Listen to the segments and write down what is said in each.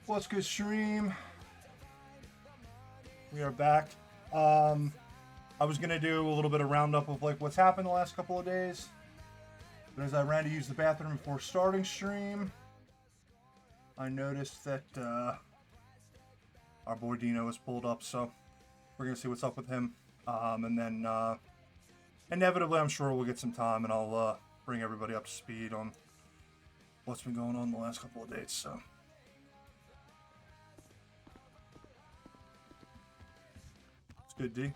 What's good, stream? We are back. I was gonna do a little bit of roundup of like what's happened the last couple of days, but as I ran to use the bathroom before starting stream, I noticed that our boy Dino was pulled up, so we're gonna see what's up with him, and then inevitably, I'm sure we'll get some time, and I'll bring everybody up to speed on what's been going on the last couple of days. So. Good, D.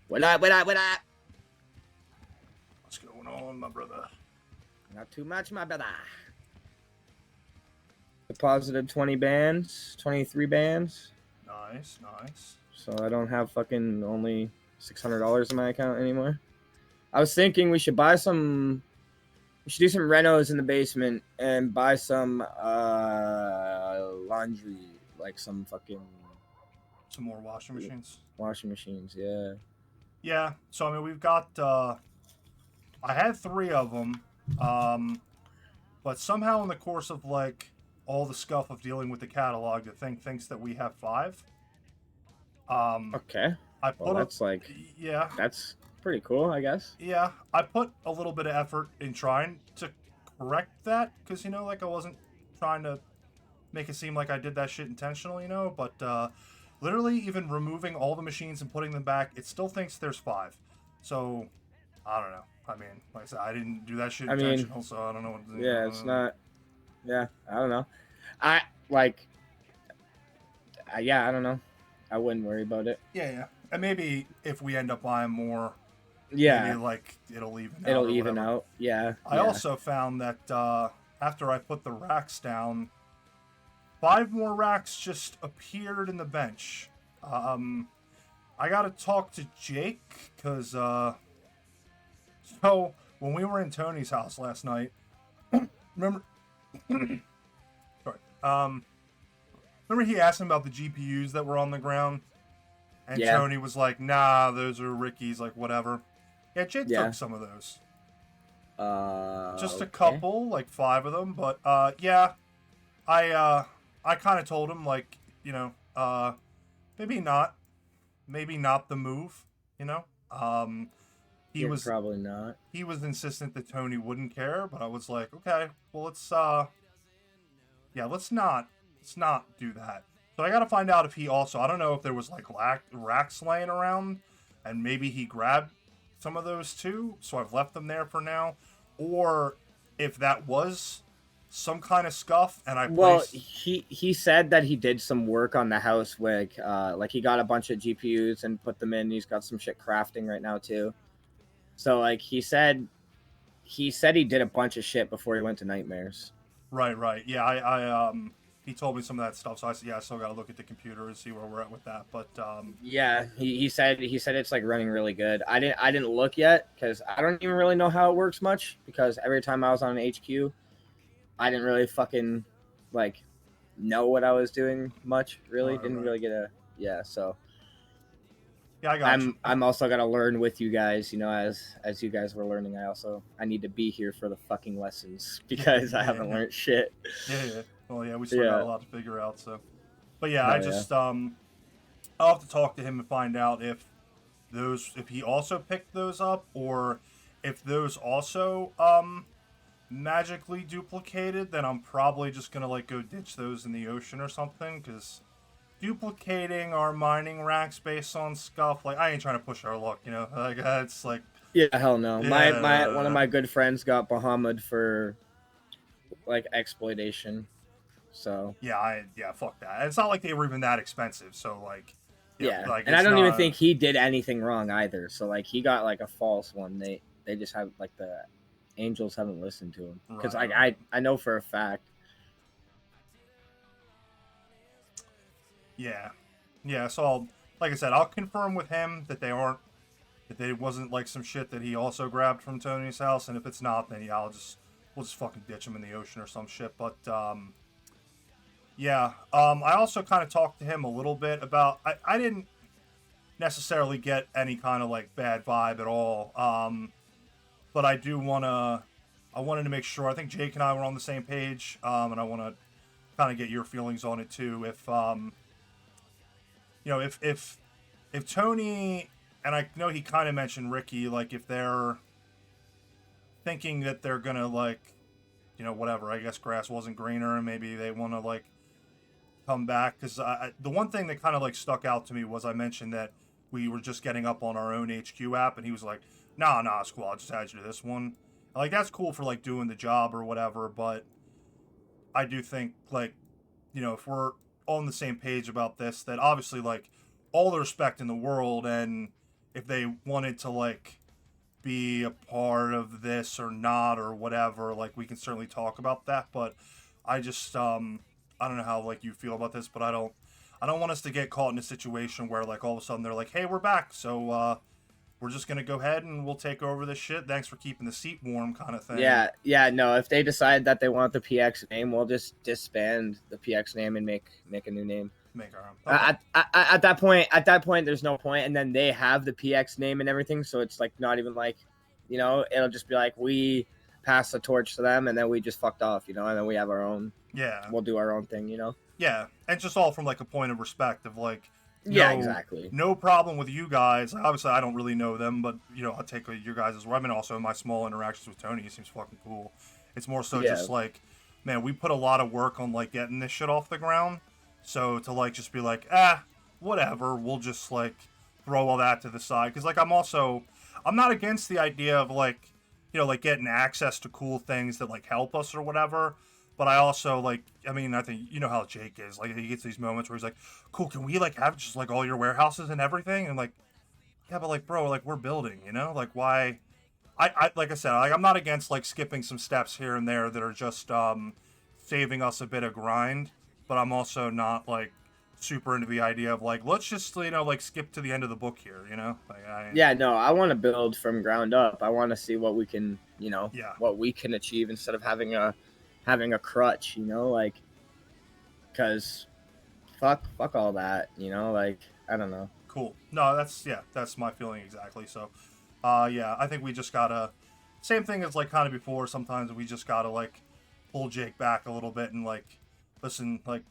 What up, what up, what up? What's going on, my brother? Not too much, my brother. Deposited 20 bands, 23 bands. Nice, nice. So I don't have fucking only $600 in my account anymore. I was thinking we should buy some... We should do some renos in the basement and buy some laundry, like some more washing machines. Washing machines, yeah. Yeah, so I mean we've got I had 3 of them, but somehow in the course of like all the scuff of dealing with the catalog, the thing thinks that we have 5. Okay. Well, that's yeah. That's pretty cool, I guess. Yeah, I put a little bit of effort in trying to correct that, because, you know, like I wasn't trying to make it seem like I did that shit intentionally, you know, but literally even removing all the machines and putting them back, it still thinks there's 5. So, I don't know. I mean, like I said, I didn't do that shit intentional, so I don't know what to do. Yeah, it's not... Yeah, I don't know. Yeah, I don't know. I wouldn't worry about it. Yeah. And maybe if we end up buying more... Yeah, maybe like it'll even out. It'll even out. Yeah. I also found that after I put the racks down, 5 more racks just appeared in the bench. I gotta talk to Jake because so when we were in Tony's house last night, remember? Sorry. Remember he asked him about the GPUs that were on the ground, and Tony was like, "Nah, those are Ricky's. Like whatever." Yeah, Jake took some of those. Just a couple, like 5 of them. But yeah, I kind of told him like, you know, maybe not the move. You know, he was probably not. He was insistent that Tony wouldn't care, but I was like, okay, well let's not do that. So I got to find out if he also, I don't know if there was like racks laying around, and maybe he grabbed some of those too, so I've left them there for now, or if that was some kind of scuff and he said that he did some work on the house, like he got a bunch of GPUs and put them in. He's got some shit crafting right now too, so like he said he did a bunch of shit before he went to Nightmares. Right. Yeah, he told me some of that stuff, so I said, yeah, I still got to look at the computer and see where we're at with that. But yeah, he said it's like running really good. I didn't look yet because I don't even really know how it works much, because every time I was on an HQ, I didn't really fucking like know what I was doing much. Really, didn't really get so. Yeah, I got you. I'm also gonna learn with you guys. You know, as you guys were learning, I need to be here for the fucking lessons because I haven't learned shit. Yeah. Well, yeah, we still got a lot to figure out. So, but yeah, I'll have to talk to him and find out if he also picked those up, or if those also magically duplicated. Then I'm probably just gonna like go ditch those in the ocean or something, because duplicating our mining racks based on scuff, like I ain't trying to push our luck, you know. Like it's like, yeah, hell no. My one of my good friends got Bahamut for like exploitation. So yeah, fuck that. It's not like they were even that expensive. So like, like, and I don't even think he did anything wrong either. So like, he got like a false one. They just have like the angels haven't listened to him, because I know for a fact. Yeah. So like I said, I'll confirm with him that it wasn't like some shit that he also grabbed from Tony's house, and if it's not, then yeah, we'll just fucking ditch him in the ocean or some shit. But yeah, I also kind of talked to him a little bit about, I didn't necessarily get any kind of like bad vibe at all, but I do want to I wanted to make sure. I think Jake and I were on the same page, and I want to kind of get your feelings on it too. If if Tony, and I know he kind of mentioned Ricky, like if they're thinking that they're gonna like, whatever. I guess grass wasn't greener, and maybe they want to like come back, because the one thing that kind of like stuck out to me was I mentioned that we were just getting up on our own HQ app, and he was like, nah, it's cool, I'll just add you to this one. Like, that's cool for like doing the job or whatever, but I do think like, if we're on the same page about this, that obviously like all the respect in the world, and if they wanted to like be a part of this or not or whatever, like we can certainly talk about that. But I just I don't know how like you feel about this, but I don't want us to get caught in a situation where like all of a sudden they're like, hey, we're back, so we're just gonna go ahead and we'll take over this shit, thanks for keeping the seat warm, kind of thing. Yeah, no, if they decide that they want the PX name, we'll just disband the PX name and make a new name. Make our own. Okay. At that point there's no point, and then they have the PX name and everything, so it's like not even like, it'll just be like we pass the torch to them and then we just fucked off, and then we have our own. Yeah, we'll do our own thing. Yeah, and just all from like a point of respect of like, yeah, exactly, no problem with you guys. Obviously I don't really know them, but I'll take your guys as well. I mean, also in my small interactions with Tony, he seems fucking cool. It's more so just like, man, we put a lot of work on like getting this shit off the ground. So to like just be like, whatever, we'll just like throw all that to the side. Because like I'm not against the idea of like, like getting access to cool things that like help us or whatever. But I also like, I mean, I think how Jake is. Like he gets these moments where he's like, cool, can we like have just like all your warehouses and everything? And like, yeah, but like, bro, like we're building, like why? I like I said, like I'm not against like skipping some steps here and there that are just saving us a bit of grind. But I'm also not like super into the idea of like, let's just like skip to the end of the book here, like yeah, no, I want to build from ground up. I want to see what we can what we can achieve instead of having a crutch, like, because fuck all that, like, I don't know. Cool. No, that's my feeling exactly. So I think we just gotta, same thing as like kind of before, sometimes we just gotta like pull Jake back a little bit and like, listen, like,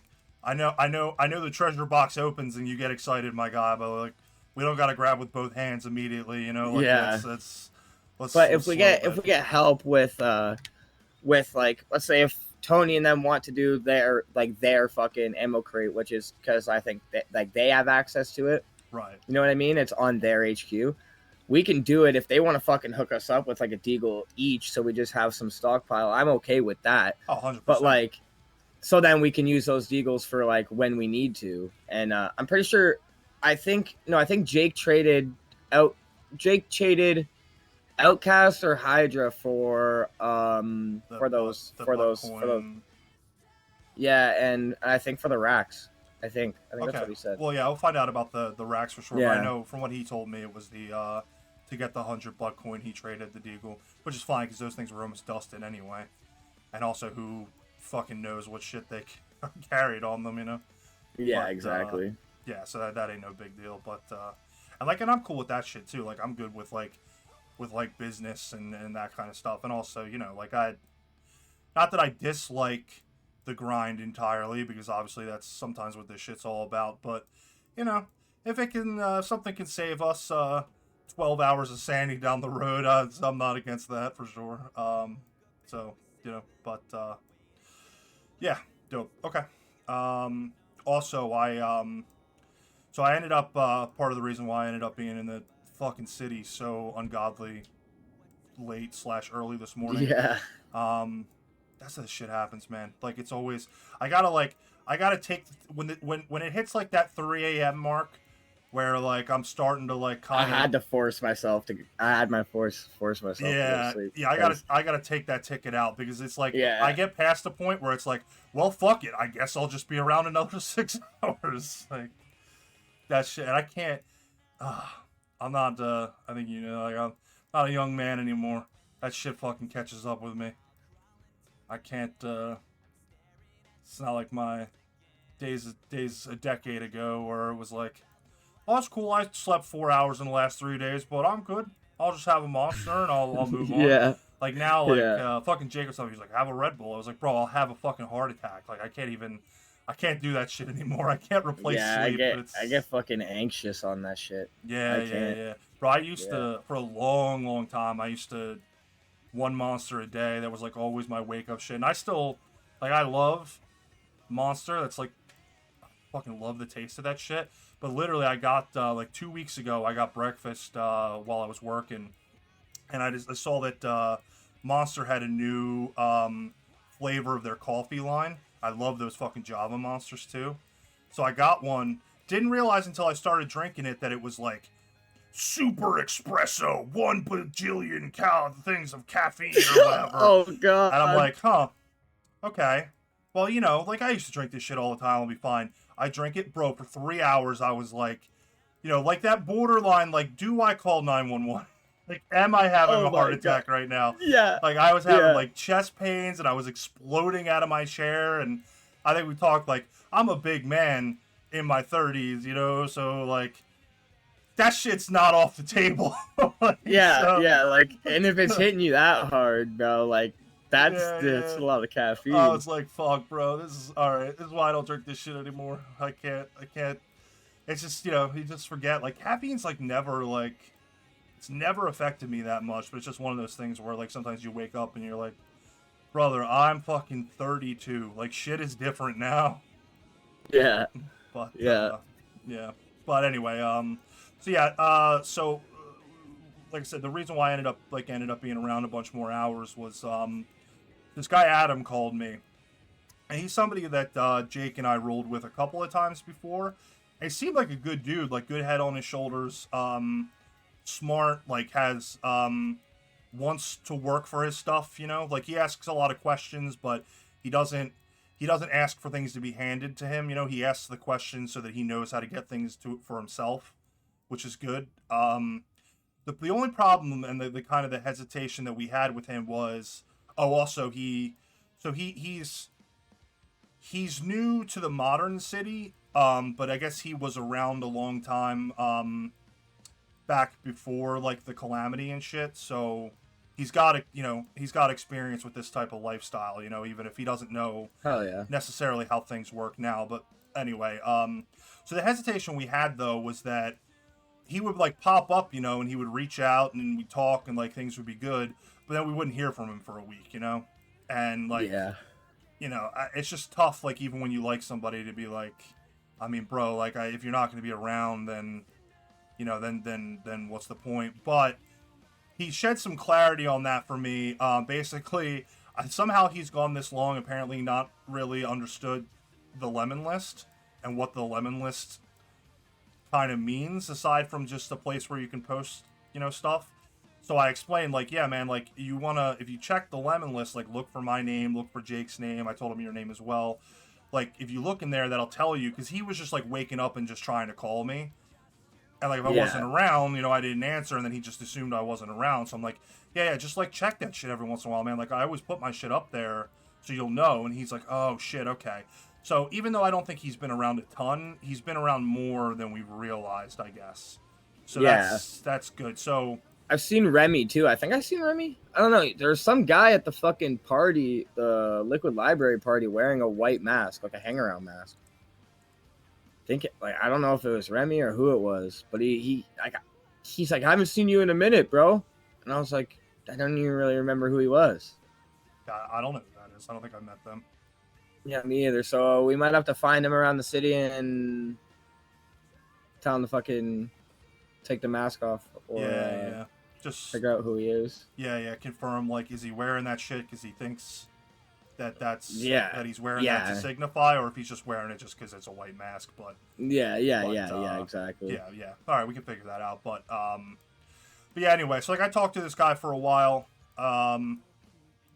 I know the treasure box opens and you get excited, my guy, but like, we don't gotta grab with both hands immediately, like, yeah. let's but if we get help with like, let's say if Tony and them want to do their fucking ammo crate, which is because I think that like they have access to it, right? You know what I mean? It's on their HQ. We can do it if they want to fucking hook us up with like a deagle each, so we just have some stockpile. I'm okay with that. 100%. But like, so then we can use those deagles for like when we need to. And I'm pretty sure, I think Jake traded Outcast or Hydra for those. Yeah, and I think for the racks. I think okay. That's what he said. Well, yeah, I'll find out about the racks for sure. Yeah. But I know from what he told me, it was the to get the 100 blood coin, he traded the deagle, which is fine because those things were almost dusted anyway. And also, who fucking knows what shit they carried on them, Yeah, but, exactly. Yeah, so that ain't no big deal. But and I'm cool with that shit too. Like I'm good with business and that kind of stuff. And also, like not that I dislike the grind entirely, because obviously that's sometimes what this shit's all about. But if it can something can save us 12 hours of sanity down the road, I'm not against that for sure. So but yeah, dope. Okay. Also, so I ended up part of the reason why I ended up being in the fucking city so ungodly late / early this morning. Yeah. That's how this shit happens, man. Like it's always I gotta take when it hits like that 3 a.m. mark, where like I'm starting to like kind of. I had to force myself to. I had my force myself. Yeah, to go to sleep yeah. I gotta take that ticket out, because it's like I get past the point where it's like, well, fuck it. I guess I'll just be around another 6 hours. Like that shit, and I can't. I'm not. I think like I'm not a young man anymore. That shit fucking catches up with me. I can't. It's not like my days a decade ago where it was like, oh, that's cool. I slept 4 hours in the last 3 days, but I'm good. I'll just have a monster and I'll move on. Yeah. Like now, like Yeah. fucking Jacob, something he's like, have a Red Bull. I was like, bro, I'll have a fucking heart attack. Like I can't do that shit anymore. I can't replace Yeah, sleep. But I it's get fucking anxious on that shit. I yeah, yeah, can't. yeah. Bro, I used Yeah. to for a long, long time. I used to one Monster a day. That was like always my wake up shit. And I still like I love Monster. That's like fucking love the taste of that shit. But literally, I got like 2 weeks ago. I got breakfast while I was working, and I saw that Monster had a new flavor of their coffee line. I love those fucking Java Monsters too. So I got one. Didn't realize until I started drinking it that it was like super espresso, 1 bajillion things of caffeine or whatever. Oh And I'm god. like, huh, okay. Well, you know, like I used to drink this shit all the time. I'll be fine. I drank it, bro, for 3 hours. I was like, you know, like that borderline, like, do I call 911? Like, am I having Oh a heart my god. attack right now? Yeah. Like, I was having Yeah. like chest pains and I was exploding out of my chair. And I think we talked like, I'm a big man in my 30s, you know, so like, that shit's not off the table. Like, Yeah, so, yeah, like, and if it's hitting you that hard, bro, like, yeah, that's yeah. a lot of I caffeine. was like, fuck, bro, this is all right. This is why I don't drink this shit anymore. I can't. It's just, you know, you just forget. Like, caffeine's like never, like, it's never affected me that much, but it's just one of those things where, like, sometimes you wake up and you're like, brother, I'm fucking 32. Like, shit is different now. Yeah, But, yeah. yeah. But anyway, so yeah, like I said, the reason why I ended up being around a bunch more hours was, this guy Adam called me. And he's somebody that Jake and I rolled with a couple of times before. And he seemed like a good dude, like good head on his shoulders, smart, like has wants to work for his stuff, you know? Like he asks a lot of questions, but he doesn't he doesn't ask for things to be handed to him, you know? He asks the questions so that he knows how to get things to for himself, which is good. The only problem and the kind of the hesitation that we had with him was also he's new to the modern city, but I guess he was around a long time back before like the calamity and shit. So he's got experience with this type of lifestyle. You know, even if he doesn't know Hell yeah. necessarily how things work now. But anyway, so the hesitation we had though was that he would like pop up, you know, and he would reach out and we talk and like things would be good, but then we wouldn't hear from him for a week, you know, and like Yeah. you know, it's just tough. Like even when you like somebody to be like, I mean, bro, like if you're not going to be around, then you know, then what's the point? But he shed some clarity on that for me. Basically, somehow he's gone this long, apparently not really understood the lemon list and what the lemon list kind of means, aside from just a place where you can post, you know, stuff. So I explained, like, yeah, man, like, you wanna, if you check the lemon list, like, look for my name, look for Jake's name. I told him your name as well. Like, if you look in there, that'll tell you, because he was just, like, waking up and just trying to call me. And, like, if I wasn't Yeah. around, you know, I didn't answer, and then he just assumed I wasn't around. So I'm like, yeah, just, like, check that shit every once in a while, man. Like, I always put my shit up there so you'll know. And he's like, oh, shit, okay. So even though I don't think he's been around a ton, he's been around more than we've realized, I guess. So Yeah. that's good. So I've seen Remy too. I think I've seen Remy. I don't know. There's some guy at the fucking party, the Liquid Library party, wearing a white mask, like a hangaround mask. I don't know if it was Remy or who it was, but he's like, I haven't seen you in a minute, bro. And I was like, I don't even really remember who he was. I don't know who that is. I don't think I met them. Yeah, me either. So we might have to find him around the city and tell him to fucking take the mask off or Yeah. Just figure out who he is. yeah. Confirm, like, is he wearing that shit because he thinks that he's wearing that to Yeah. signify, or if he's just wearing it just because it's a white mask. But Yeah, exactly. yeah. All right, we can figure that out. But yeah. Anyway, so like I talked to this guy for a while. You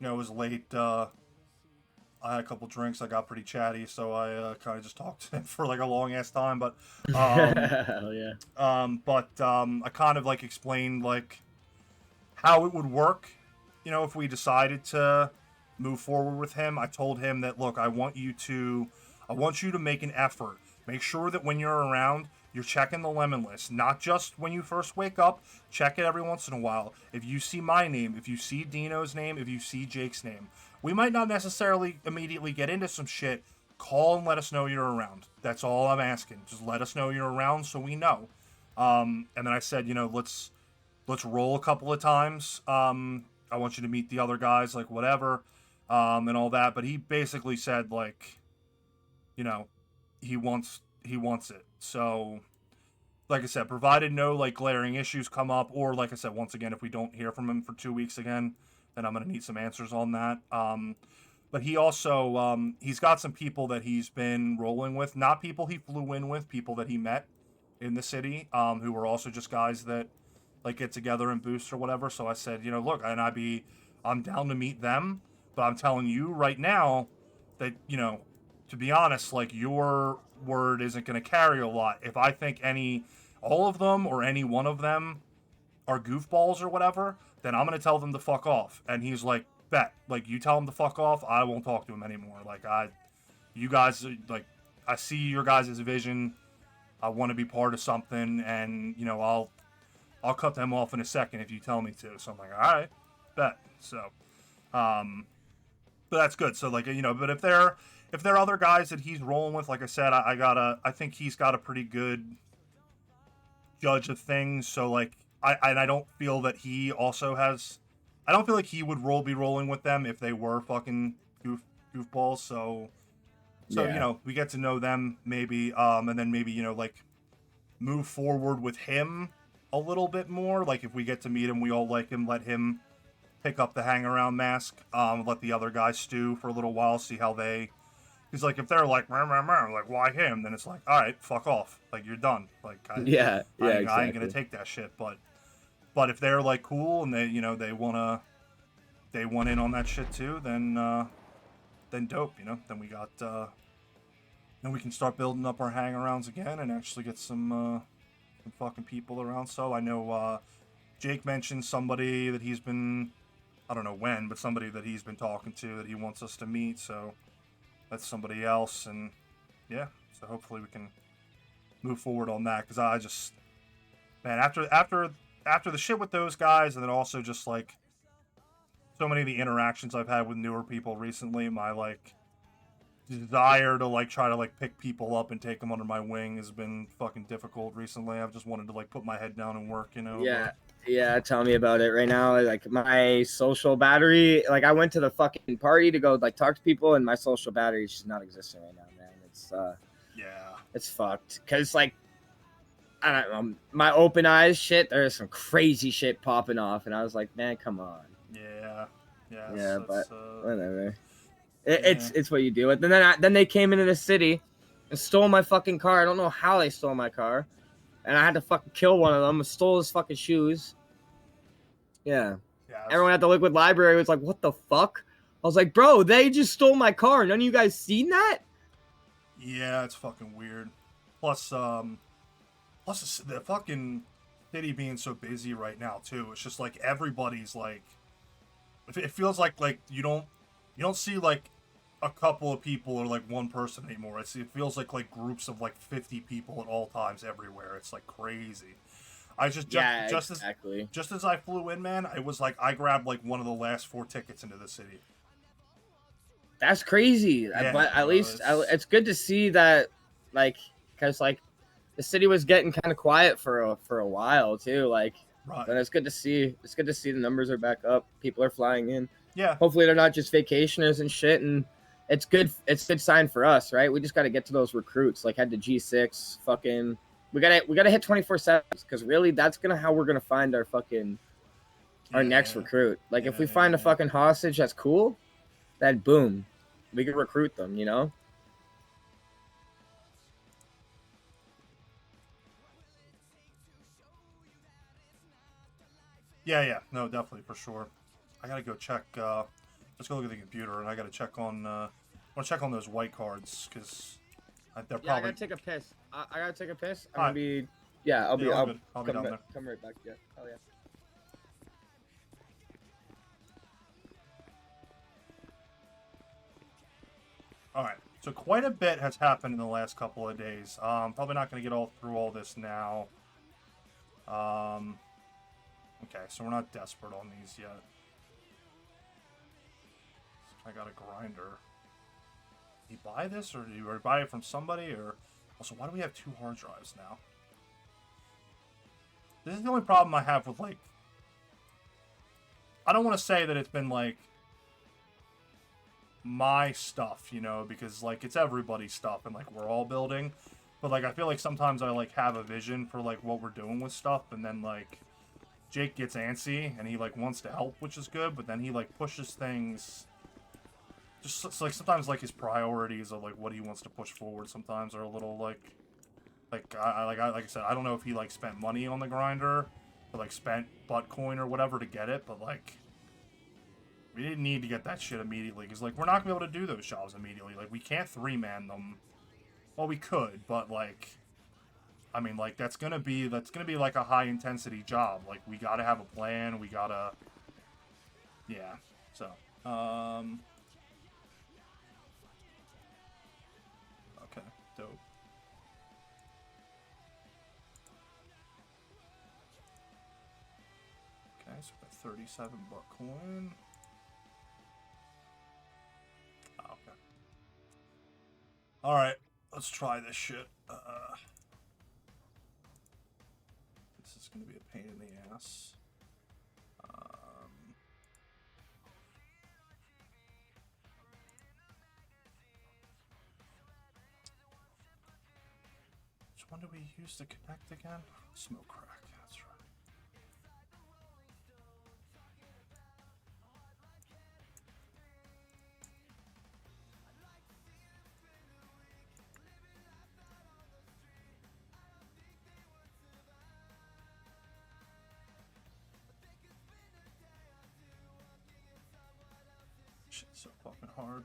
know, it was late. I had a couple drinks. I got pretty chatty, so I kind of just talked to him for like a long ass time. But Hell yeah. I kind of like explained like how it would work, you know, if we decided to move forward with him. I told him that, look, I want you to make an effort. Make sure that when you're around, you're checking the lemon list, not just when you first wake up. Check it every once in a while. If you see my name, if you see Dino's name, if you see Jake's name, we might not necessarily immediately get into some shit. Call and let us know you're around. That's all I'm asking. Just let us know you're around so we know. And then I said, let's roll a couple of times. I want you to meet the other guys, like whatever, and all that. But he basically said like, he wants it. So, like I said, provided no like glaring issues come up, or like I said, once again, if we don't hear from him for 2 weeks again, then I'm gonna need some answers on that. But he also he's got some people that he's been rolling with, not people he flew in with, people that he met in the city, who were also just guys that like get together and boost or whatever. So I said, look, and I'm down to meet them, but I'm telling you right now that, to be honest, like your word isn't going to carry a lot. If I think all of them or any one of them are goofballs or whatever, then I'm going to tell them to fuck off. And he's like, bet, like you tell him to fuck off, I won't talk to him anymore. Like you guys, like I see your guys' vision. I want to be part of something, and I'll cut them off in a second if you tell me to. So I'm like, all right, bet. So, but that's good. So like, but if there are other guys that he's rolling with, like I said, I think he's got a pretty good judge of things. So like, I don't feel that he also has. I don't feel like he would be rolling with them if they were fucking goofballs. So we get to know them maybe, and then maybe like move forward with him a little bit more. Like if we get to meet him, we all like him, let him pick up the hang around mask, let the other guys stew for a little while, see how they. He's like, if they're like, like why him? Then it's like, all right, fuck off, like you're done. Like I exactly. I ain't gonna take that shit. But if they're like cool and they they want in on that shit too, then dope. Then we got then we can start building up our hang-arounds again and actually get some fucking people around. So I know Jake mentioned somebody that he's been, I don't know when, but somebody that he's been talking to that he wants us to meet. So that's somebody else, and yeah. So hopefully we can move forward on that, because I just, man, after the shit with those guys, and then also just like so many of the interactions I've had with newer people recently, my like desire to like try to like pick people up and take them under my wing has been fucking difficult recently. I've just wanted to like put my head down and work, Yeah, tell me about it right now. Like my social battery, like I went to the fucking party to go like talk to people, and my social battery is just not existing right now, man. It's fucked, because like I don't know, my open eyes shit, there's some crazy shit popping off, and I was like, man, come on. Yeah, but whatever. It's what you do. And then they came into the city and stole my fucking car. I don't know how they stole my car, and I had to fucking kill one of them. I stole his fucking shoes. Yeah. Everyone at the Liquid Library was like, "What the fuck?" I was like, "Bro, they just stole my car. None of you guys seen that?" Yeah, it's fucking weird. Plus the fucking city being so busy right now too. It's just like everybody's like, it feels like you don't see like a couple of people or like one person anymore. It feels like groups of like 50 people at all times everywhere. It's like crazy. I just as I flew in, man, it was like I grabbed like one of the last 4 tickets into the city. That's crazy. Yeah, but at least it's good to see that, like, because like the city was getting kind of quiet for a while too. Like, right. But it's good to see. It's good to see the numbers are back up. People are flying in. Yeah. Hopefully they're not just vacationers and shit. And it's good. It's a good sign for us, right? We just got to get to those recruits. Like, had the G6 fucking. We gotta hit 24/7, because really that's how we're gonna find our fucking next recruit. Like, if we find a fucking hostage that's cool, then boom, we can recruit them. Yeah, no, definitely, for sure. I gotta go check. Let's go look at the computer, and I gotta check on. I want to check on those white cards, because they're probably. I gotta take a piss. I gotta take a piss. I'm gonna be. I'll be down there. Come right back. Yeah. Oh yeah. All right. So quite a bit has happened in the last couple of days. Probably not going to get through all this now. Okay, so we're not desperate on these yet. I got a grinder. Did you buy this, or did you buy it from somebody, or... Also, why do we have 2 hard drives now? This is the only problem I have with, like... I don't want to say that it's been, like... my stuff, you know, because, like, it's everybody's stuff, and, like, we're all building. But, like, I feel like sometimes I, like, have a vision for, like, what we're doing with stuff, and then, like... Jake gets antsy, and he, like, wants to help, which is good, but then he, like, pushes things... Just, like, sometimes, like, his priorities of, like, what he wants to push forward sometimes are a little, like... Like I said, I don't know if he, like, spent money on the grinder, or, like, spent butt coin or whatever to get it, but, like... We didn't need to get that shit immediately, because, like, we're not going to be able to do those jobs immediately. Like, we can't 3-man them. Well, we could, but, like... I mean, like, that's gonna be, like, a high-intensity job. Like, we gotta have a plan, we gotta... Yeah, so, okay, dope. Okay, so we got 37 buck coin. Oh, okay. Alright, let's try this shit. This is gonna be a pain in the ass. Which one do we use to connect again? Smoke crack, that's right. Shit's so fucking hard.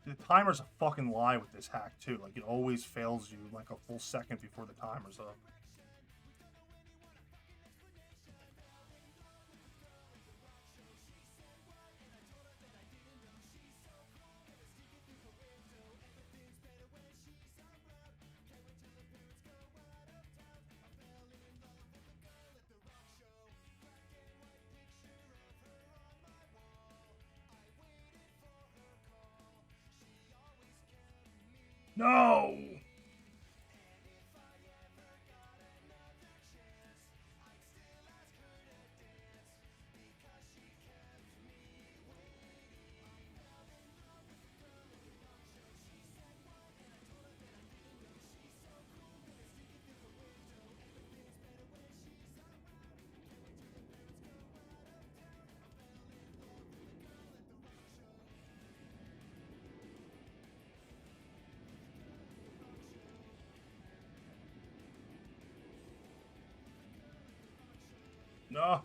The timer's a fucking lie with this hack too. Like it always fails you like a full second before the timer's up. No! No!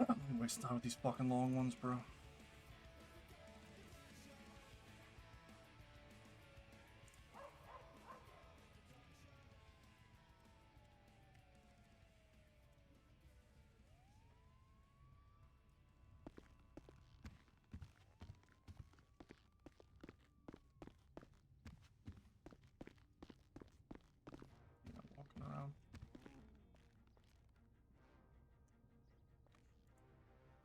I'm wasting time with these fucking long ones, bro. Yeah, walking around.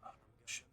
Oh, shit.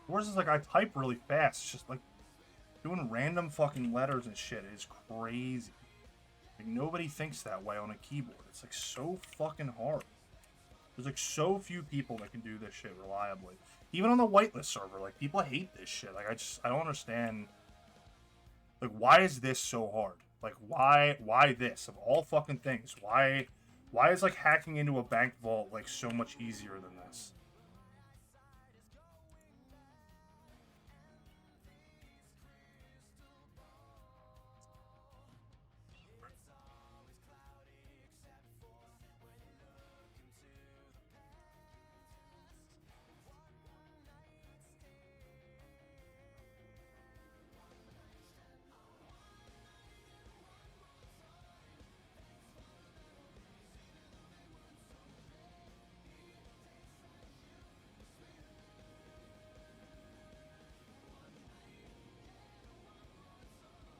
Whereas it's like I type really fast. It's just like doing random fucking letters and shit is crazy. Like nobody thinks that way on a keyboard. It's like so fucking hard. There's like so few people that can do this shit reliably. Even on the whitelist server, like people hate this shit. Like I don't understand. Like why is this so hard? Like why this of all fucking things? Why is like hacking into a bank vault like so much easier than this?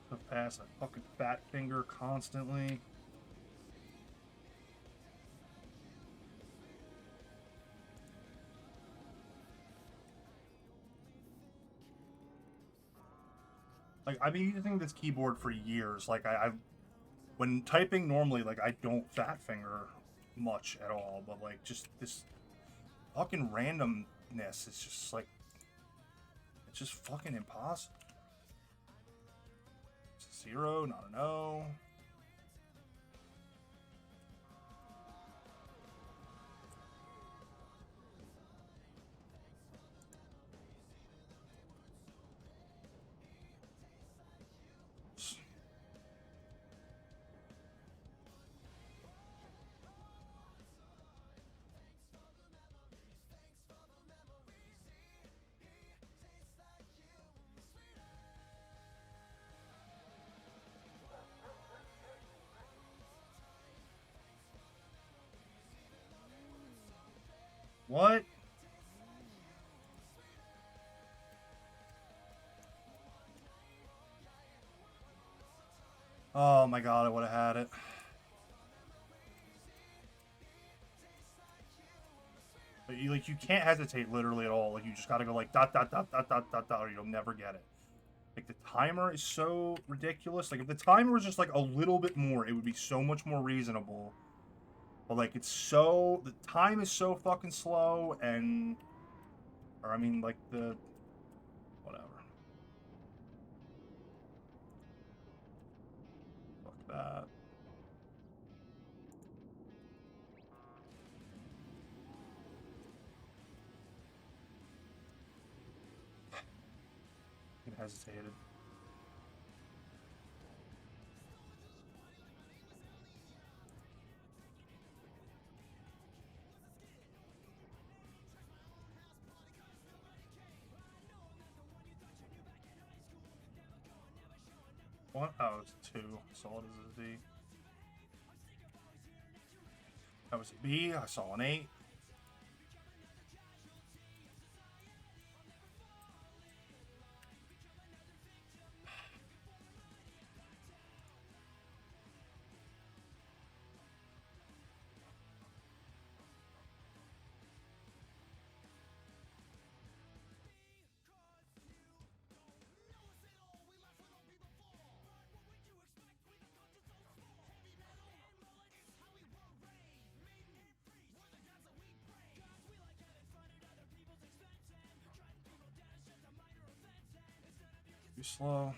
So fast, I fucking fat finger constantly. Like I've been using this keyboard for years. Like when typing normally, like I don't fat finger much at all. But like just this fucking randomness is just like it's just fucking impossible. It's a 0, not an O. What? Oh my god, I would have had it. But you can't hesitate literally at all. Like you just gotta go like dot dot dot dot dot dot dot or you'll never get it. Like the timer is so ridiculous. Like if the timer was just like a little bit more, it would be so much more reasonable. But like the time is so fucking slow, and or I mean like the whatever. Fuck that. It hesitated. What? Oh, it's 2. Saw it as a Z. That was a B. I saw an 8. Too slow.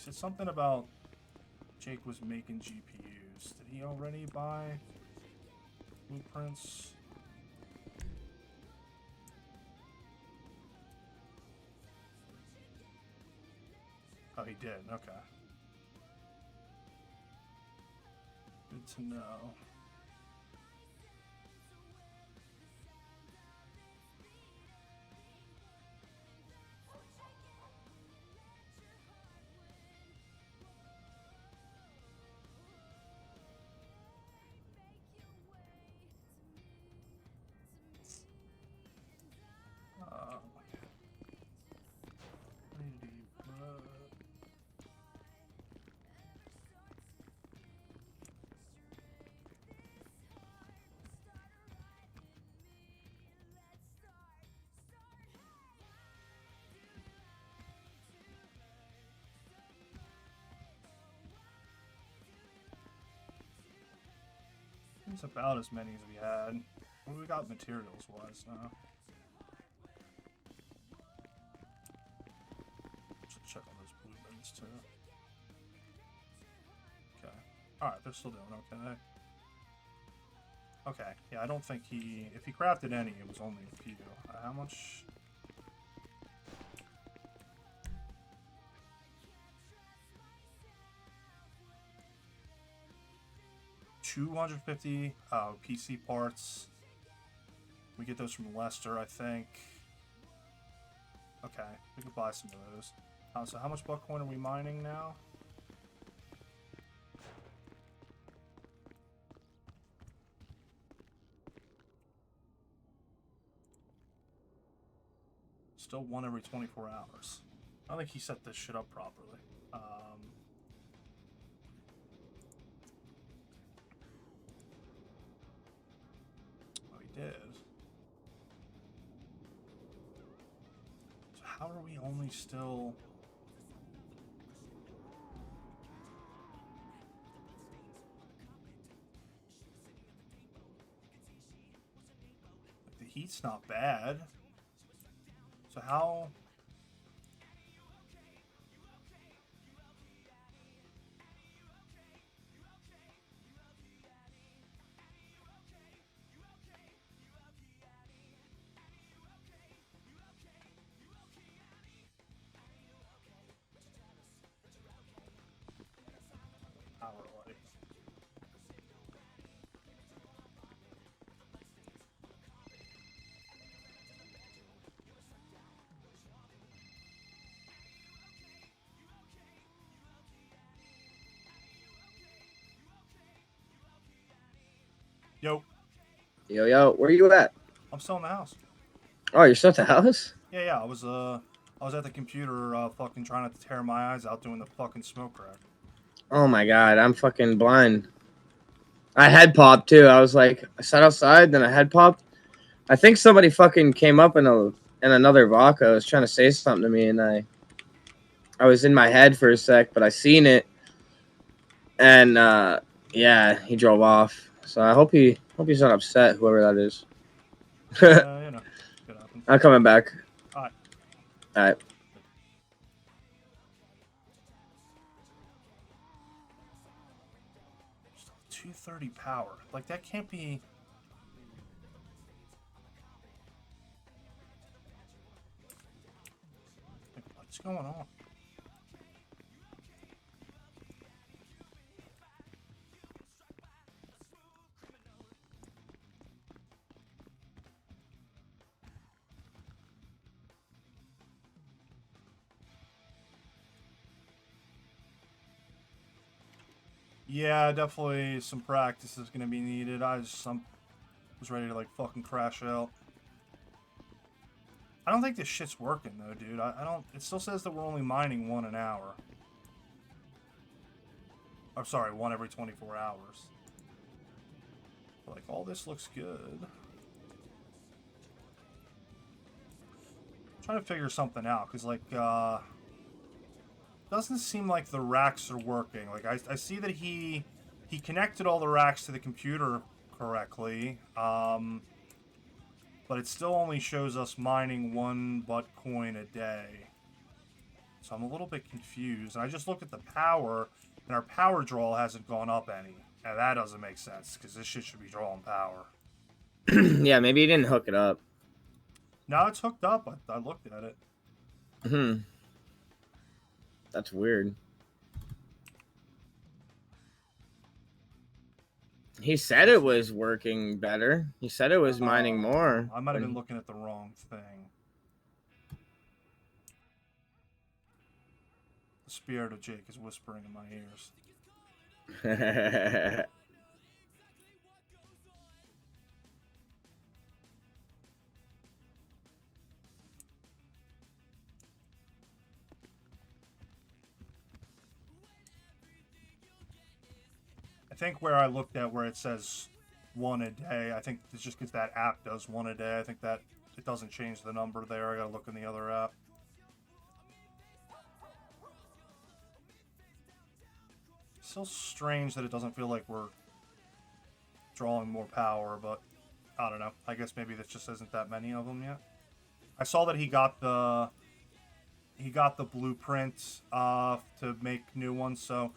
You said something about Jake was making GPUs. Did he already buy blueprints? Oh, he did. Okay. Good to know. It's about as many as we had. What do we got materials wise now? Just check on those blue bins too. Okay. Alright, they're still doing okay. Okay, yeah, I don't think if he crafted any, it was only a few. How much? $250 PC parts. We get those from Lester, I think. Okay, we could buy some of those. So how much Buckcoin are we mining now? Still one every 24 hours. I don't think he set this shit up properly. Did. So how are we only still... Like, the heat's not bad. So how... hourly. Yo. Yo, where you at? I'm still in the house. Oh, you're still at the house? Yeah, I was at the computer fucking trying not to tear my eyes out doing the fucking smoke crack. Oh my god, I'm fucking blind. I head popped too. I was like, I sat outside, then I head popped. I think somebody fucking came up in another Vaca, was trying to say something to me, and I was in my head for a sec, but I seen it, and yeah, he drove off. So I hope he's not upset, whoever that is. You know, could happen. I'm coming back. All right. All right. Still 230 power. Like, that can't be... Like, what's going on? Yeah, definitely some practice is gonna be needed. I was ready to like fucking crash out. I don't think this shit's working though, dude. I don't. It still says that we're only mining 1 an hour. I'm sorry, 1 every 24 hours. But, like, all this looks good. I'm trying to figure something out because like doesn't seem like the racks are working. Like I see that he connected all the racks to the computer correctly, but it still only shows us mining 1 Buckcoin a day. So I'm a little bit confused. And I just looked at the power, and our power draw hasn't gone up any. And that doesn't make sense because this shit should be drawing power. Yeah, maybe he didn't hook it up. No, it's hooked up. I looked at it. That's weird. He said it was working better. He said it was mining more. I might have been looking at the wrong thing. The spirit of Jake is whispering in my ears. I think where I looked at where it says 1 a day, I think it's just because that app does 1 a day. I think that it doesn't change the number there. I gotta look in the other app. Still strange that it doesn't feel like we're drawing more power, but I don't know. I guess maybe there just isn't that many of them yet. I saw that he got the blueprint to make new ones, so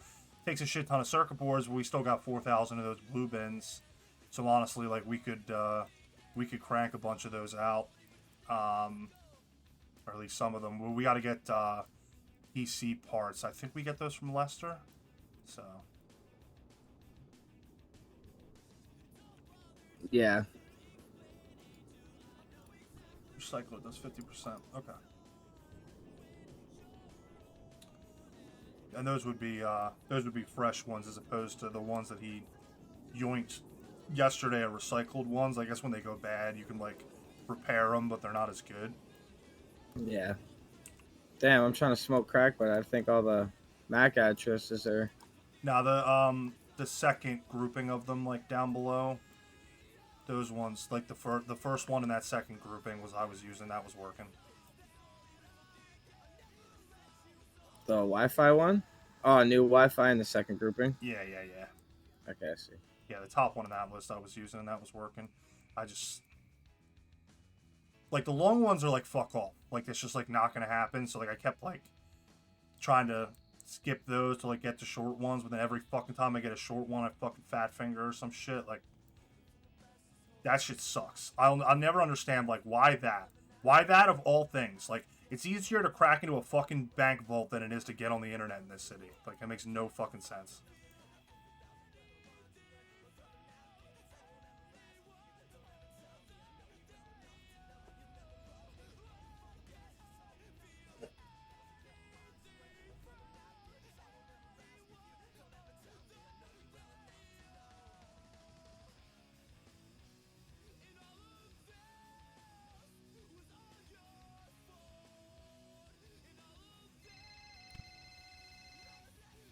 takes a shit ton of circuit boards, but we still got 4,000 of those blue bins. So honestly, like we could crank a bunch of those out, or at least some of them. We got to get PC parts. I think we get those from Leicester. So yeah. Recycle it does 50%. Okay. And those would be fresh ones as opposed to the ones that he yoinked yesterday are recycled ones. I guess when they go bad, you can like repair them, but they're not as good. Yeah. Damn, I'm trying to smoke crack, but I think all the MAC addresses are. Now the second grouping of them, like down below, those ones, like the first one in that second grouping was I was using, that was working. The Wi-Fi one? Oh, new Wi-Fi in the second grouping? Yeah. Okay, I see. Yeah, the top one in that list I was using, and that was working. I just... Like, the long ones are like, fuck off. Like, it's just, like, not gonna happen. So, like, I kept, like, trying to skip those to, like, get to short ones. But then every fucking time I get a short one, I fucking fat finger or some shit. Like, that shit sucks. I'll never understand, like, why that? Why that of all things? Like, it's easier to crack into a fucking bank vault than it is to get on the internet in this city. Like, that makes no fucking sense.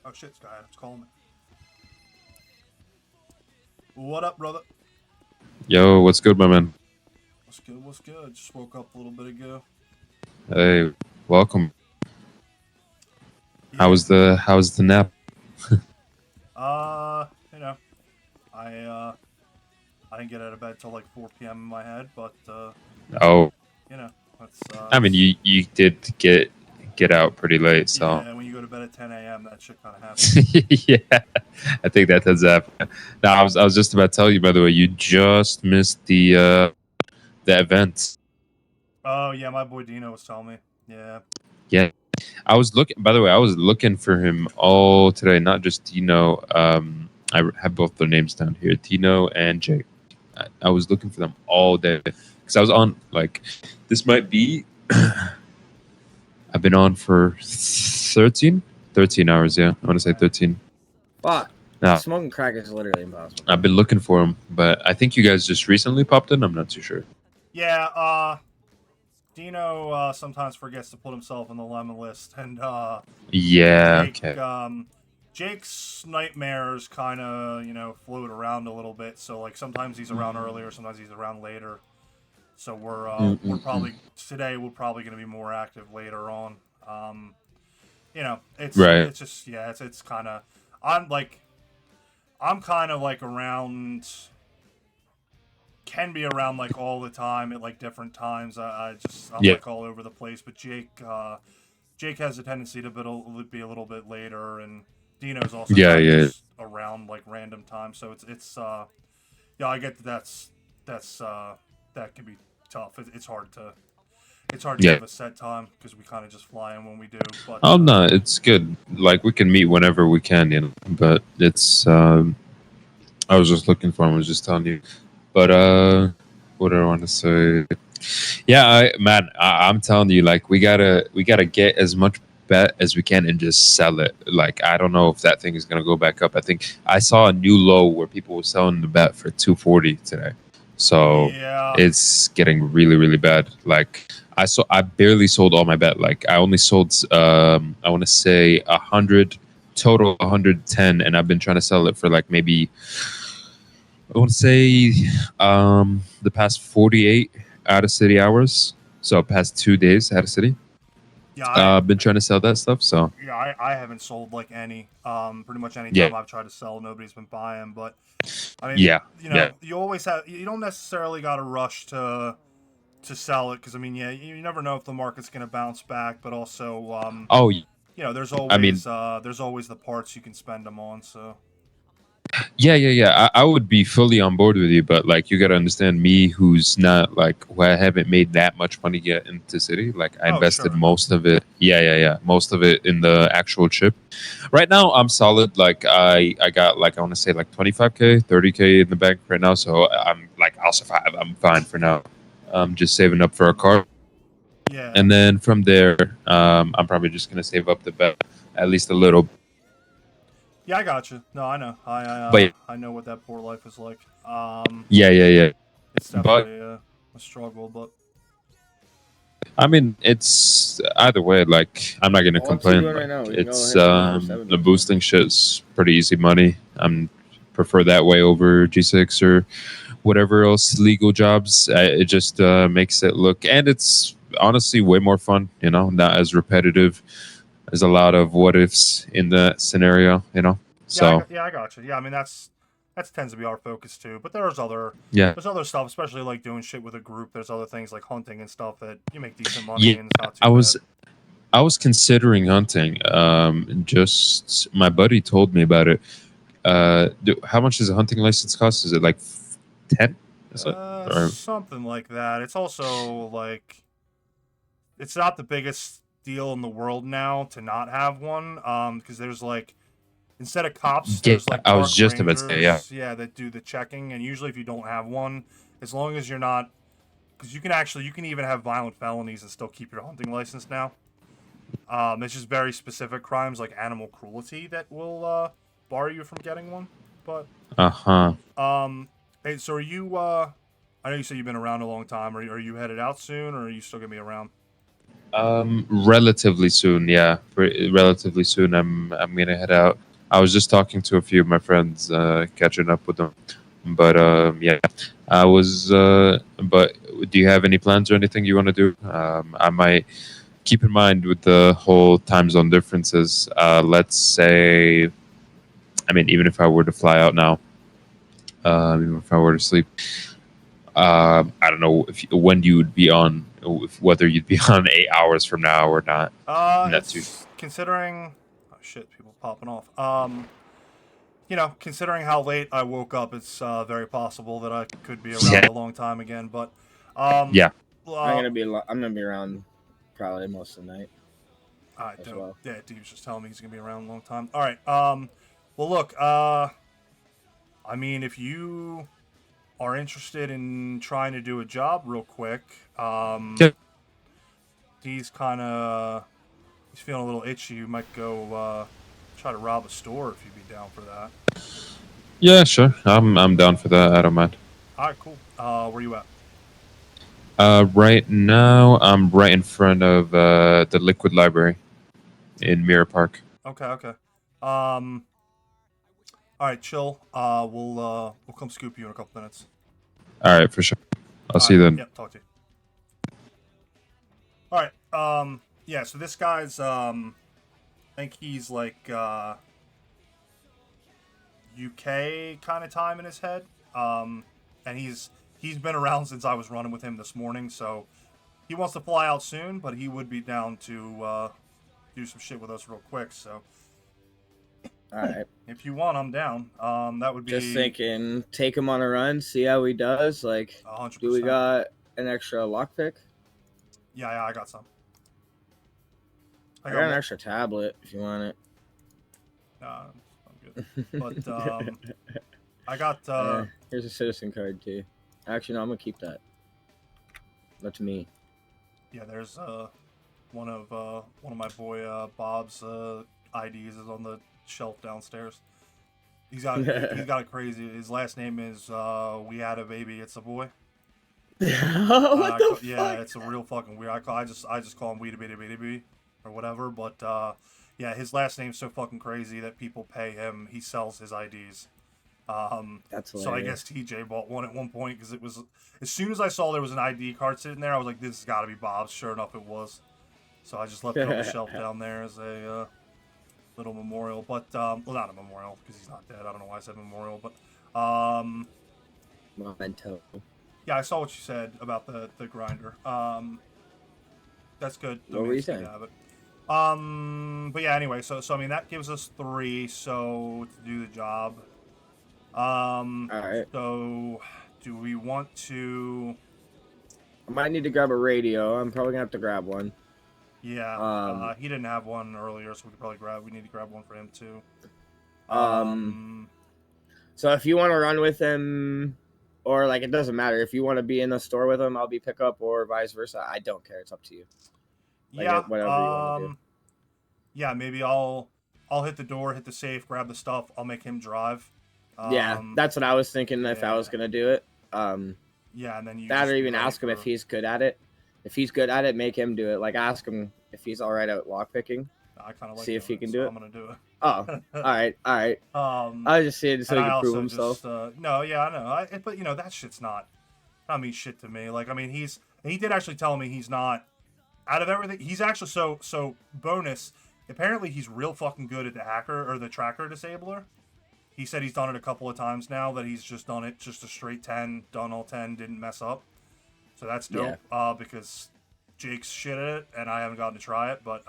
Oh shit, Sky, it's calling me. What up, brother? Yo, what's good, my man? What's good? Just woke up a little bit ago. Hey, welcome. Yeah. How's the nap? You know, I didn't get out of bed till like 4 p.m. in my head, but Oh, you know, that's. I mean, you did get out pretty late, so Yeah, when you go to bed at 10 a.m., that shit kind of happens. yeah, I think that does happen. No, I was just about to tell you, by the way, you just missed the event. Oh yeah, my boy Dino was telling me. Yeah, I was looking. By the way, I was looking for him all today, not just Dino. I have both their names down here, Dino and Jake. I was looking for them all day because I was on like this might be. I've been on for 13 hours. Yeah, I want to say 13. Fuck. Now, Smoking crack is literally impossible. I've been looking for him, but I think you guys just recently popped in. I'm not too sure. Yeah. Dino sometimes forgets to put himself on the lemon list, and Yeah. Jake, Okay. Jake's nightmares kind of float around a little bit. So like sometimes he's around earlier, sometimes he's around later. So we're probably today we're probably going to be more active later on. It's Right. it's just it's kind of I'm kind of like around, can be around like all the time at like different times. I'm like all over the place. But Jake has a tendency to be a little bit later, and Dino's also just around like random times. So it's I get that can be tough. It's hard to It's hard to Yeah. give a set time because we kind of just fly in when we do. But Oh no, it's good. Like we can meet whenever we can, you know. But it's I was just looking for him. I was just telling you. But what do I want to say? Yeah, I'm telling you, like we gotta get as much bet as we can and just sell it. Like I don't know if that thing is gonna go back up. I think I saw a new low where people were selling the bet for 240 today. So yeah, it's getting really, really bad. Like I barely sold all my bet. Like I only sold I want to say 100 total, 110, and I've been trying to sell it for like maybe I want to say the past 48 out of city hours. So past 2 days out of city. yeah, I've been trying to sell that stuff. So I haven't sold like any. Pretty much any yeah, time I've tried to sell, nobody's been buying. But I mean, yeah, yeah. you always have. You don't necessarily got to rush to sell it because I mean, yeah, you never know if the market's gonna bounce back. But also, Oh, I mean, there's always the parts you can spend them on. So yeah. I would be fully on board with you, but like you gotta understand me, who's not like who I haven't made that much money yet into City. Like I oh invested sure, most of it. Yeah. Most of it in the actual chip. Right now, I'm solid. Like I got like I want to say like 25K, 30K in the bank right now. So I'm like I'll survive. I'm fine for now. I'm just saving up for a car, yeah. and then from there, I'm probably just gonna save up the bet at least a little. Yeah, I got you. No, I know. But I know what that poor life is like. yeah. It's But definitely a struggle, but I mean, it's either way. Like, I'm not gonna Well, what's he complain. doing right Like, now? We can go it's hit some number seven the real quick. boosting shit's pretty easy money. I'm prefer that way over G6 or whatever else legal jobs. It just makes it look, and it's honestly way more fun. You know, not as repetitive. There's a lot of what ifs in that scenario. You know, so I got you. Yeah, I mean that's tends to be our focus too. But yeah, there's other stuff, especially like doing shit with a group. There's other things like hunting and stuff that you make decent money yeah. and it's not too I bad. was I was considering hunting. Just my buddy told me about it. How much does a hunting license cost? Is it like 10? Is it? Or Something like that. It's also like it's not the biggest deal in the world now to not have one. Because there's like instead of cops, yeah, there's like I was park just about to say yeah. rangers, yeah, that do the checking. And usually, if you don't have one, as long as you're not, because you can even have violent felonies and still keep your hunting license now. It's just very specific crimes like animal cruelty that will bar you from getting one. But Uh huh. hey, so are you? I know you said you've been around a long time. Are you headed out soon, or are you still gonna be around? Relatively soon, yeah. Relatively soon, I'm gonna head out. I was just talking to a few of my friends, catching up with them. But yeah, I was. But do you have any plans or anything you want to do? I might keep in mind with the whole time zone differences. Let's say, I mean, even if I were to fly out now, even if I were to sleep, I don't know if when you would be on, whether you'd be on 8 hours from now or not. Not too. It's considering. Oh shit! People popping off. Considering how late I woke up, it's very possible that I could be around Yeah, a long time again. But um, yeah. uh, I'm gonna be around probably most of the night I as don't. well. Yeah, dude was just telling me he's gonna be around a long time. All right. Well, look. I mean, if you are interested in trying to do a job real quick, Yeah. he's feeling a little itchy. You might go try to rob a store if you'd be down for that. Yeah, sure. I'm down for that. I don't mind. All right, cool. Where you at? Right now, I'm right in front of the Liquid Library in Mirror Park. Okay, okay. All right, chill. We'll come scoop you in a couple minutes. All right, for sure. I'll All see right. you then. Yep. Talk to you. All right. Yeah. So this guy's I think he's like UK kind of time in his head. And he's been around since I was running with him this morning. So he wants to fly out soon, but he would be down to do some shit with us real quick. So All right. if you want, I'm down. That would be Just thinking, take him on a run, see how he does. Like, 100%. do we got an extra lockpick? Yeah, I got some. I got an extra tablet if you want it. Nah, I'm good. But I got here's a citizen card too. Actually, no, I'm gonna keep that. That's me. yeah, there's one of my boy Bob's IDs is on the shelf downstairs. He's got it crazy. His last name is We Had a Baby. It's a boy. What the fuck? Yeah, it's a real fucking weird. I just call him Weeda Beeda Beeda Bee or whatever. But yeah, his last name's so fucking crazy that people pay him. He sells his IDs. That's hilarious. So I guess TJ bought one at one point because it was as soon as I saw there was an ID card sitting there, I was like, this has got to be Bob's. Sure enough, it was. So I just left it on the shelf down there as a little memorial. But well, not a memorial because he's not dead. I don't know why I said memorial, but memento. yeah, I saw what you said about the grinder. That's good. What were you saying? But yeah, anyway, so I mean that gives us 3, so to do the job. All right. So do we want to? I might need to grab a radio. I'm probably gonna have to grab one. Yeah. He didn't have one earlier, so we could probably we need to grab one for him too. So if you want to run with him, or like it doesn't matter if you want to be in the store with him, I'll be pickup or vice versa. I don't care. It's up to you. Like, yeah. Whatever you want to do. Yeah, maybe I'll hit the door, hit the safe, grab the stuff. I'll make him drive. Yeah, that's what I was thinking if I was gonna do it. Yeah, and then you that or even ask him if he's good at it. If he's good at it, make him do it. Like ask him if he's all right at lockpicking. I kind of like see if he can do it. I'm gonna do it. Oh, all right. I was just saying so he can prove himself. No, yeah, I know. But you know that shit's not mean shit to me. Like I mean he did actually tell me he's not out of everything. He's actually so bonus. Apparently he's real fucking good at the hacker or the tracker disabler. He said he's done it a couple of times now, that he's just done it just a straight 10, done all 10, didn't mess up. So that's dope, because Jake's shit at it, and I haven't gotten to try it. But,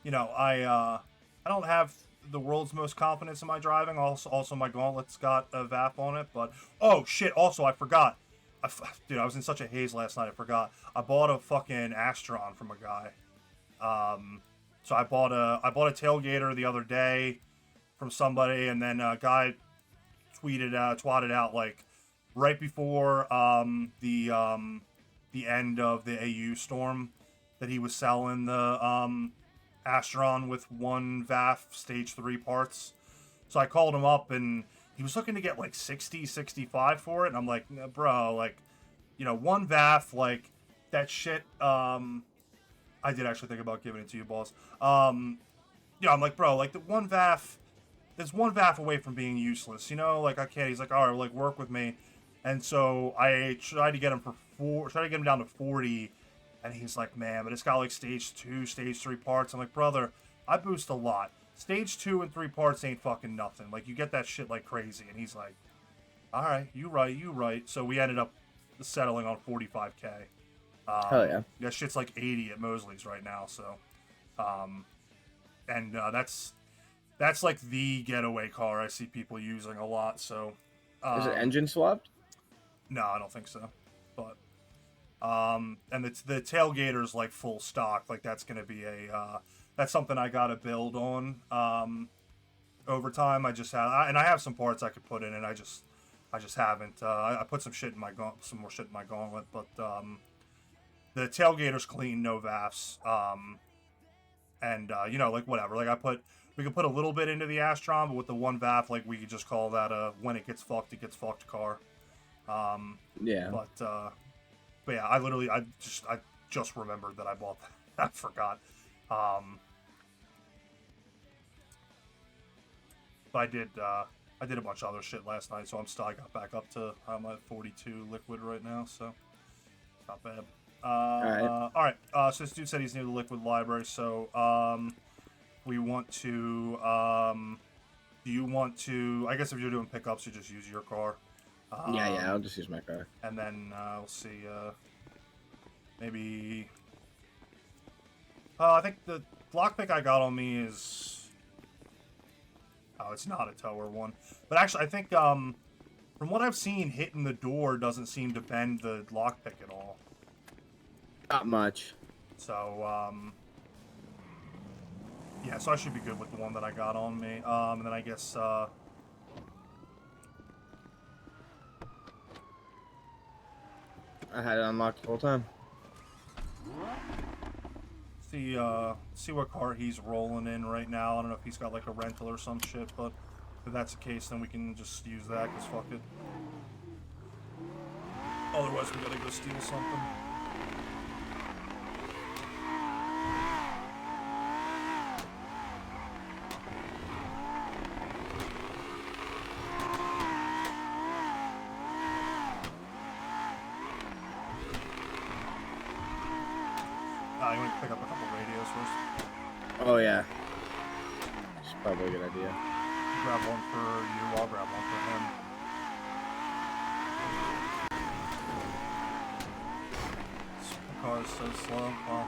you know, I don't have the world's most confidence in my driving. Also my Gauntlet's got a VAP on it. But, oh, shit, also, I forgot. Dude, I was in such a haze last night, I forgot. I bought a fucking Astron from a guy. So I bought a tailgater the other day from somebody, and then a guy twatted out like right before the end of the AU storm that he was selling the Astron with 1 VAF stage 3 parts. So I called him up, and he was looking to get like 60, 65 for it, and I'm like, no, bro, like, you know, 1 VAF, like that shit. I did actually think about giving it to you, boss. Yeah, I'm like, bro, like the 1 VAF, there's 1 VAF away from being useless, you know? Like, I can't. He's like, all right, like work with me, and so I tried to get him down to 40, and he's like, man, but it's got like stage 2, stage 3 parts. I'm like, brother, I boost a lot. Stage 2 and 3 parts ain't fucking nothing. Like, you get that shit like crazy, and he's like, all right, you right. So we ended up settling on 45K. Hell yeah. That shit's like 80 at Mosley's right now, so and that's like the getaway car I see people using a lot. So is it engine swapped? No, I don't think so. But and the tailgater's like full stock. Like that's gonna be that's something I gotta build on over time. I just have and I have some parts I could put in, and I just haven't. I put some more shit in my gauntlet, but the tailgater's clean, no VAFs. And you know, like whatever. Like we could put a little bit into the Astron, but with the 1 VAF, like we could just call that when it gets fucked car. Yeah. But yeah, I just remembered that I bought that. I forgot. But I did a bunch of other shit last night, so I got back up to I'm at 42 liquid right now, so it's not bad. All right. So this dude said he's near the liquid library. So we want to. Do you want to? I guess if you're doing pickups, you just use your car. Yeah. I'll just use my car. And then we'll see. Maybe. I think the lockpick I got on me is. Oh, it's not a tower one. But actually, I think From what I've seen, hitting the door doesn't seem to bend the lockpick at all. Not much. So, yeah, so I should be good with the one that I got on me. And then I guess, I had it unlocked the whole time. see what car he's rolling in right now. I don't know if he's got like a rental or some shit, but if that's the case, then we can just use that, because fuck it. Otherwise, we gotta go steal something. You want to pick up a couple radios first? Oh yeah. It's probably a good idea. Grab one for you, I'll grab one for him. The car is so slow. Well,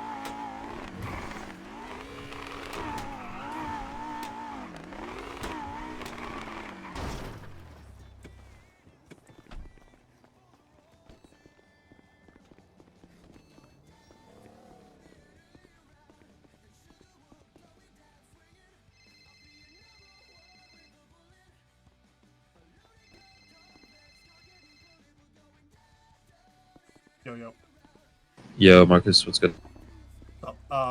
yo. Yo, Marcus, what's good?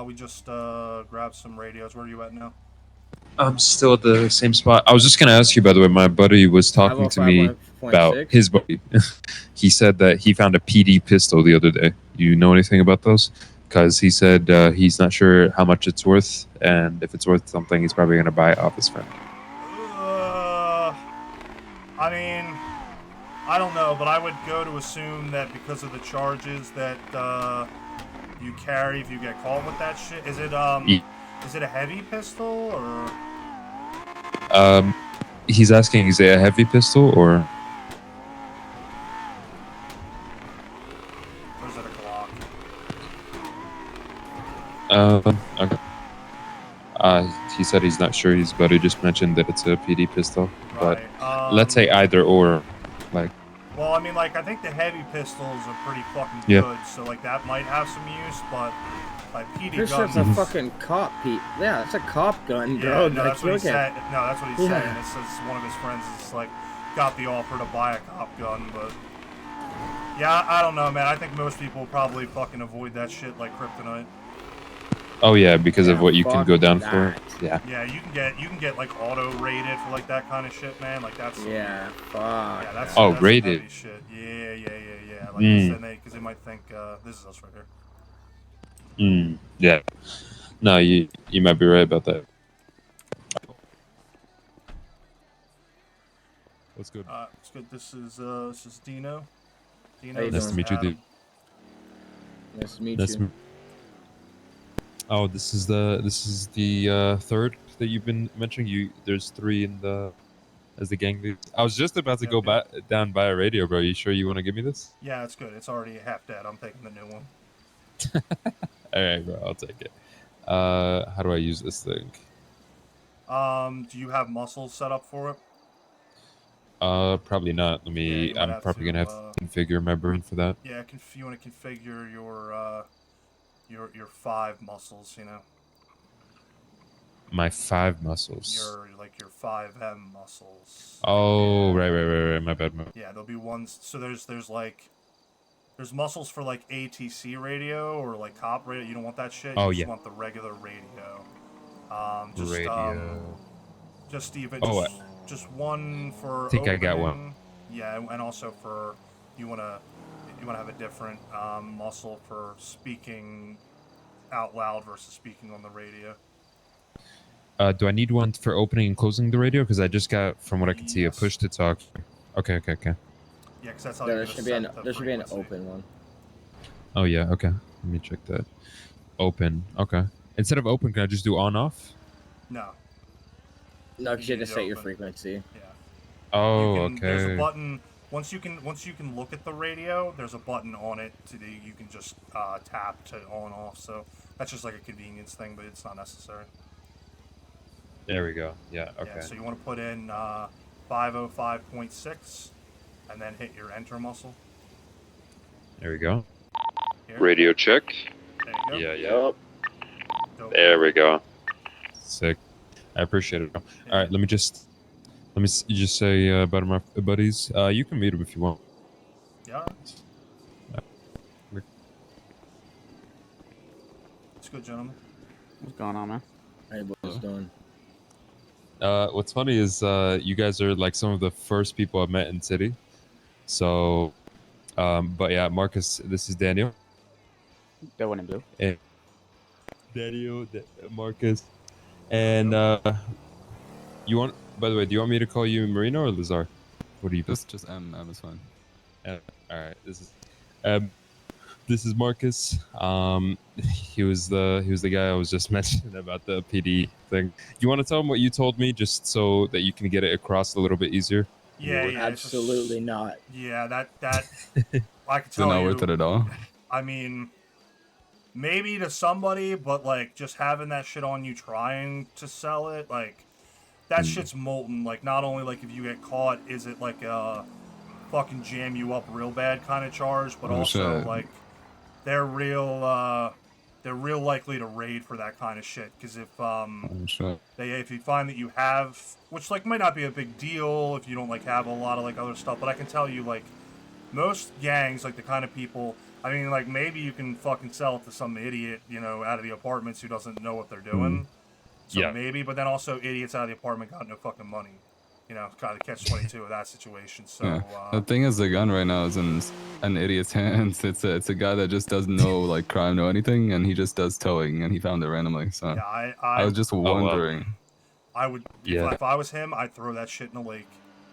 We just grabbed some radios. Where are you at now? I'm still at the same spot. I was just gonna ask you, by the way. My buddy was talking to me about his buddy. He said that he found a PD pistol the other day. Do you know anything about those? Because he said he's not sure how much it's worth, and if it's worth something, he's probably gonna buy it off his friend. I mean, I don't know, but I would go to assume that because of the charges that you carry if you get caught with that shit. Is it a heavy pistol or? He's asking, is it a heavy pistol or? Or is it a Glock? Okay. He said he's not sure. His buddy just mentioned that it's a PD pistol, but let's say either or, like. Well, I mean, like, I think the heavy pistols are pretty fucking good, so like that might have some use, but like PD guns. That's a fucking cop, Pete. Yeah, that's a cop gun, bro. No, that's what he said. No, that's what he's saying. It says one of his friends is like got the offer to buy a cop gun, but yeah, I don't know, man. I think most people will probably fucking avoid that shit like kryptonite. Oh yeah, because of what you can go down for. Yeah. Yeah, you can get like auto rated for like that kind of shit, man. Like that's. Yeah. Fuck. Yeah, that's. Oh, that's rated. Shit. Yeah. Like because they might think this is us right here. Yeah. No, you might be right about that. What's good? It's good. This is Dino. Nice to meet you, dude. Nice to meet you. Oh, this is the third that you've been mentioning. There's three in the as the gang leader. I was just about to go down by a radio, bro. You sure you want to give me this? Yeah, it's good. It's already half dead. I'm taking the new one. All right, bro. I'll take it. How do I use this thing? Do you have muscles set up for it? Probably not. Let me. Yeah, I'm probably gonna have to configure my brain for that. Yeah, you want to configure your 5 muscles, you know. My 5 muscles. Your 5M muscles. Oh, right. My bad. Yeah, there'll be ones. So there's muscles for like ATC radio or like cop radio. You don't want that shit. Oh, you just want the regular radio. Just one for. I think opening. I got one. Yeah, and also for you wanna have a different muscle for speaking out loud versus speaking on the radio. Do I need one for opening and closing the radio? Because I just got, from what I can see, a push to talk. Okay. Yeah, because that's how there should be an open one. Oh yeah, okay. Let me check that. Open. Okay. Instead of open, can I just do on off? No. No, because you have to set your frequency. Yeah. Oh, okay. There's a button. Once you can look at the radio, there's a button on it you can just tap to on off. So that's just like a convenience thing, but it's not necessary. There we go. Yeah. Okay. Yeah, so you want to put in 505.6, and then hit your enter muscle. There we go. Here. Radio check. There you go. Yeah. Dope. There we go. Sick. I appreciate it. All right, let me just say about my buddies. You can meet them if you want. Yeah. It's good, gentlemen. What's going on, man? Hey, what's doing? What's funny is you guys are like some of the first people I've met in city. So, but yeah, Marcus, this is Daniel. Go in and blue. And Daniel, Marcus, and you want? By the way, do you want me to call you Marino or Lazar? What do you? Just M is fine. All right, this is Marcus. He was the guy I was just mentioning about the PD thing. You want to tell him what you told me, just so that you can get it across a little bit easier? Yeah. Absolutely not. Yeah, that I can tell Not you. worth it at all. I mean, maybe to somebody, but like just having that shit on you trying to sell it, like that shit's molten. Like not only like if you get caught, is it like a fucking jam you up real bad kind of charge, but also shit. like they're real likely to raid for that kind of shit. Because if if you find that you have, which like might not be a big deal if you don't like have a lot of like other stuff, but I can tell you like most gangs, like the kind of people, I mean like maybe you can fucking sell it to some idiot, you know, out of the apartments who doesn't know what they're doing. So Yeah. maybe, but then also idiots out of the apartment got no fucking money. You know, kind of catch-22 of that situation. So Yeah. The thing is, the gun right now is in an idiot's hands. It's a guy that just doesn't know like crime, know anything, and he just does towing, and he found it randomly. So yeah, I was just wondering. I would, Yeah. if I was him, I'd throw that shit in the lake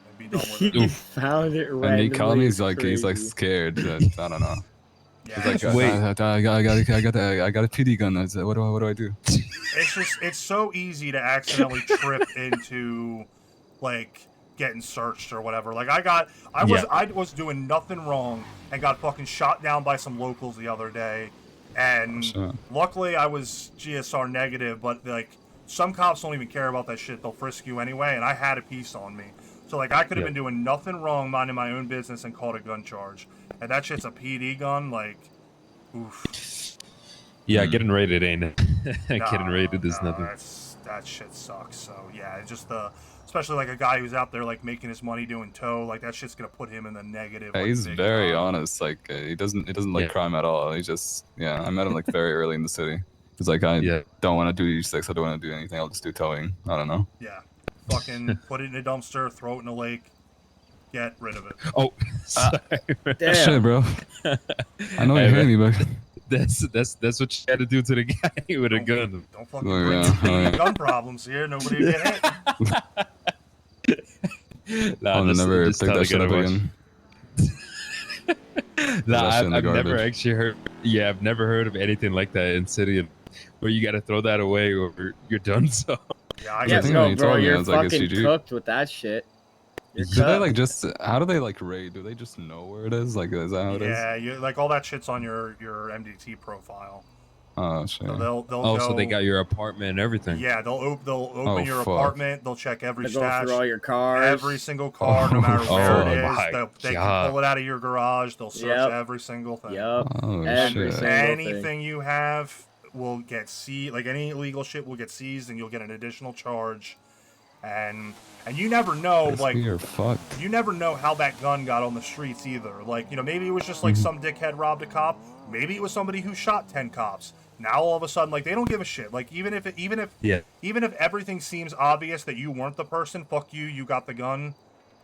and be done with it. You found it randomly. And he called me. He's like crazy. scared. That, I don't know. Yeah, He's like, it's just- Wait. I got a PD gun. I said, what do I do? it's so easy to accidentally trip into like getting searched or whatever. Like I was doing nothing wrong and got fucking shot down by some locals the other day, and Sure. luckily I was GSR negative, but like some cops don't even care about that shit. They'll frisk you anyway, and I had a piece on me. So like I could have been doing nothing wrong, minding my own business, and called a gun charge. And that shit's a PD gun, like oof. Yeah, getting raided ain't it? Getting raided is nothing. That shit sucks. So yeah, it's just especially like a guy who's out there like making his money doing tow, like that shit's gonna put him in the negative. Yeah, like, he's big very time. honest. Like he doesn't like crime at all. He just I met him like very early in the city. He's like, I don't want to do E6. I don't want to do anything. I'll just do towing. I don't know. Yeah, fucking put it in a dumpster, throw it in a lake, get rid of it. Oh, sorry. Damn. Shit, bro. I know you hear me, but That's what you had to do to the guy with a gun. Don't fucking bring gun problems here. Nobody will get hit. I'll never pick that shit up again. I've never actually heard. Yeah, I've never heard of anything like that in city where you got to throw that away or you're done. So yeah, I Yeah, guess no, he bro, told me, I you're was like, fucking it's GG. cooked with that shit. You're Do they cooked. like just? How do they like raid? Do they just know where it is? Like, is that how it is? yeah, you like all that shit's on your MDT profile. Oh shit. So they'll oh, go, so they got your apartment and everything. Yeah, they'll open your fuck. apartment. They'll check every They go stash, through all your cars. every single car, no matter where Oh it is. my They can God. pull it out of your garage. They'll search Yep. every single thing. Yup. Oh Every shit. single Anything thing. you have will get seized. Like any illegal shit will get seized, and you'll get an additional charge. And you never know, like We are fucked. you never know how that gun got on the streets either. Like, you know, maybe it was just like some dickhead robbed a cop. Maybe it was somebody who shot 10 cops. Now all of a sudden, like, they don't give a shit. Like, even if everything seems obvious that you weren't the person, fuck you, you got the gun,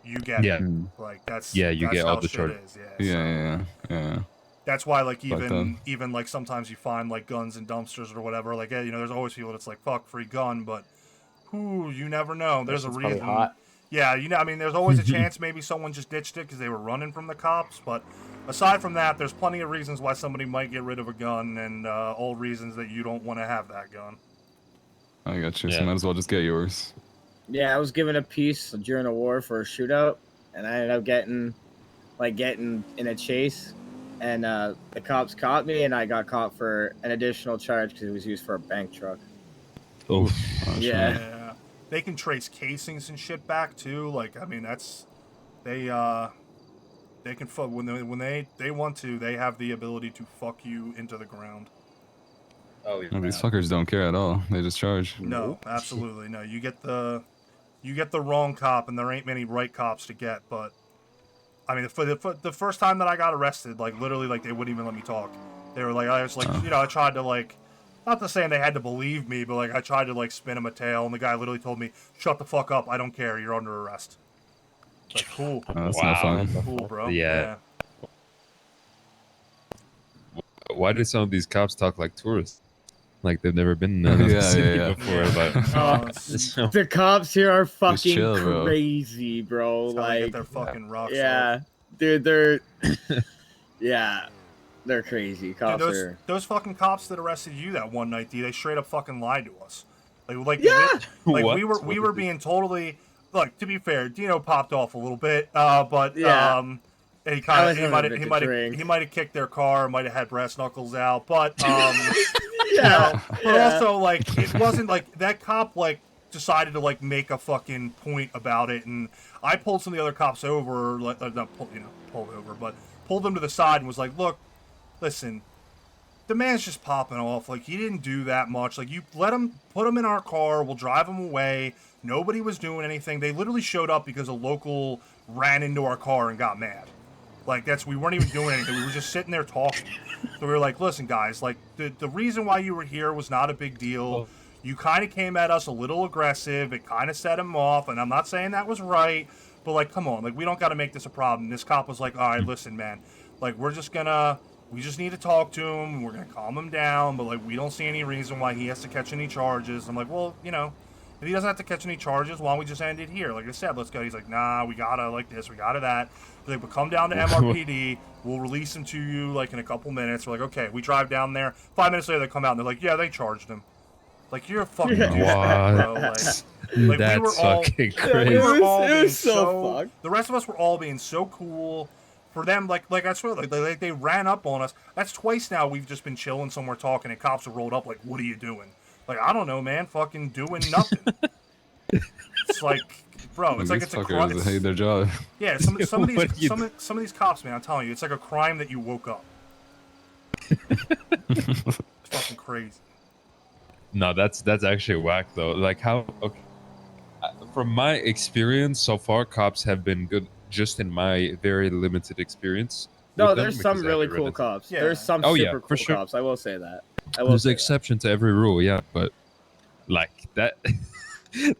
you get it. Like that's you that's get how all the shit charge. is. Yeah. That's why, like, Fuck them. even like sometimes you find like guns in dumpsters or whatever. Like, yeah, you know, there's always people that's like, fuck, free gun, but you never know. There's a Shit's probably reason. hot. Yeah, you know, I mean, there's always a chance maybe someone just ditched it because they were running from the cops. But aside from that, there's plenty of reasons why somebody might get rid of a gun, and all reasons that you don't want to have that gun. I got you. So Yeah. might as well just get yours. Yeah, I was given a piece during a war for a shootout, and I ended up getting in a chase, and the cops caught me, and I got caught for an additional charge because it was used for a bank truck. Oh, Oh, shit. Yeah. They can trace casings and shit back too. Like, I mean, They can fuck when they want to. They have the ability to fuck you into the ground. Oh, yeah. No, these fuckers don't care at all. They just charge. No, absolutely no. You get the wrong cop, and there ain't many right cops to get. But I mean, the first time that I got arrested, like literally, like they wouldn't even let me talk. They were like, I was like, I tried to like, not to saying they had to believe me, but like I tried to like spin him a tail, and the guy literally told me, "Shut the fuck up! I don't care. You're under arrest." Like, cool. Oh, that's not fun. Cool, bro. Yeah. Why do some of these cops talk like tourists? Like they've never been in the city before. Like, the cops here are fucking chill, bro. crazy, bro. Like, Like, they're fucking rocks. yeah, dude, they're they're crazy. Cops Dude, are. those fucking cops that arrested you that one night, D, they straight up fucking lied to us. Like What? we were being totally, like, to be fair, Dino popped off a little bit, but Yeah. and he might have kicked their car, might have had brass knuckles out, but Yeah. but also like it wasn't like that cop like decided to like make a fucking point about it, and I pulled some of the other cops over, like not pulled over, but pulled them to the side and was like, look, listen, the man's just popping off. Like, he didn't do that much. Like, you let him, put him in our car. We'll drive him away. Nobody was doing anything. They literally showed up because a local ran into our car and got mad. Like, we weren't even doing anything. We were just sitting there talking. So we were like, listen, guys, like, the reason why you were here was not a big deal. You kind of came at us a little aggressive. It kind of set him off. And I'm not saying that was right. But, like, come on. Like, we don't got to make this a problem. And this cop was like, all right, listen, man. Like, we just need to talk to him. We're going to calm him down. But, like, we don't see any reason why he has to catch any charges. I'm like, well, you know, if he doesn't have to catch any charges, why don't we just end it here? Like I said, let's go. He's like, nah, we got to like this. We got to that. We're like, but come down to MRPD. We'll release him to you, like, in a couple minutes. We're like, okay. We drive down there. 5 minutes later, they come out, and they're like, yeah, they charged him. Like, you're a fucking douchebag, bro. Like that's we were all, fucking crazy. we were all It being was so fucked. the rest of us were all being so cool. For them, like I swear, like they ran up on us. That's twice now we've just been chilling somewhere talking, and cops have rolled up. Like, what are you doing? Like, I don't know, man. Fucking doing nothing. It's like, bro. It's like it's a crime. They hate their job. Yeah, some of these cops, man. I'm telling you, it's like a crime that you woke up. It's fucking crazy. No, that's actually whack though. Like how? Okay, from my experience so far, cops have been good. Just in my very limited experience. No, there's some really cool cops. Yeah. There's some super cool cops. I will say that. There's an exception to every rule, yeah. But like that,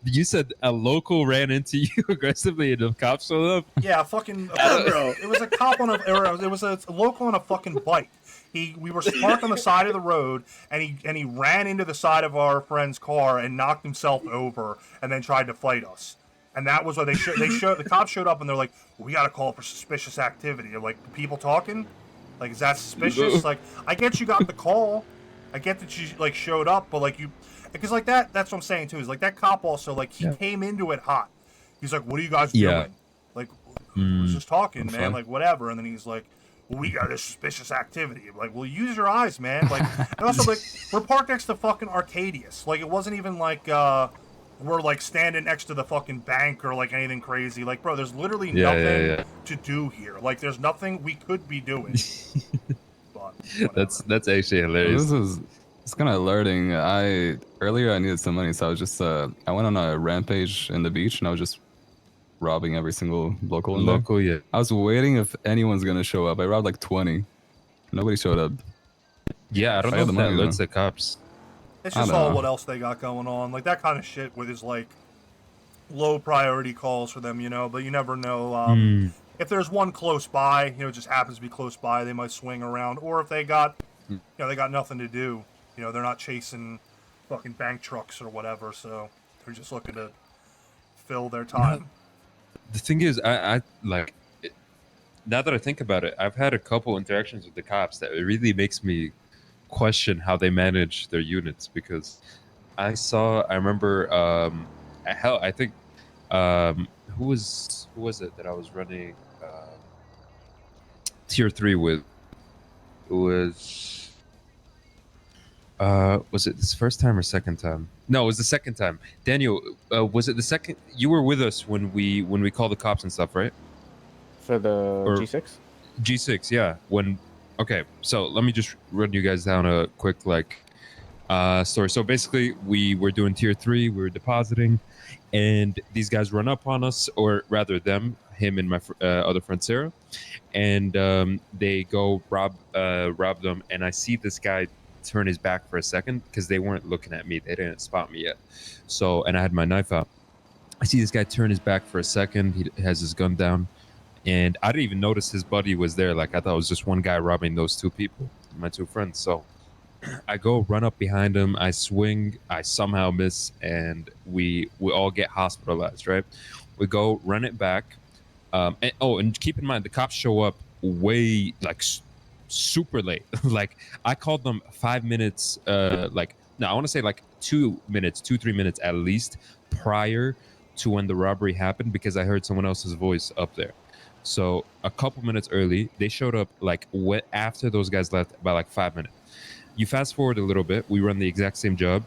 you said a local ran into you aggressively and the cops showed up. Yeah, fucking bro. It was a cop on it was a local on a fucking bike. We were parked on the side of the road, and he ran into the side of our friend's car and knocked himself over, and then tried to fight us. And that was why the cops showed up, and they're like, well, we got to call for suspicious activity. They're like, people talking? Like, is that suspicious? Like, I get you got the call. I get that you, like, showed up, but, like, because, like, that's what I'm saying, too, is, like, that cop also, like, he came into it hot. He's like, what are you guys doing? Like, we was just talking, man, fun. like, whatever. And then he's like, well, we got this suspicious activity. I'm like, well, use your eyes, man. Like, and also, like, we're parked next to fucking Arcadius. Like, it wasn't even, like, we're like standing next to the fucking bank or like anything crazy. Like, bro, there's literally nothing to do here. Like, there's nothing we could be doing. But that's actually hilarious. It's kind of alerting. Earlier I needed some money, so I was just I went on a rampage in the beach, and I was just robbing every single local in there. Yeah. I was waiting if anyone's gonna show up. I robbed like 20. Nobody showed up. Yeah, I don't know if that alerts the cops. it's just all what else they got going on. Like, that kind of shit with his like low priority calls for them, you know. But you never know. If there's one close by, you know, it just happens to be close by, they might swing around. Or if they got, you know, they got nothing to do. You know, they're not chasing fucking bank trucks or whatever, so they're just looking to fill their time. The thing is, I like, now that I think about it, I've had a couple interactions with the cops that it really makes me question how they manage their units, because I remember I think who was it that I was running tier 3 with? It was it this first time or second time? No, it was the second time. Daniel, was it the second? You were with us when we called the cops and stuff, right? For the Or- G6? G6, yeah. Okay, so let me just run you guys down a quick story. So basically, we were doing tier 3, we were depositing, and these guys run up on us, or rather him and my other friend Sarah, and they go rob them, and I see this guy turn his back for a second because they weren't looking at me, they didn't spot me yet. So, and I had my knife out. I see this guy turn his back for a second, he has his gun down, and I didn't even notice his buddy was there. Like, I thought it was just one guy robbing those two people, my two friends. So I go run up behind him, I swing, I somehow miss, and we all get hospitalized, right? We go run it back. And keep in mind, the cops show up way, like, super late. Like, I called them 5 minutes, no, I want to say like 2 minutes, 3 minutes at least prior to when the robbery happened, because I heard someone else's voice up there. So a couple minutes early, they showed up like after those guys left by like 5 minutes. You fast forward a little bit, we run the exact same job.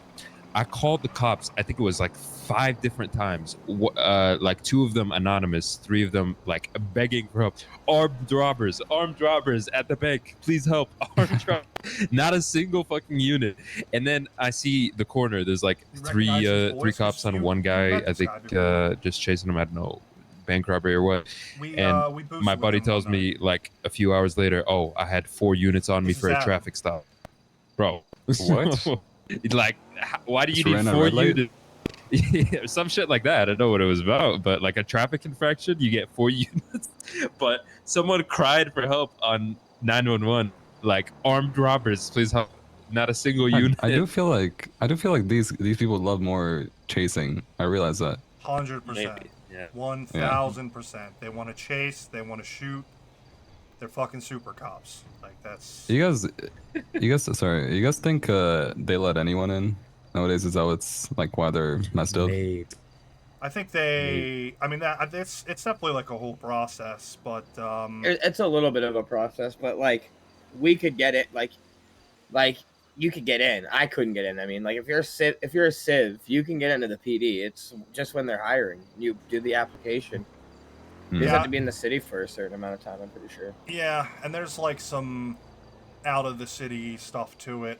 I called the cops, I think it was like 5 different times, like 2 of them anonymous, 3 of them like begging for help. Armed robbers at the bank, please help. Armed robbers. Not a single fucking unit. And then I see the corner, there's like You three recognize his voice? cops on You one guy, met I this think guy before. just chasing him, I don't know, bank robbery or what. We boosted My with buddy him tells one night. me like a few hours later, oh, I had 4 units on me This is for a Adam. traffic stop. Bro. What? Like, why do you Just need ran a 4 red light? units? Yeah, some shit like that. I don't know what it was about, but like a traffic infraction, you get 4 units. But someone cried for help on 911, like, armed robbers, please help. Not a single unit. I do feel like these people love more chasing. I realize that. 100%. Maybe, yeah. 1000%. They want to chase. They want to shoot. They're fucking super cops. Like, that's. You guys, sorry. You guys think they let anyone in nowadays? Is that what's like why they're messed up? Maybe. I think they. I mean, that it's definitely like a whole process, but It's a little bit of a process, but like we could get it. Like you could get in. I couldn't get in. I mean, like if you're a civ, you can get into the PD. It's just when they're hiring, you do the application. You just have to be in the city for a certain amount of time, I'm pretty sure. yeah, and there's like some out of the city stuff to it.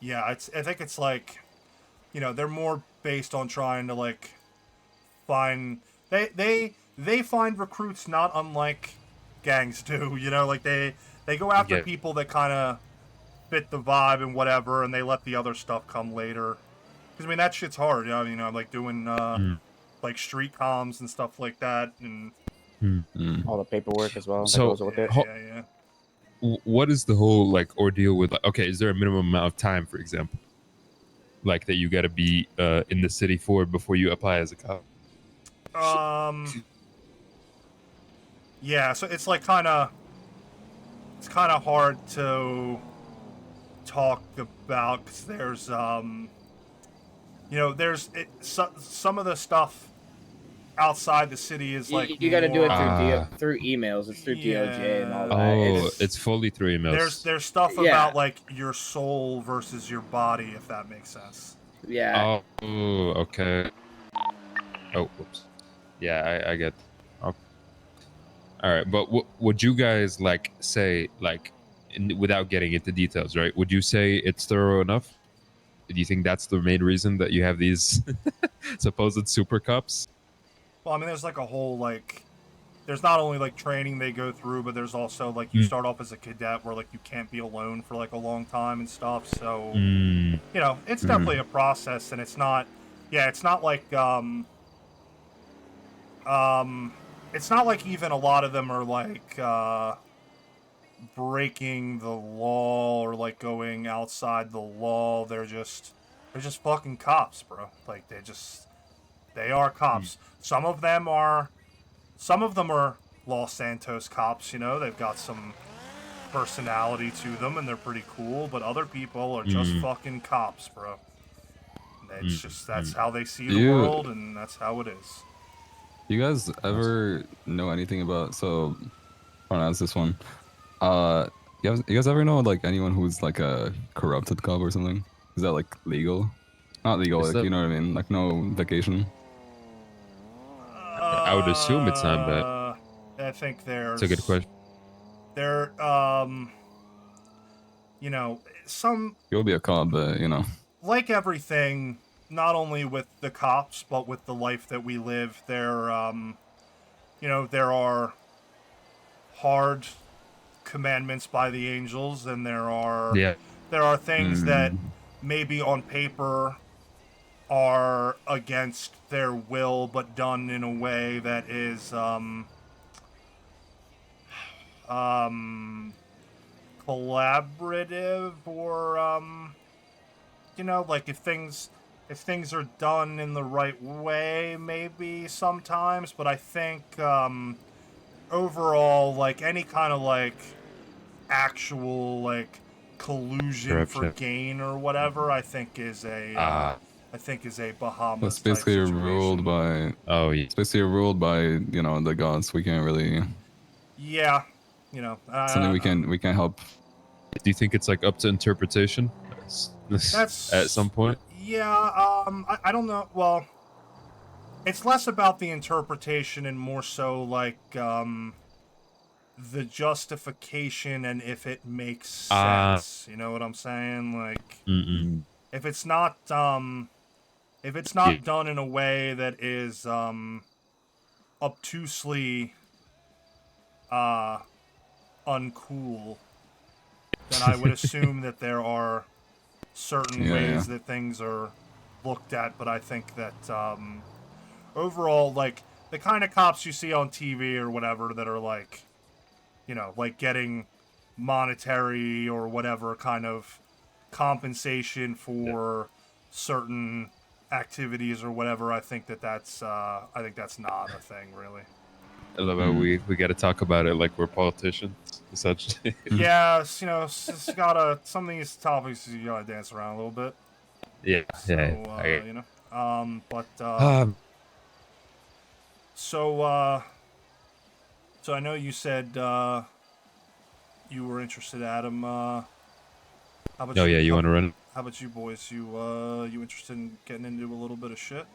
Yeah, I think it's like, you know, they're more based on trying to like find they find recruits not unlike gangs do. You know, like they go after people that kind of fit the vibe and whatever, and they let the other stuff come later. Because I mean that shit's hard. You know, like doing like street comms and stuff like that, and All the paperwork as well. So- that goes with it. yeah. What is the whole like ordeal with, like, okay, is there a minimum amount of time, for example, like that you got to be in the city for before you apply as a cop? Yeah, so it's like kind of hard to talk about because there's you know, there's some of the stuff outside the city is like You got to do it more- through emails. It's through Yeah. DOJ and all that. Oh, it's fully through emails. There's stuff Yeah. about like your soul versus your body, if that makes sense. yeah. Oh, okay. Oh, whoops. Yeah, I get. Okay. All right, but would you guys like say, like, without getting into details, right? Would you say it's thorough enough? Do you think that's the main reason that you have these supposed super cops? Well, I mean, there's like a whole like, there's not only like training they go through, but there's also like you start off as a cadet where like you can't be alone for like a long time and stuff. So you know, it's definitely a process, and it's not, yeah, it's not like it's not like even a lot of them are like breaking the law or like going outside the law. They're just fucking cops, bro. Like they are cops. Some of them are Los Santos cops, you know. They've got some personality to them and they're pretty cool, but other people are just fucking cops, bro. And it's just that's how they see the world, and that's how it is. You guys ever know anything about? So, I want to ask this one. You guys ever know like anyone who's like a corrupted cop or something? Is that like legal? Not legal, like, you know what I mean? Like no vacation. I would assume it's not, but I think there's. it's a good question. There, you know, some. You'll be a cop, but you know. Like everything, not only with the cops, but with the life that we live, there, you know, there are hard commandments by the angels, and there are things that maybe on paper are against their will, but done in a way that is collaborative, or you know, like if things are done in the right way, maybe sometimes. But I think overall, like any kind of like actual like collusion for gain or whatever, I think is a Bahamas. It's basically type situation. ruled by. Oh yeah. It's basically ruled by the gods. We can't really. Yeah, you know. Something we can't help. Do you think it's like up to interpretation? That's at some point. Yeah. I don't know. Well, it's less about the interpretation and more so like the justification and if it makes sense. You know what I'm saying? Like, if it's not done in a way that is obtusely uncool, then I would assume that there are certain ways that things are looked at. But I think that overall, like the kind of cops you see on TV or whatever that are like, you know, like getting monetary or whatever kind of compensation for certain activities or whatever, I think that's not a thing, really. I love how we got to talk about it like we're politicians, essentially. Yeah, you know, it's gotta, some of these topics you gotta dance around a little bit. Yeah, So, yeah. you know, so I know you said you were interested, Adam. How about you want to run? How about you boys? You interested in getting into a little bit of shit?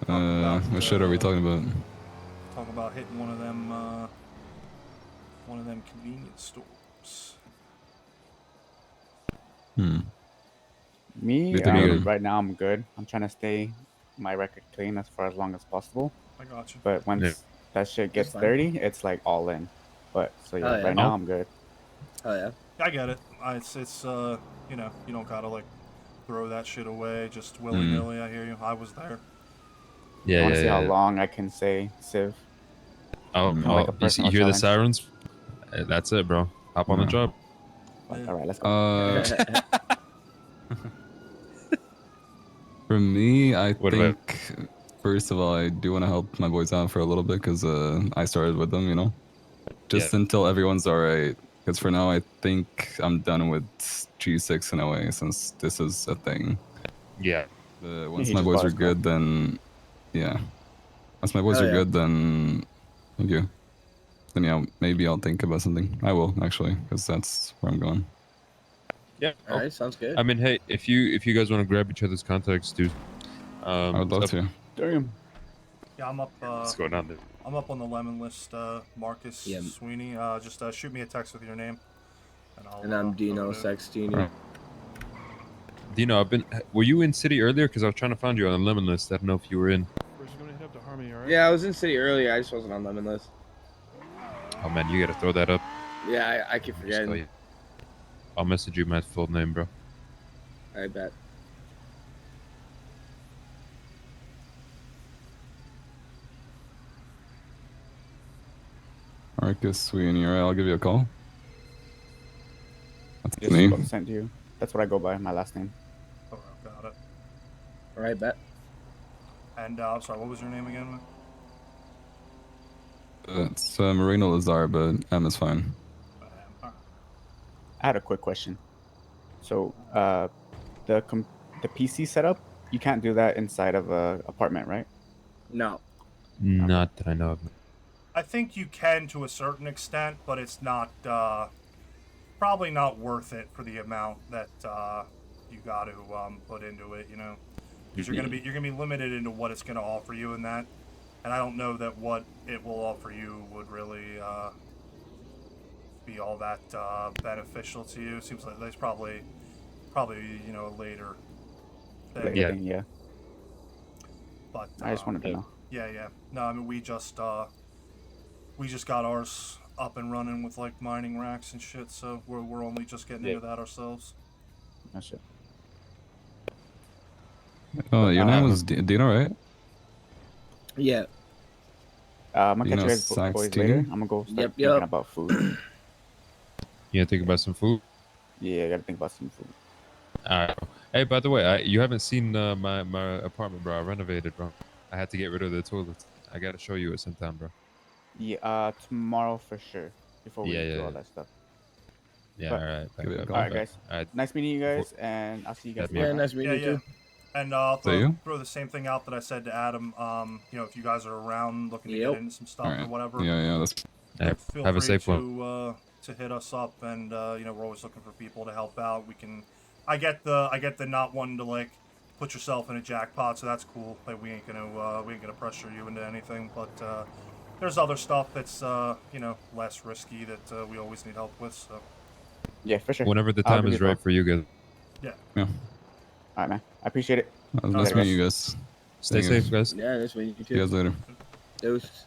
What shit are we talking about? Talk about hitting one of them convenience stores. Me, right now I'm good. I'm trying to stay my record clean as long as possible. I got you. But once that shit gets dirty, it's like all in. But so yeah, right now I'm good. Oh yeah. I get it. It's you know, you don't gotta like throw that shit away just willy nilly. I hear you. I was there. I want to see how long I can say Civ. You hear the sirens? That's it, bro. Hop on the job. All right, let's go. For me, I think first of all, I do want to help my boys out for a little bit because I started with them, you know, just until everyone's all right. Because for now, I think I'm done with G6 in a way, since this is a thing. Yeah. Once my boys are good, then once my boys are good, then thank you. Then yeah, maybe I'll think about something. I will actually, because that's where I'm going. Yeah. All right, sounds good. I mean, hey, if you guys want to grab each other's contacts, dude. I would love to. Damn. Yeah, I'm up. What's going on there? I'm up on the lemon list, Marcus Sweeney. Just shoot me a text with your name, and I'm Dino Sextini. Dino, were you in city earlier? Because I was trying to find you on the lemon list. I don't know if you were in. Yeah, I was in city earlier. I just wasn't on lemon list. Oh man, you gotta throw that up. Yeah, I keep forgetting. I'll message you my full name, bro. I bet. Marcus Sweeney, alright, I'll give you a call. That's just me. Sent you. That's what I go by, my last name. Oh, got it. Alright, bet. And I'm sorry, what was your name again? It's Marino Lazar, but M is fine. I had a quick question. So, the PC setup, you can't do that inside of a apartment, right? No. Not that I know of. I think you can to a certain extent, but it's not probably not worth it for the amount that you got to put into it. You know, because you're gonna be limited into what it's gonna offer you in that, and I don't know that what it will offer you would really be all that beneficial to you. Seems like there's probably you know, a later thing. Later thing, yeah. But I just wanted to know. Yeah. No, I mean we just got ours up and running with like mining racks and shit, so we're only just getting into that ourselves. That's it. Oh, your name was Dino, right? Yeah. I'm gonna catch you guys Saxtini? boys later. I'm gonna go start thinking about food. You gotta think about some food. Yeah, I gotta think about some food. All right. Hey, by the way, you haven't seen my apartment, bro. I renovated, bro. I had to get rid of the toilets. I gotta show you it sometime, bro. Yeah, tomorrow for sure. Before we do all that stuff. Yeah, But- all right. Give it a go. All right, guys. All right. Nice meeting you guys, and I'll see you guys Yeah, tomorrow. nice meeting you too. And I'll So you? throw the same thing out that I said to Adam. You know, if you guys are around looking to get into some stuff or whatever, Yeah, that's... feel have a free safe one. to hit us up. And you know, we're always looking for people to help out. We can. I get the not wanting to like put yourself in a jackpot, so that's cool. Like we ain't gonna pressure you into anything. But there's other stuff that's you know, less risky that we always need help with. So yeah, for sure. Whenever the time is right for you guys. Yeah. All right, man. I appreciate it. Nice meeting you guys. Stay safe, guys. Yeah, nice meeting you too. See you guys later. Deuces.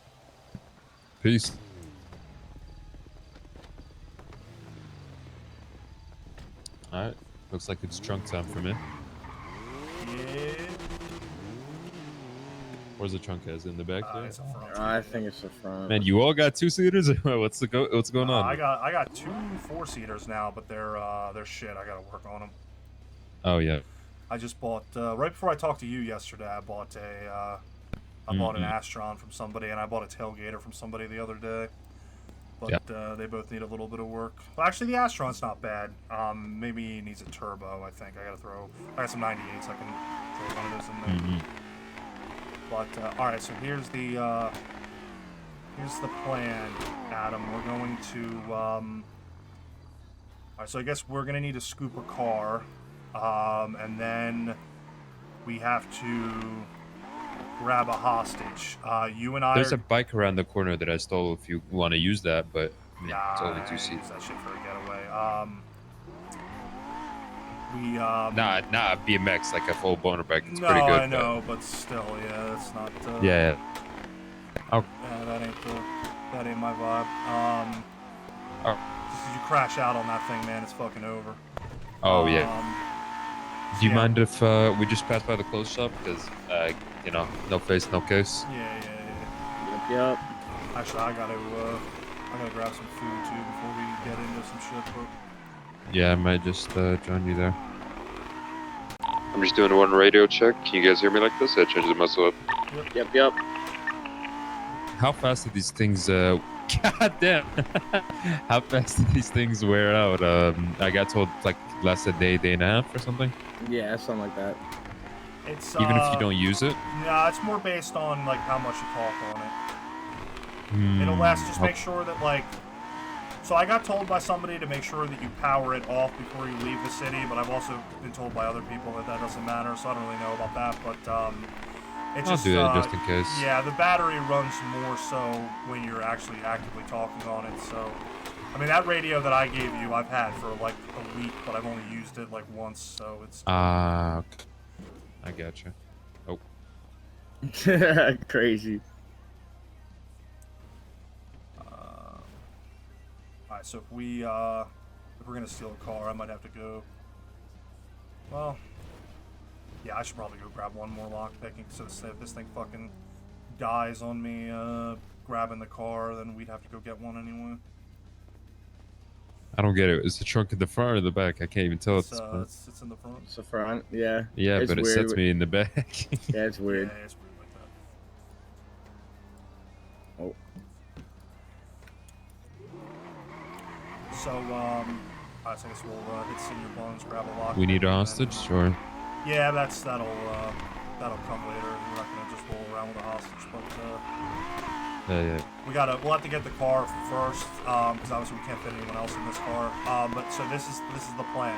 Peace. All right. Looks like it's trunk time for me. yeah. Where's the trunk? Is it in the back there? It's a front. I think it's the front. Man, you all got 2-seaters? What's going on? I got 2 4-seaters now, but they're shit. I gotta work on them. Oh yeah. I just bought right before I talked to you yesterday. I bought an Astron from somebody, and I bought a tailgater from somebody the other day. But they both need a little bit of work. Well, actually, the Astron's not bad. Maybe it needs a turbo. I think I got some 98s. I can throw one of those in there. But all right, so here's the plan, Adam. We're going to all right. So I guess we're gonna need to scoop a car. And then we have to grab a hostage. You and I. There's a bike around the corner that I stole. If you want to use that, but I mean, it's only 2 seats. That shit for a getaway. Nah, BMX like a full boner bike. It's no, pretty good. I know, but still, yeah, it's not. Yeah. Oh. Yeah, that ain't my vibe. Oh. Just 'cause you crash out on that thing, man, it's fucking over. Oh yeah. Do you mind if we just pass by the clothes shop? Because, you know, no face, no case. Yeah. Yep. Actually, I gotta grab some food too before we get into some shit. But Yeah, I might just join you there. I'm just doing one radio check. Can you guys hear me like this? I changed the muscle up. Yep. How fast do these things? God damn! How fast do these things wear out? I got told like last a day and a half or something. Yeah, something like that. it's Even if you don't use it. Nah, it's more based on like how much you talk on it. It'll last. Just make sure that like. So I got told by somebody to make sure that you power it off before you leave the city, but I've also been told by other people that doesn't matter. So I don't really know about that, but it's I'll just do that just in case. Yeah, the battery runs more so when you're actually actively talking on it. So, I mean, that radio that I gave you, I've had for like a week, but I've only used it like once, so it's. Okay. I gotcha. Oh. Crazy. Alright, so if we're gonna steal a car, I might have to go. Well, yeah, I should probably go grab one more lockpicking. So if this thing fucking dies on me grabbing the car, then we'd have to go get one anyway. I don't get it. Is the trunk in the front or the back? I can't even tell. It's in the front. It's the front, yeah. Yeah, it's but it weird. sets me in the back. Yeah, it's weird. Yeah, it's weird like that. Oh. So, alright, so I guess we'll hit Senior Bones, grab a lock. We need a hostage, or? Yeah, that'll come later. We're not gonna just roll around with a hostage, but Yeah. we'll have to get the car first, because obviously we can't fit anyone else in this car. But so this is the plan.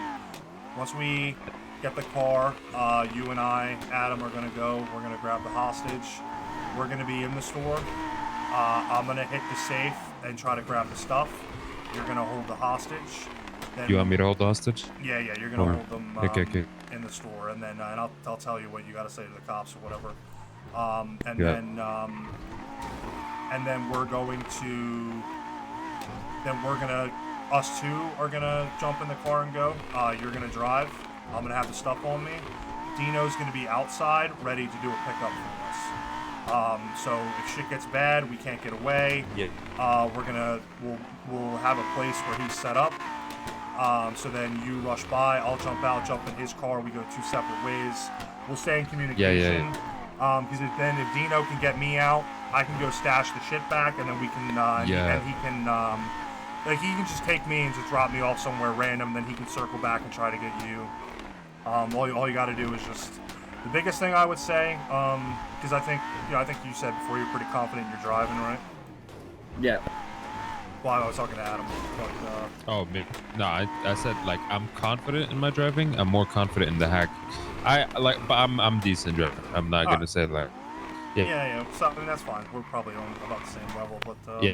Once we get the car. You and I, Adam, are gonna go. We're gonna grab the hostage. We're gonna be in the store. I'm gonna hit the safe and try to grab the stuff. You're gonna hold the hostage. Then, You want me to hold the hostage? Yeah, you're gonna Or- hold them okay. in the store, and then and I'll tell you what you gotta say to the cops or whatever. Yeah. And then we're going to. Us two are gonna jump in the car and go. You're gonna drive. I'm gonna have the stuff on me. Dino's gonna be outside, ready to do a pickup for us. So if shit gets bad, we can't get away. Yeah. We'll have a place where he's set up. So then you rush by, I'll jump out, jump in his car. We go two separate ways. We'll stay in communication. Because then if Dino can get me out, I can go stash the shit back, and then we can. And he can. He can just take me and just drop me off somewhere random. Then he can circle back and try to get you. All you got to do is just. The biggest thing I would say, because I think you said before you're pretty confident you're driving, right? Yeah. Well, I was talking to Adam, but. Oh, maybe. No, I said like I'm confident in my driving. I'm more confident in the hack. But I'm decent driver. I'm not gonna say like. Yeah. So I mean that's fine. We're probably on about the same level, but. Yeah.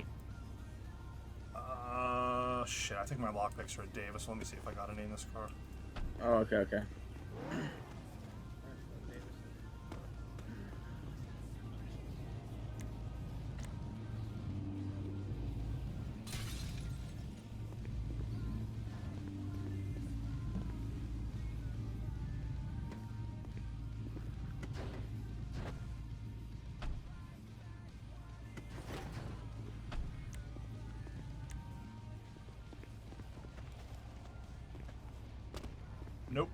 Shit. I think my lockpicks are at Davis. Let me see if I got any in this car. Oh, okay. Nope.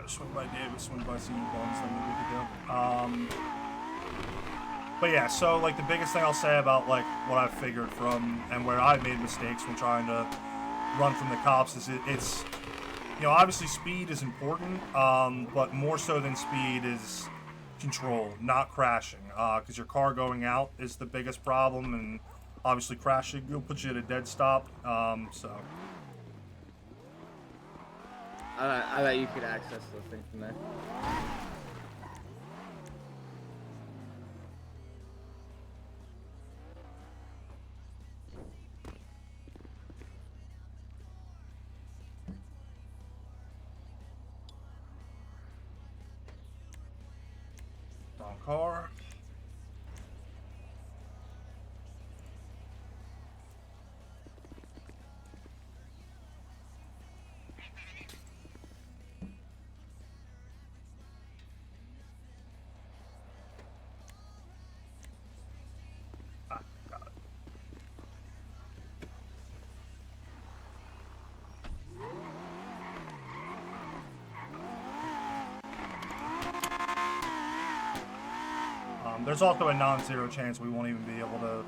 Swing by Davis, swing by Senior Bones, then we're good to go. But yeah, so like the biggest thing I'll say about like what I've figured from and where I've made mistakes when trying to run from the cops is it's obviously speed is important, but more so than speed is control, not crashing, because your car going out is the biggest problem, and obviously crashing will put you at a dead stop. So. I thought you could access those things from there. Wrong car. Got it. There's also a non-zero chance we won't even be able to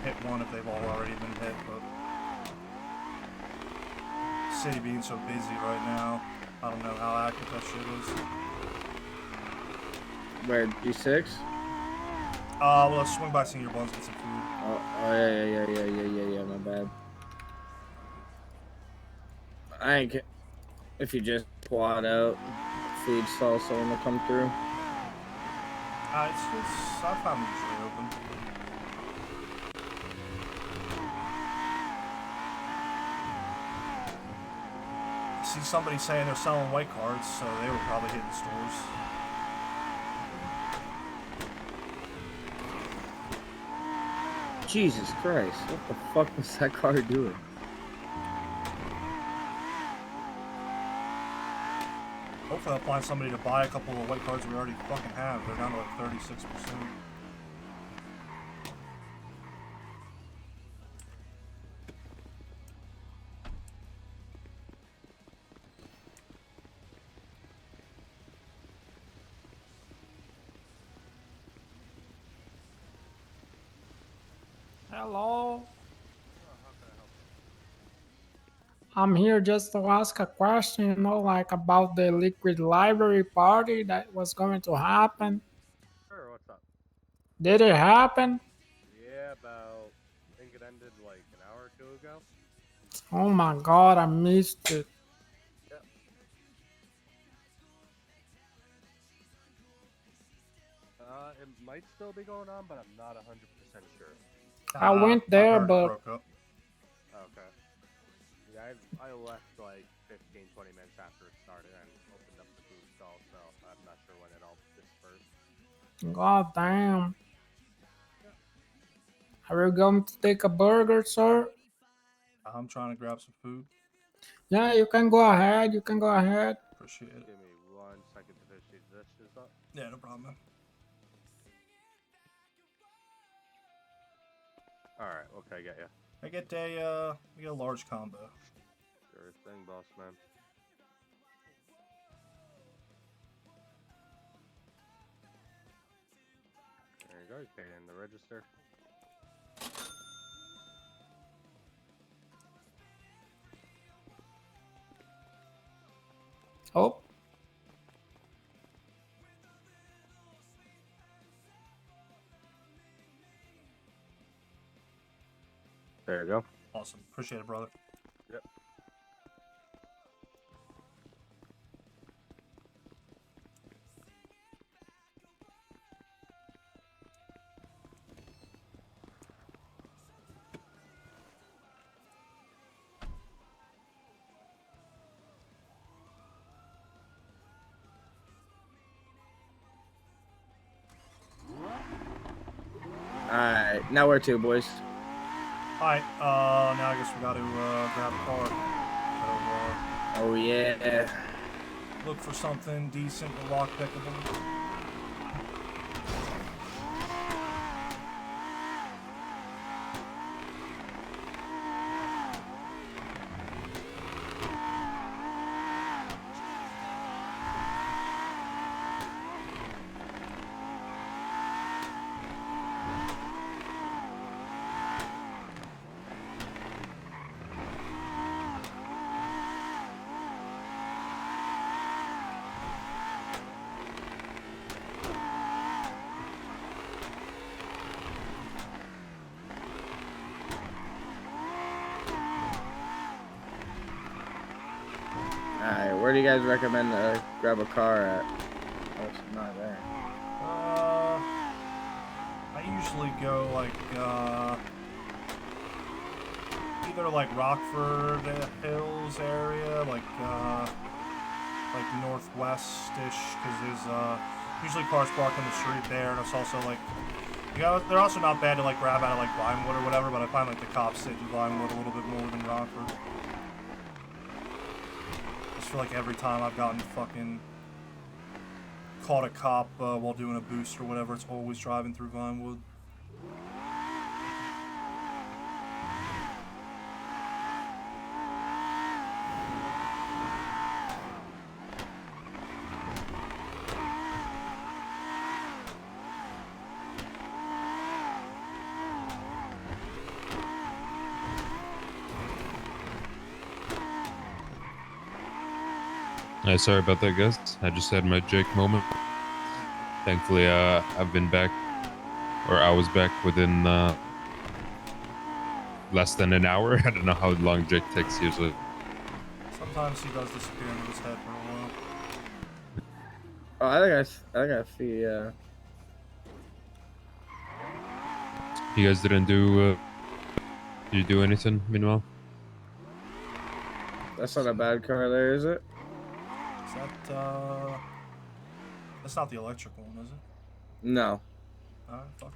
hit one if they've all already been hit, but city being so busy right now, I don't know how active that shit is. Where, D6? Well, let's swing by Senior Bones, get some food. Oh yeah, my bad. I ain't if you just squat out, food stall, someone will come through. I found them usually open. I see somebody saying they're selling white cards, so they were probably hitting stores. Jesus Christ, what the fuck was that car doing? Hopefully I'll find somebody to buy a couple of white cards we already fucking have. They're down to like 36%. Hello. I'm here just to ask a question, like about the Liquid Library party that was going to happen. Sure, what's up? Did it happen? Yeah, I think it ended like an hour or two ago. Oh my god, I missed it. Yep, might still be going on, but I'm not 100% sure. I went I've there, heard it but broke up. Okay. Yeah, I left like 15, 20 minutes after it started and opened up the food stall, so I'm not sure when it all dispersed. god damn. Are you going to take a burger, sir? I'm trying to grab some food. Yeah, you can go ahead. You can go ahead. Appreciate it. Give me 1 second to finish these dishes up. Yeah, no problem, man. Alright, what can I get you? I get a large combo. Sure thing, boss man. There you go, you paid in the register. Oh, There you go. Awesome. Appreciate it, brother. Yep. Alright, now where to, boys? Alright, now I guess we gotta grab a car. Oh yeah. So, look for something decent and lockpickable. Alright, where do you guys recommend to grab a car at? Oh, it's not there. I usually go like either like Rockford Hills area, like northwest-ish, because there's usually cars parked on the street there, and it's also like, you know, they're also not bad to like grab out of like Vinewood or whatever, but I find like the cops sit in Vinewood a little bit more than Rockford. I just feel like every time I've gotten fucking caught a cop while doing a boost or whatever, it's always driving through Vinewood. Sorry about that, guys. I just had my Jake moment. Thankfully, I've been back, or I was back within less than an hour. I don't know how long Jake takes usually. Sometimes he does disappear into his head for a while. Oh, I think I see, You guys didn't do, did you do anything meanwhile? that's not a bad car there, is it? Is that, that's not the electric one, is it? No. Alright, fuck.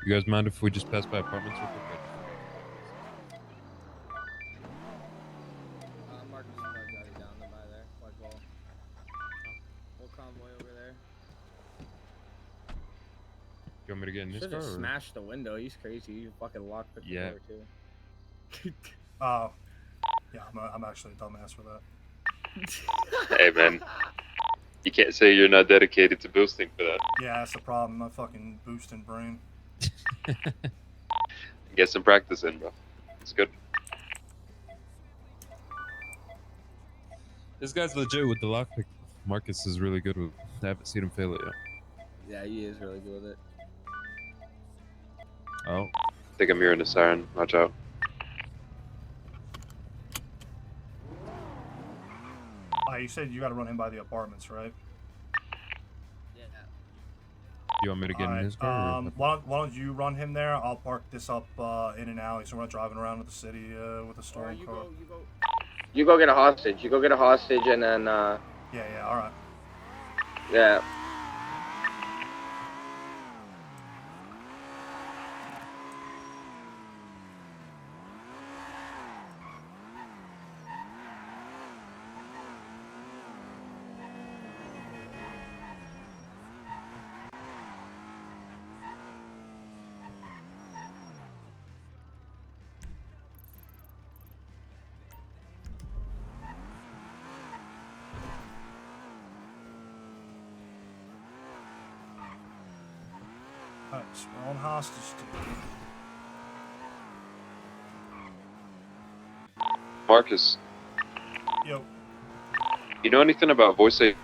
You guys mind if we just pass by apartments real quick? Marcus is probably already down there by there. Like, well, whole convoy over there. You want me to get in this Should car? have Or? smashed the window. He's crazy. You fucking locked the Yeah. door too. Oh. Yeah, I'm actually a dumbass for that. Hey, man. You can't say you're not dedicated to boosting for that. Yeah, that's the problem. My fucking boosting brain. Get some practice in, bro. It's good. This guy's legit with the lockpick. Marcus is really good with. I haven't seen him fail it yet. Yeah, he is really good with it. Oh, think I'm hearing a siren. Watch out. You said you got to run him by the apartments, right? You want me to get in Alright, his car? Or why don't you run him there? I'll park this up in an alley, so we're not driving around with the city with a stolen car. You go get a hostage. You go get a hostage, and then Yeah, all right. yeah. Alright, so we're on hostage duty. Marcus, Yo, you know anything about voice ID?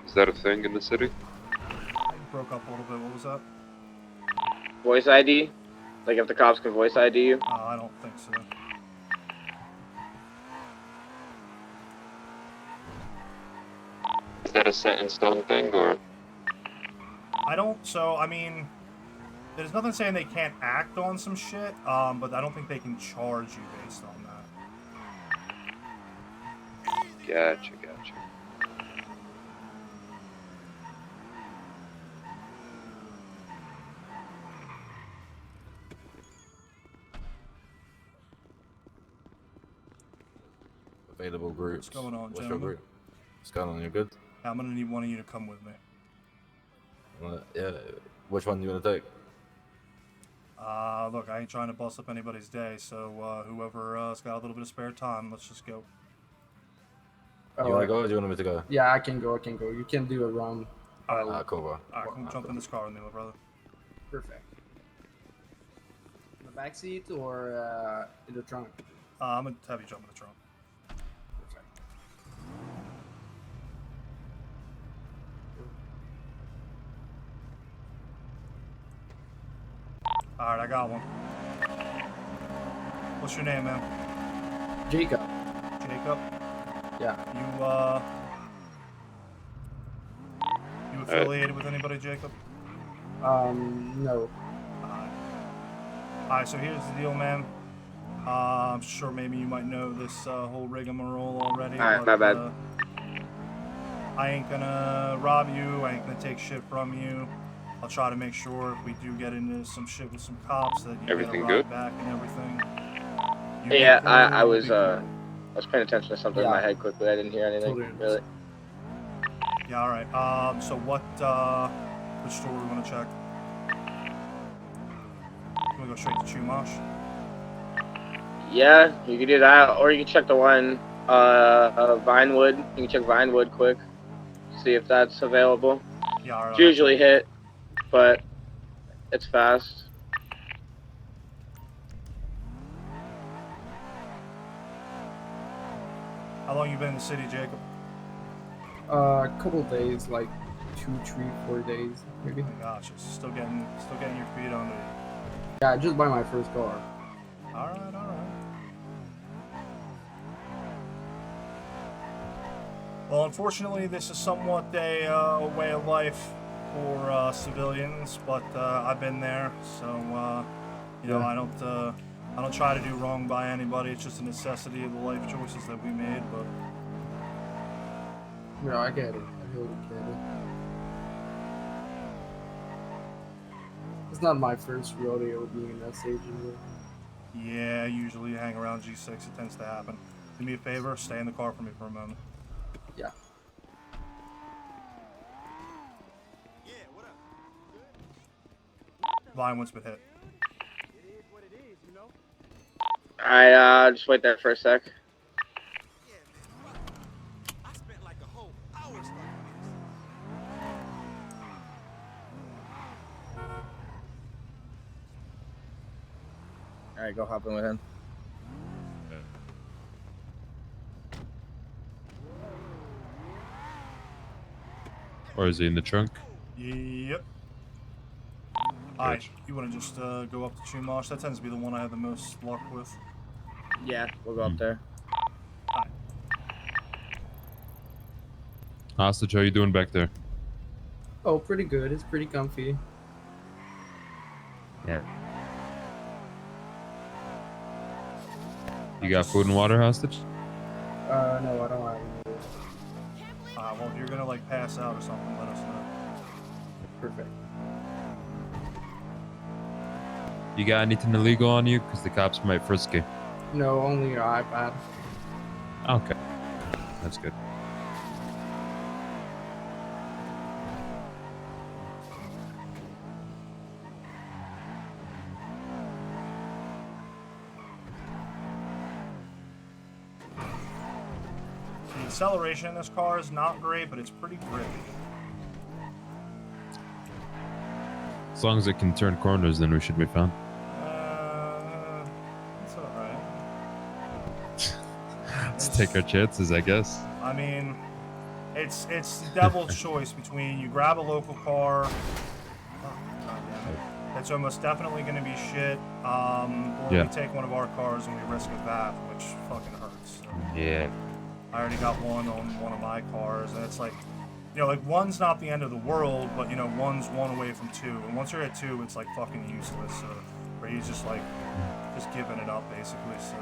Is that a thing in the city? you broke up a little bit. What was that? Voice ID? Like if the cops can voice ID you? I don't think so. Is that a set in stone thing, or? I don't, so, I mean, there's nothing saying they can't act on some shit, but I don't think they can charge you based on that. Gotcha. Available groups. What's going on, What's your gentlemen? group? What's going on? You're good? I'm gonna need one of you to come with me. Yeah. Which one do you want to take? Look, I ain't trying to bust up anybody's day, so, whoever's got a little bit of spare time, let's just go. You want to go or do you want me to go? Yeah, I can go. You can do a run. Cool, bro. Alright, come jump in this car with me, my brother. Perfect. In the back seat or in the trunk? I'm gonna have you jump in the trunk. Perfect. Alright, I got one. What's your name, man? Jacob. Jacob? Yeah. You affiliated with anybody, Jacob? No. Alright, so here's the deal, man. I'm sure maybe you might know this whole rigmarole already. Alright, but, my bad. I ain't gonna rob you, I ain't gonna take shit from you. I'll try to make sure if we do get into some shit with some cops that you Everything get a ride good? back and everything. Yeah, cool, I you'll was be cool. I was paying attention to something in my head quickly. I didn't hear anything Totally really. Yeah, alright. So which store we wanna check? You wanna go straight to Chumash? Yeah, you could do that, or you can check the one Vinewood. You can check Vinewood quick, see if that's available. Yeah, alright. It's usually hit, but it's fast. How long you been in the city, Jacob? A couple days, like 2, 3, 4 days, maybe. Gotcha. Still getting your feet under you. Yeah, I just buy my first car. Alright. Well, unfortunately, this is somewhat a way of life for civilians, but I've been there, so you know, I don't try to do wrong by anybody. It's just a necessity of the life choices that we made. But Yeah, I get it. I really get it. It's not my first rodeo being in that stage anyway. yeah, usually you hang around G6, it tends to happen. Do me a favor, stay in the car for me for a moment. Yeah. Vinewood's been hit. Alright, just wait there for a sec. Alright, go hop in with him. Or is he in the trunk? Yep. Alright, you want to just go up to Chumash? That tends to be the one I have the most luck with. Yeah, we'll go up there. Hostage, how you doing back there? Oh, pretty good. It's pretty comfy. Yeah. You got food and water, hostage? No, I don't have any. Well, if you're gonna like pass out or something, let us know. Perfect. You got anything illegal on you? Because the cops might frisk you. No, only your iPad. Okay. That's good. The acceleration in this car is not great, but it's pretty grippy. As long as it can turn corners, then we should be fine. It's alright. Let's take our chances, I guess. I mean, it's the devil's choice between you grab a local car. It's almost definitely going to be shit, or we take one of our cars and we risk a VAT, which fucking hurts. So. Yeah. I already got one on one of my cars, and it's like, you know, like one's not the end of the world, but you know, one's one away from two, and once you're at two, it's like fucking useless. So, where he's just like, just giving it up basically. So.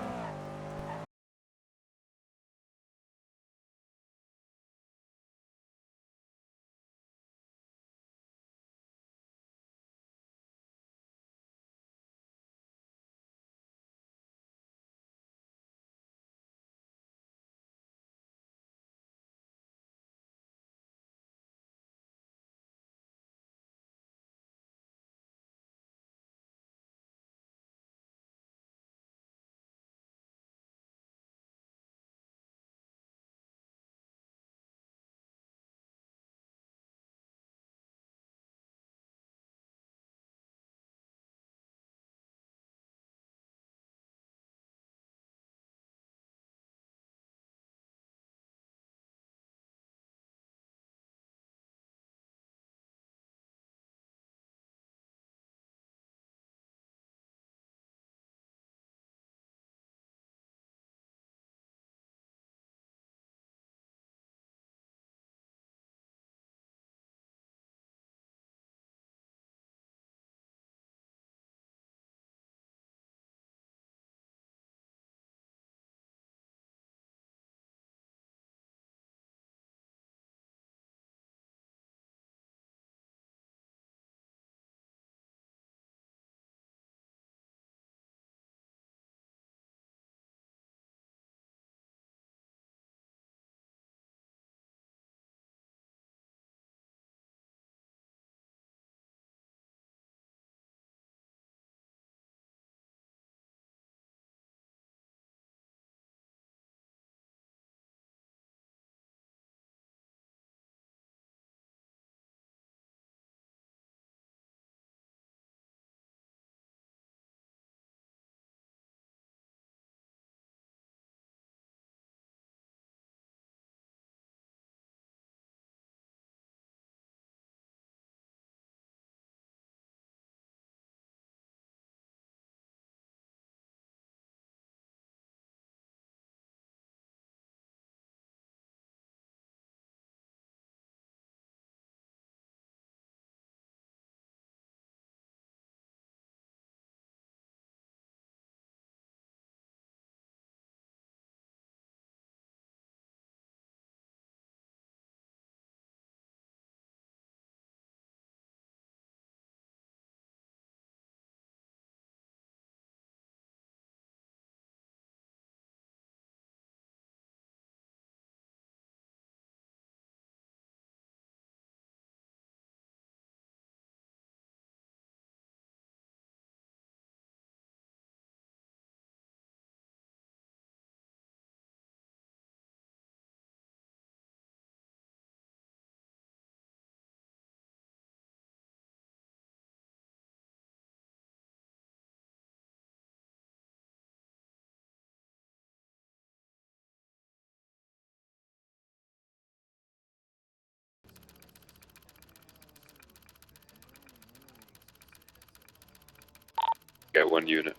Get 1 unit.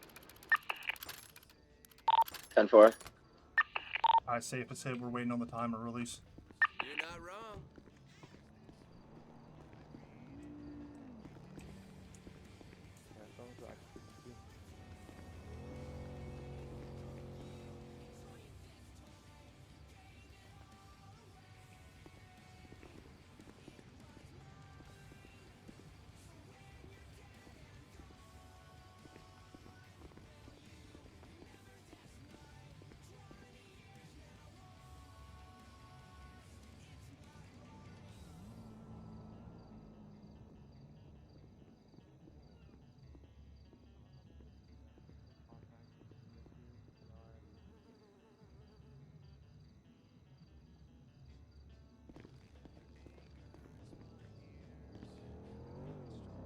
10-4. Alright, safe to say we're waiting on the timer release. You're not wrong.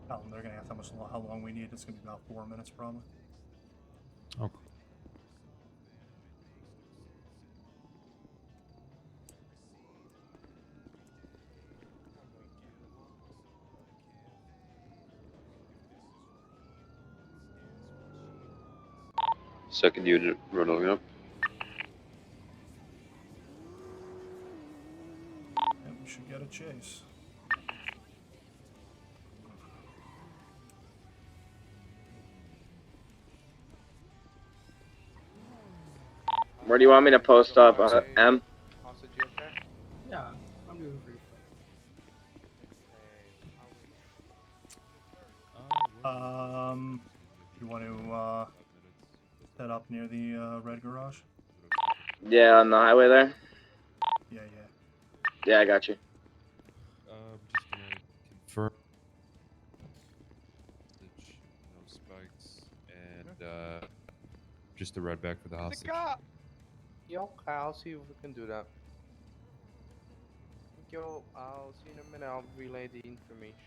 Oh, they're gonna ask how long we need. It's gonna be about 4 minutes probably. Okay. Second unit running up. And we should get a chase. Where do you want me to post up? M? Yeah, I'm doing pretty You want to set up near the red garage? Yeah, on the highway there. Yeah. Yeah, I got you. Just gonna confirm. No spikes and just a red back for the hostage. Yeah, okay, I'll see if we can do that. Yo, I'll see you in a minute. I'll relay the information.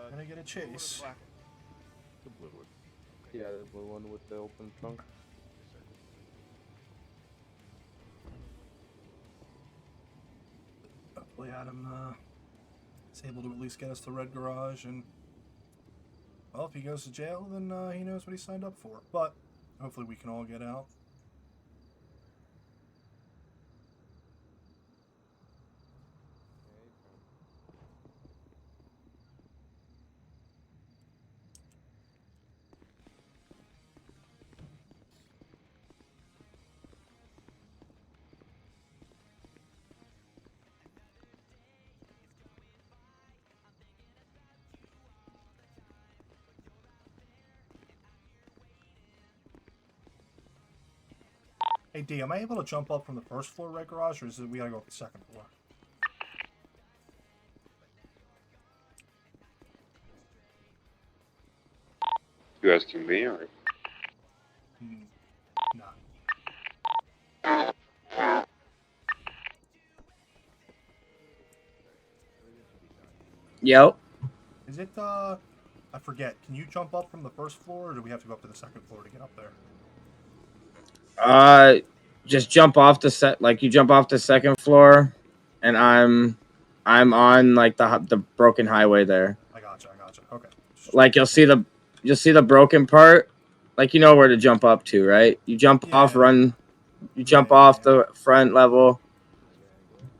Can I get a chase? The blue one. Yeah, the blue one with the open trunk. Hopefully Adam is able to at least get us to red garage, and well, if he goes to jail, then he knows what he signed up for. But hopefully we can all get out. Hey D, am I able to jump up from the first floor red garage, or is it we gotta go up the second floor? You asking me or? Nah. Yo. Is it I forget. Can you jump up from the first floor, or do we have to go up to the second floor to get up there? Just jump off the you jump off the second floor, and I'm on like the broken highway there. I gotcha. Okay. Like you'll see the broken part, like you know where to jump up to, right? You jump off, you jump off the front level,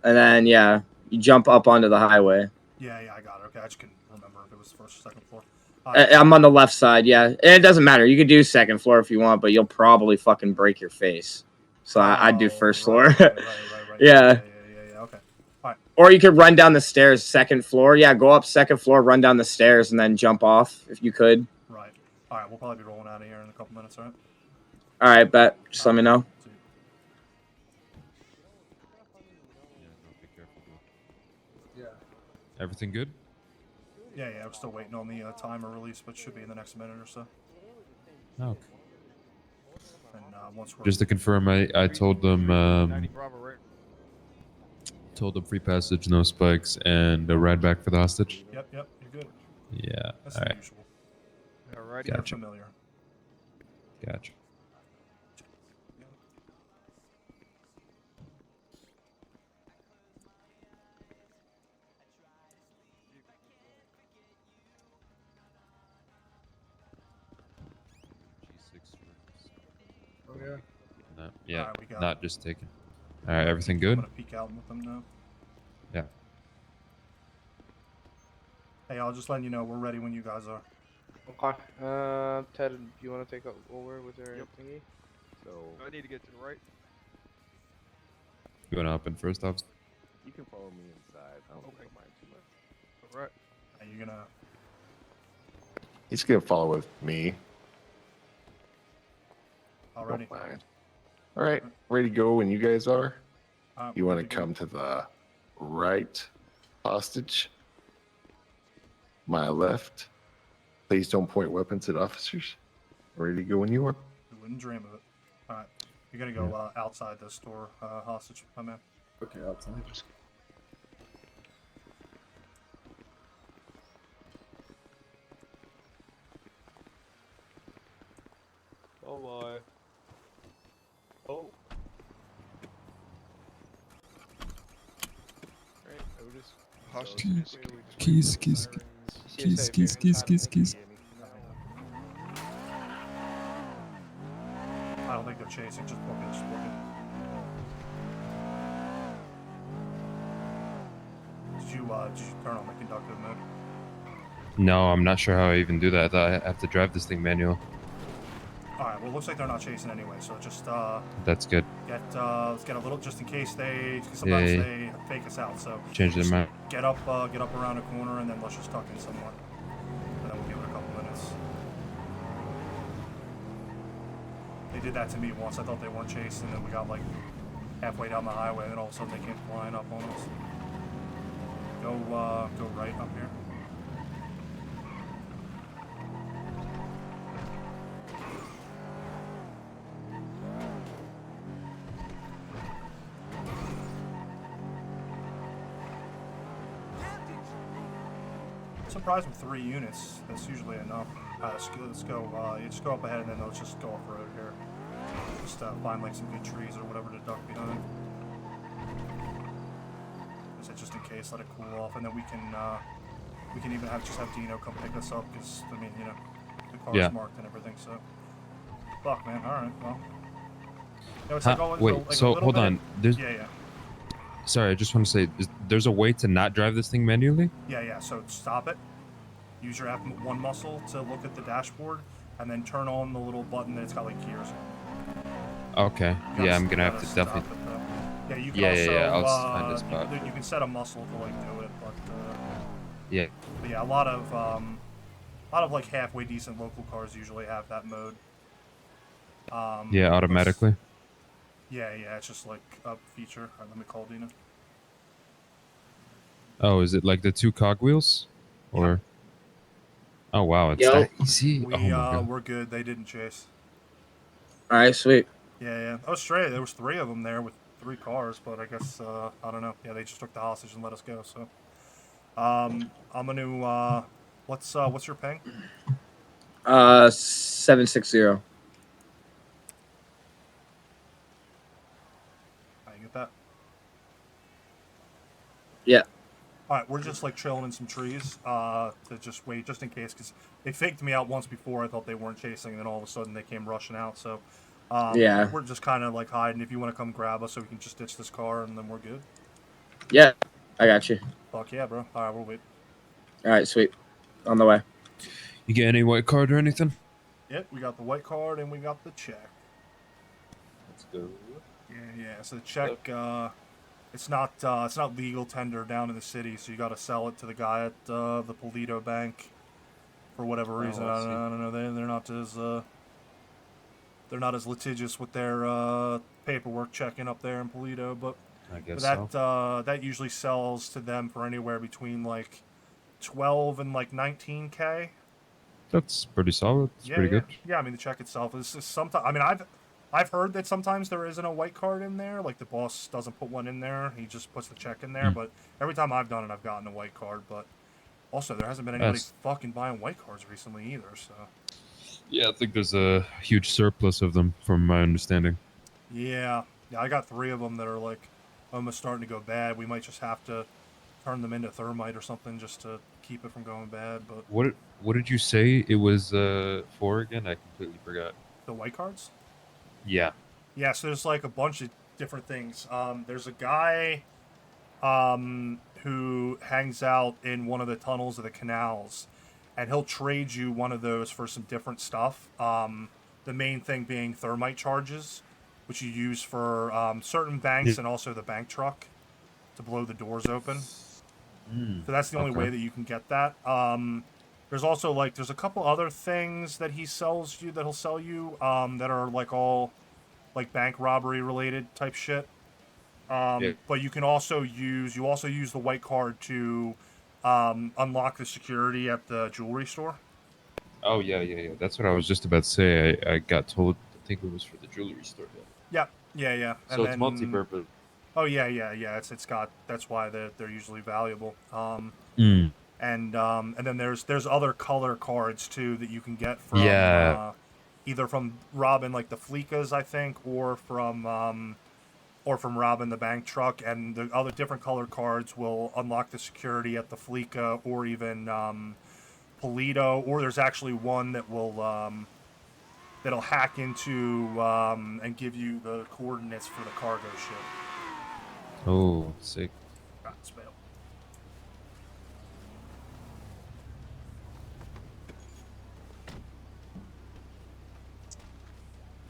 and then you jump up onto the highway. Yeah, I got it. Okay, I just couldn't remember if it was first or second floor. I'm on the left side, yeah. And it doesn't matter. You can do second floor if you want, but you'll probably fucking break your face. So I'd do first floor. Right. Yeah. Okay. All right. Or you could run down the stairs, second floor. Yeah, go up second floor, run down the stairs, and then jump off if you could. Right. All right, we'll probably be rolling out of here in a couple minutes, all right? All right, bet. Just let me know. Sweet. Yeah, no, be careful, dude. Yeah. Everything good? Yeah, I'm still waiting on the timer release, but should be in the next minute or so. Oh, okay. And once we're Just to confirm, I told them free passage, no spikes, and a ride back for the hostage. Yep, you're good. Yeah. That's All the right. usual. Alrighty. You're Gotcha. familiar. Gotcha. Oh yeah. No, yeah, Alright, we got not it. just taken. All right, everything I'm good? gonna peek out and let them know. Yeah. Hey, I'll just let you know we're ready when you guys are. Okay. Ted, do you want to take over with your thingy? So I need to get to the right. You want to hop in first, officer? you can follow me inside. I don't mind too much. All right. Are you gonna? He's gonna follow with me. Already. Don't mind. All right, ready to go when you guys are. You we're want to good to go. come to the right, hostage. My left. Please don't point weapons at officers. Ready to go when you are. You wouldn't dream of it. All right, you're gonna go outside the store, hostage, my man. Okay, outside. Oh my. Oh. Right, Otis. Keys, Wait till we just keys, wait for the keys, sirens. keys. I don't think they're chasing. Just book it. Just book it. Did you turn on the conductive mode? No, I'm not sure how I even do that. I thought I have to drive this thing manual. All right. Well, it looks like they're not chasing anyway. So just That's good. let's get a little just in case they sometimes they fake us out. So Change their just mind. get up around a corner and then let's just tuck in somewhere. And then we'll give it a couple minutes. They did that to me once. I thought they weren't chasing, and then we got like halfway down the highway, and then all of a sudden they came flying up on us. Go right up here. I'm surprised with 3 units. That's usually enough. Let's go. You just go up ahead, and then let's just go off road here. Just find like some good trees or whatever to duck behind. Just in case, let it cool off, and then we can even have Dino come pick us up because I mean, you know, the car's marked and everything. So, fuck, man. All right, well. No, it's like always, Wait, like so hold on. There's, yeah. sorry, I just want to say, there's a way to not drive this thing manually? Yeah. So stop it. Use your F1 muscle to look at the dashboard, and then turn on the little button that's got like gears on. Okay. Yeah, I'm gonna have to definitely. Yeah, you can also, I'll find a spot. You can set a muscle to like do it, but Yeah. But yeah, a lot of like halfway decent local cars usually have that mode. Yeah, automatically. Yeah, it's just like a feature. Alright, let me call Dina. Oh, is it like the 2 cogwheels? Or? Oh wow, it's Yo. that easy. We Oh my god. we're good. They didn't chase. All right, sweet. Yeah. Oh, straight. There was 3 of them there with 3 cars, but I guess I don't know. Yeah, they just took the hostage and let us go. So, I'm gonna what's your ping? 760. I get that. Yeah. All right, we're just like chilling in some trees to just wait, just in case, because they faked me out once before. I thought they weren't chasing, and then all of a sudden they came rushing out. So, yeah, we're just kind of like hiding. If you want to come grab us, so we can just ditch this car, and then we're good. Yeah, I got you. Fuck yeah, bro. All right, we'll wait. All right, sweet. On the way. You get any white card or anything? Yep, we got the white card and we got the check. Let's go. Yeah. So the check, it's not legal tender down in the city, so you got to sell it to the guy at the Polito Bank for whatever reason. I see. I don't know. They're not as litigious with their paperwork checking up there in Polito, but I guess that so. that usually sells to them for anywhere between like 12 and like 19K. That's pretty solid. It's Yeah, pretty yeah. good. Yeah, I mean the check itself is sometimes. I mean I've heard that sometimes there isn't a white card in there. Like the boss doesn't put one in there. He just puts the check in there. Hmm. But every time I've done it, I've gotten a white card. But also there hasn't been anybody That's- fucking buying white cards recently either. So Yeah, I think there's a huge surplus of them, from my understanding. yeah, I got 3 of them that are like almost starting to go bad. We might just have to turn them into thermite or something just to keep it from going bad. But What did you say it was for again? I completely forgot. the white cards. Yeah. Yeah, so there's like a bunch of different things. There's a guy who hangs out in one of the tunnels of the canals, and he'll trade you one of those for some different stuff. The main thing being thermite charges, which you use for certain banks and also the bank truck to blow the doors open. So that's the only way that you can get that. There's also like there's a couple other things that he'll sell you that are like all like bank robbery related type shit. But you can also use the white card to unlock the security at the jewelry store. Oh yeah. That's what I was just about to say. I got told. I think it was for the jewelry store. Yeah. So it's multi-purpose. Oh yeah. It's got that's why they're usually valuable. And then there's other color cards too that you can get from either from robbing like the Fleekas, I think, or from robbing the bank truck. And the other different color cards will unlock the security at the Fleeka or even Polito. Or there's actually one that will that'll hack into and give you the coordinates for the cargo ship. Oh, sick.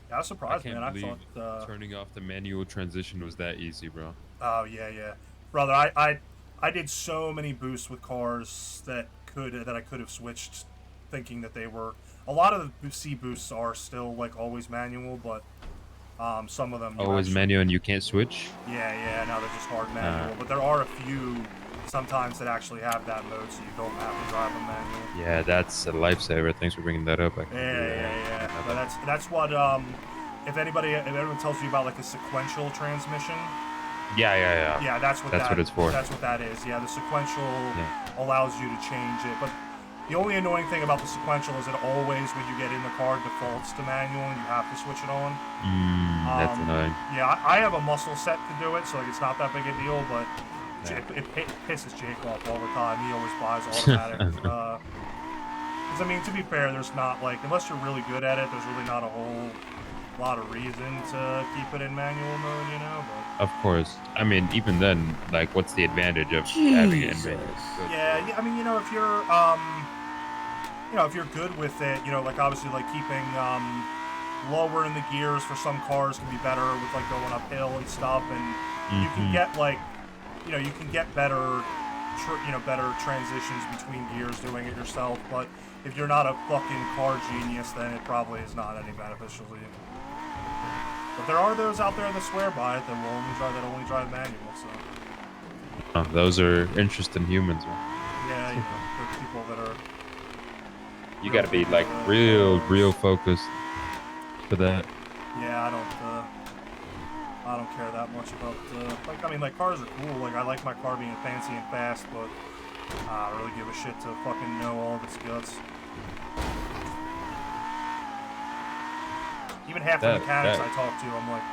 Yeah, I was surprised, man. I believe thought turning off the manual transition was that easy, bro. Oh yeah, brother. I did so many boosts with cars that I could have switched, thinking that they were. A lot of the C boosts are still like always manual, but some of them Always manual and you can't switch. Yeah. Now they're just hard manual, but there are a few sometimes that actually have that mode, so you don't have to drive them manual. Yeah, that's a lifesaver. Thanks for bringing that up. Yeah. But that's what if anyone tells you about like a sequential transmission. Yeah. Yeah, that's what it's for. That's what that is. Yeah, the sequential allows you to change it, but the only annoying thing about the sequential is that always when you get in the car, it defaults to manual and you have to switch it on. That's annoying. Yeah, I have a muscle set to do it, so like it's not that big a deal, but it pisses Jake off all the time. He always buys automatic. Because I mean, to be fair, there's not like unless you're really good at it, there's really not a whole lot of reason to keep it in manual mode, you know. But Of course. I mean, even then, like, what's the advantage of having it in manual? Yeah. I mean, you know, if you're if you're good with it, you know, like obviously like keeping lower in the gears for some cars can be better with like going uphill and stuff, and you can get like, you know, you can get better transitions between gears doing it yourself. But if you're not a fucking car genius, then it probably is not any beneficial to you. But there are those out there that swear by it that only drive manual. So Those are interesting humans, man. yeah, you know, there are people that are. You gotta be like real focused for that. Yeah, I don't care that much about like I mean like cars are cool. Like I like my car being fancy and fast, but I don't really give a shit to fucking know all of its guts. Even half the mechanics I talk to, I'm like,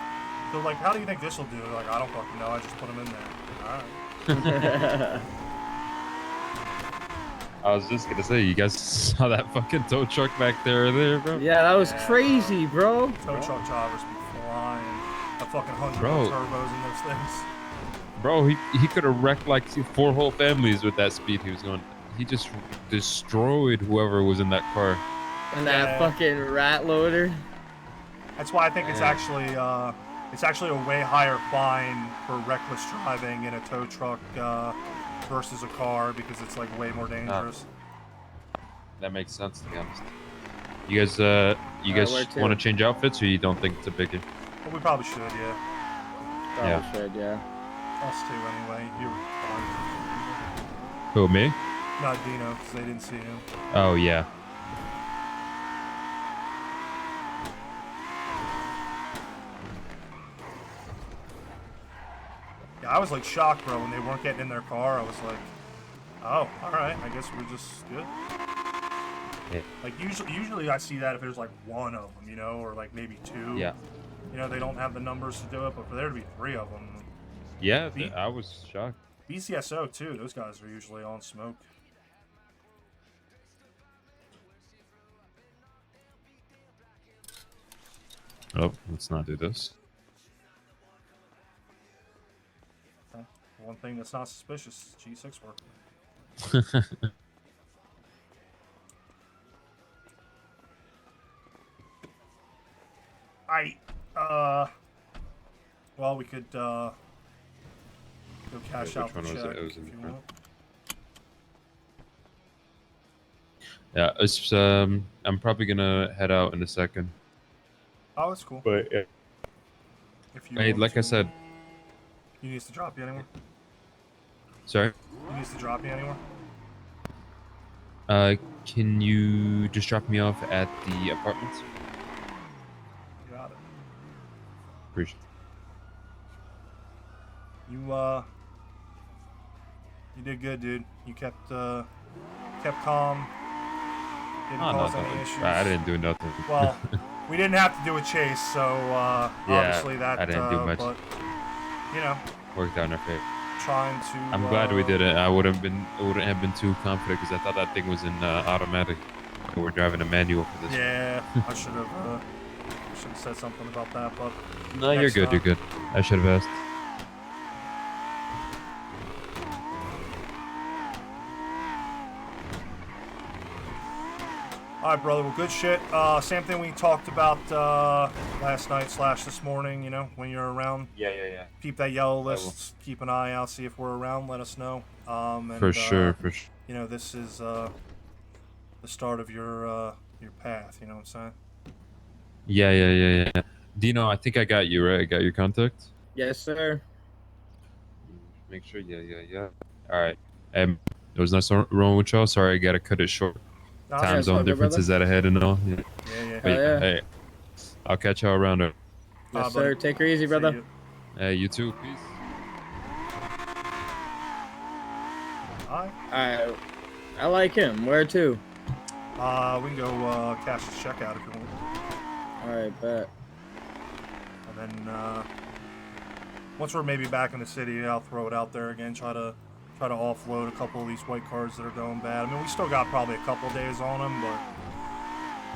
they're like, how do you think this will do? They're like, I don't fucking know. I just put them in there. All right. I was just gonna say, you guys saw that fucking tow truck back there, bro? Yeah, that was crazy, bro. Tow truck drivers be flying. A fucking 100 Bro. turbos in those things. Bro, he could have wrecked like 4 whole families with that speed he was going. He just destroyed whoever was in that car. And that fucking rat loader. That's why I think it's actually It's actually a way higher fine for reckless driving in a tow truck versus a car because it's like way more dangerous. That makes sense, to be honest. You guys want to change outfits, or you don't think it's a biggie? Well, we probably should, yeah. Probably should, yeah. Us too, anyway. You're fine. Who, me? Not Dino, because they didn't see him. Oh, yeah. Yeah, I was like shocked, bro, when they weren't getting in their car. I was like, oh, all right, I guess we're just good. Yeah. Like usually I see that if there's like one of them, you know, or like maybe two. Yeah. You know, they don't have the numbers to do it, but for there to be three of them. Yeah, I was shocked. BCSO too. Those guys are usually on smoke. Oh, let's not do this. One thing that's not suspicious is G6 work. Well, we could go cash out the check if you want. Yeah, it's I'm probably gonna head out in a second. Oh, that's cool. But yeah. If you Hey, want like I to- said. You need us to drop you anywhere? Sorry. You need us to drop you anywhere? Can you just drop me off at the apartments? You got it. Appreciate You did good, dude. You kept calm. Didn't cause any issues. I didn't do nothing. Well, we didn't have to do a chase, so obviously that. I didn't do much. But you know, Worked out in our favor. trying to. I'm glad we did it. I wouldn't have been too confident because I thought that thing was in automatic. We're driving a manual for this. Yeah, I should have said something about that, but. No, you're good. You're good. I should have asked. All right, brother. Well, good shit. Same thing we talked about last night / this morning. You know, when you're around. Yeah. Keep that yellow list. Keep an eye out. See if we're around. Let us know. And, For sure. You know, this is the start of your path. You know what I'm saying? Yeah. Dino, I think I got you, right? I got your contact? Yes, sir. Make sure. Yeah. All right. There was nothing wrong with y'all. Sorry, I gotta cut it short. Nah, Time that's zone all good, differences that ahead and all. Yeah. Yeah. But, yeah. Hey, I'll catch y'all around there. Yes, sir. Take her easy, brother. Hey, you too. Peace. Hi. I like him. Where to? We can go cash the check out if you want. Alright, bet. And then once we're maybe back in the city, I'll throw it out there again. Try to offload a couple of these white cards that are going bad. I mean, we still got probably a couple days on them, but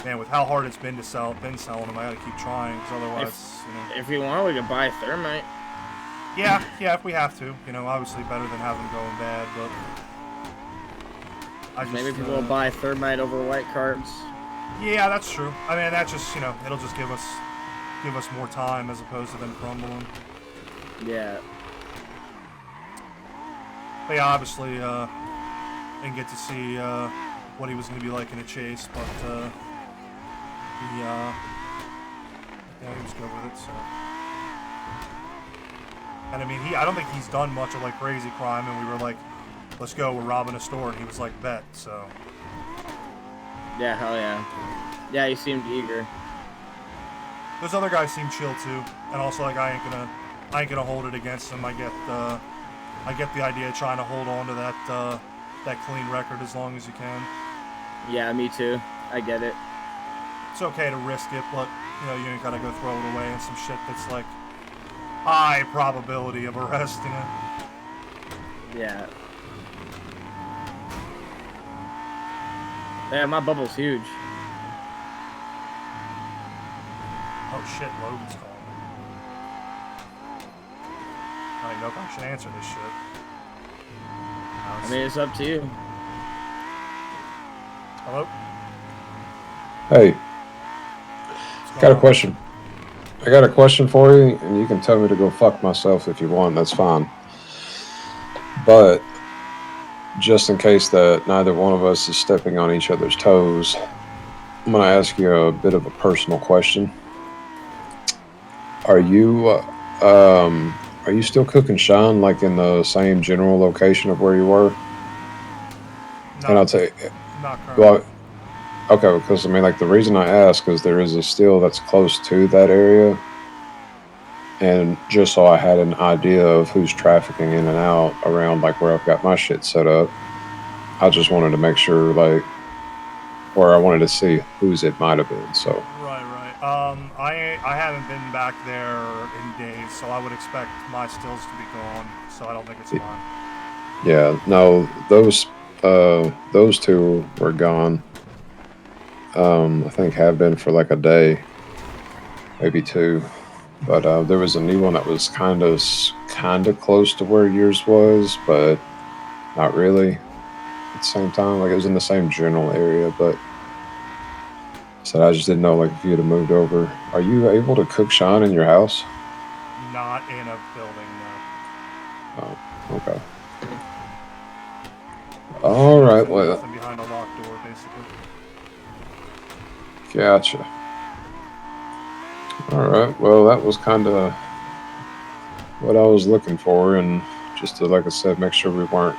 man, with how hard it's been selling them, I gotta keep trying because otherwise, If you want, we can buy thermite. Yeah, if we have to. You know, obviously better than having them going bad, but Maybe people will buy thermite over white cards. Yeah, that's true. I mean, that just, it'll just give us more time as opposed to them crumbling. Yeah. But yeah, obviously, didn't get to see what he was going to be like in a chase, but he was good with it. So, and I mean, I don't think he's done much of like crazy crime. And we were like, "Let's go, we're robbing a store," and he was like, "Bet." So. Yeah, hell yeah. Yeah, he seemed eager. Those other guys seem chill too, and also like I ain't gonna hold it against them. I get the idea of trying to hold on to that clean record as long as you can. Yeah, me too. I get it. It's okay to risk it, but you ain't gotta go throw it away in some shit that's like high probability of arrest, you know? Yeah. Yeah, my bubble's huge. Oh shit, Logan's calling. I don't know if I should answer this shit. I mean, it's up to you. Hello? Hey. Got a question. I got a question for you, and you can tell me to go fuck myself if you want. That's fine. But just in case that neither one of us is stepping on each other's toes, I'm going to ask you a bit of a personal question. Are you still cooking Sean like in the same general location of where you were? And I'll tell you, Not currently. well, okay, because I mean, like the reason I ask is there is a still that's close to that area, and just so I had an idea of who's trafficking in and out around like where I've got my shit set up, I just wanted to make sure like, or I wanted to see whose it might have been. So Right. I haven't been back there in days, so I would expect my stills to be gone. So I don't think it's mine. yeah, no, those two were gone. I think have been for like a day, maybe two. But there was a new one that was kind of close to where yours was, but not really at the same time. Like it was in the same general area, but so I just didn't know like if you had moved over. Are you able to cook Sean in your house? Not in a building, no. Oh, okay. All right, well, Nothing behind a locked door, basically. Gotcha. All right, well, that was kind of what I was looking for, and just to, like I said, make sure we weren't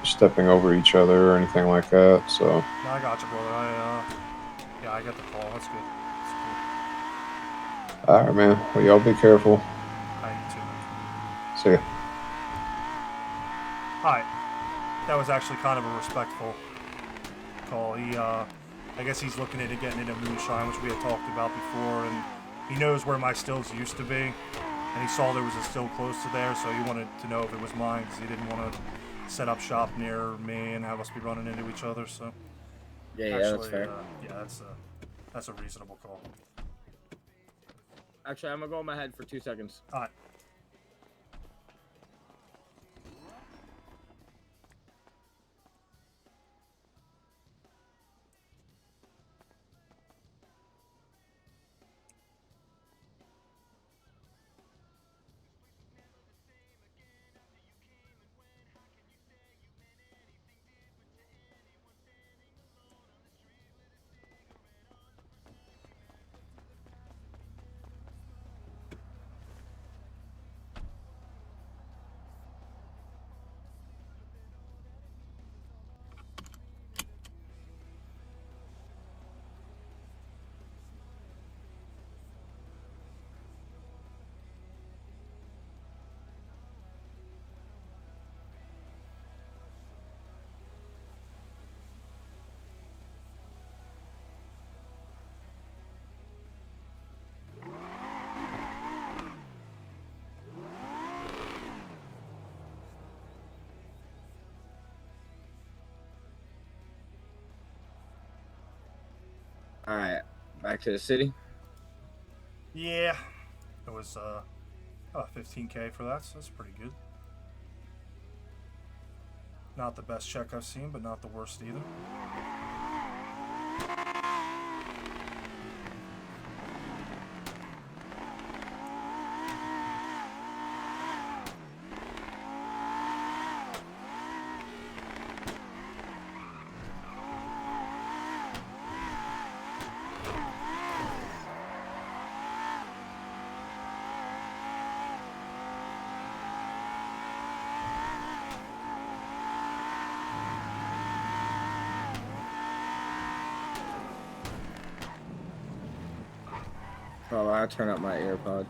stepping over each other or anything like that. So. No, I got you, brother. Yeah, I get the call. That's good. All right, man. Well, y'all be careful. You too. See ya. Hi. That was actually kind of a respectful call. I guess he's looking into getting into moonshine, which we had talked about before, and he knows where my stills used to be, and he saw there was a still close to there, so he wanted to know if it was mine, because he didn't want to set up shop near me and have us be running into each other, so... Yeah, actually, that's fair. That's a reasonable call. Actually, I'm gonna go in my head for 2 seconds. Alright. Alright, back to the city. Yeah. It was, 15K for that, so that's pretty good. Not the best check I've seen, but not the worst either. Oh, I'll turn up my AirPod.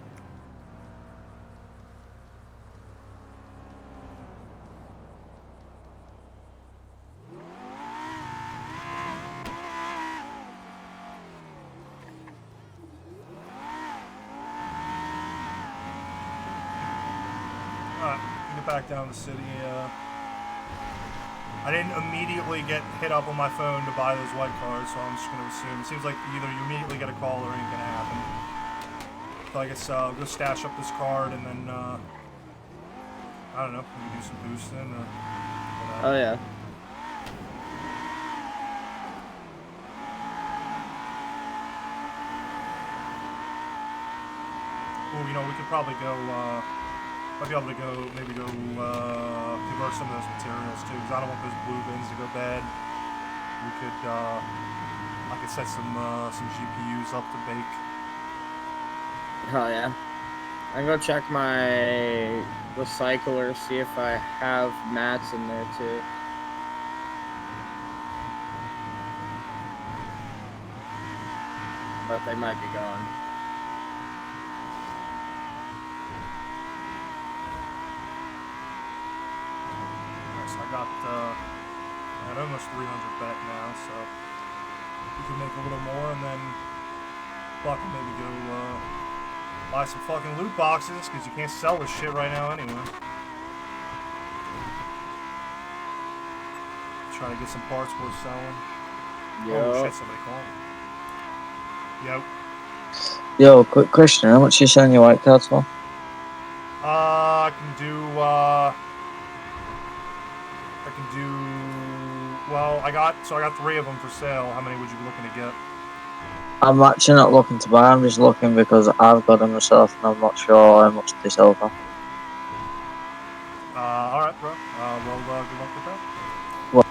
Alright, get back down to the city. I didn't immediately get hit up on my phone to buy those white cards, so I'm just going to assume. It seems like either you immediately get a call or it ain't going to happen. So I guess I'll go stash up this card and then, I don't know, maybe do some boosting or whatever. Oh, yeah. Well, you know, we could probably go. I'd be able to go, maybe go convert some of those materials too, because I don't want those blue bins to go bad. We could, I could set some GPUs up to bake. Oh yeah. I can go check my recycler, see if I have mats in there too. But they might be gone. Nice, I got almost 300 back now, so we can make a little more and then fucking maybe go buy some fucking loot boxes, because you can't sell this shit right now anyway. Try to get some parts worth selling. Yo. Oh shit, somebody called me. Yo. Yo, quick question. How much are you selling your white cards for? I can do, well, I got 3 of them for sale. How many would you be looking to get? I'm actually not looking to buy, I'm just looking because I've got them myself and I'm not sure how much they sell for. Alright, bro. Well, good luck with that. What?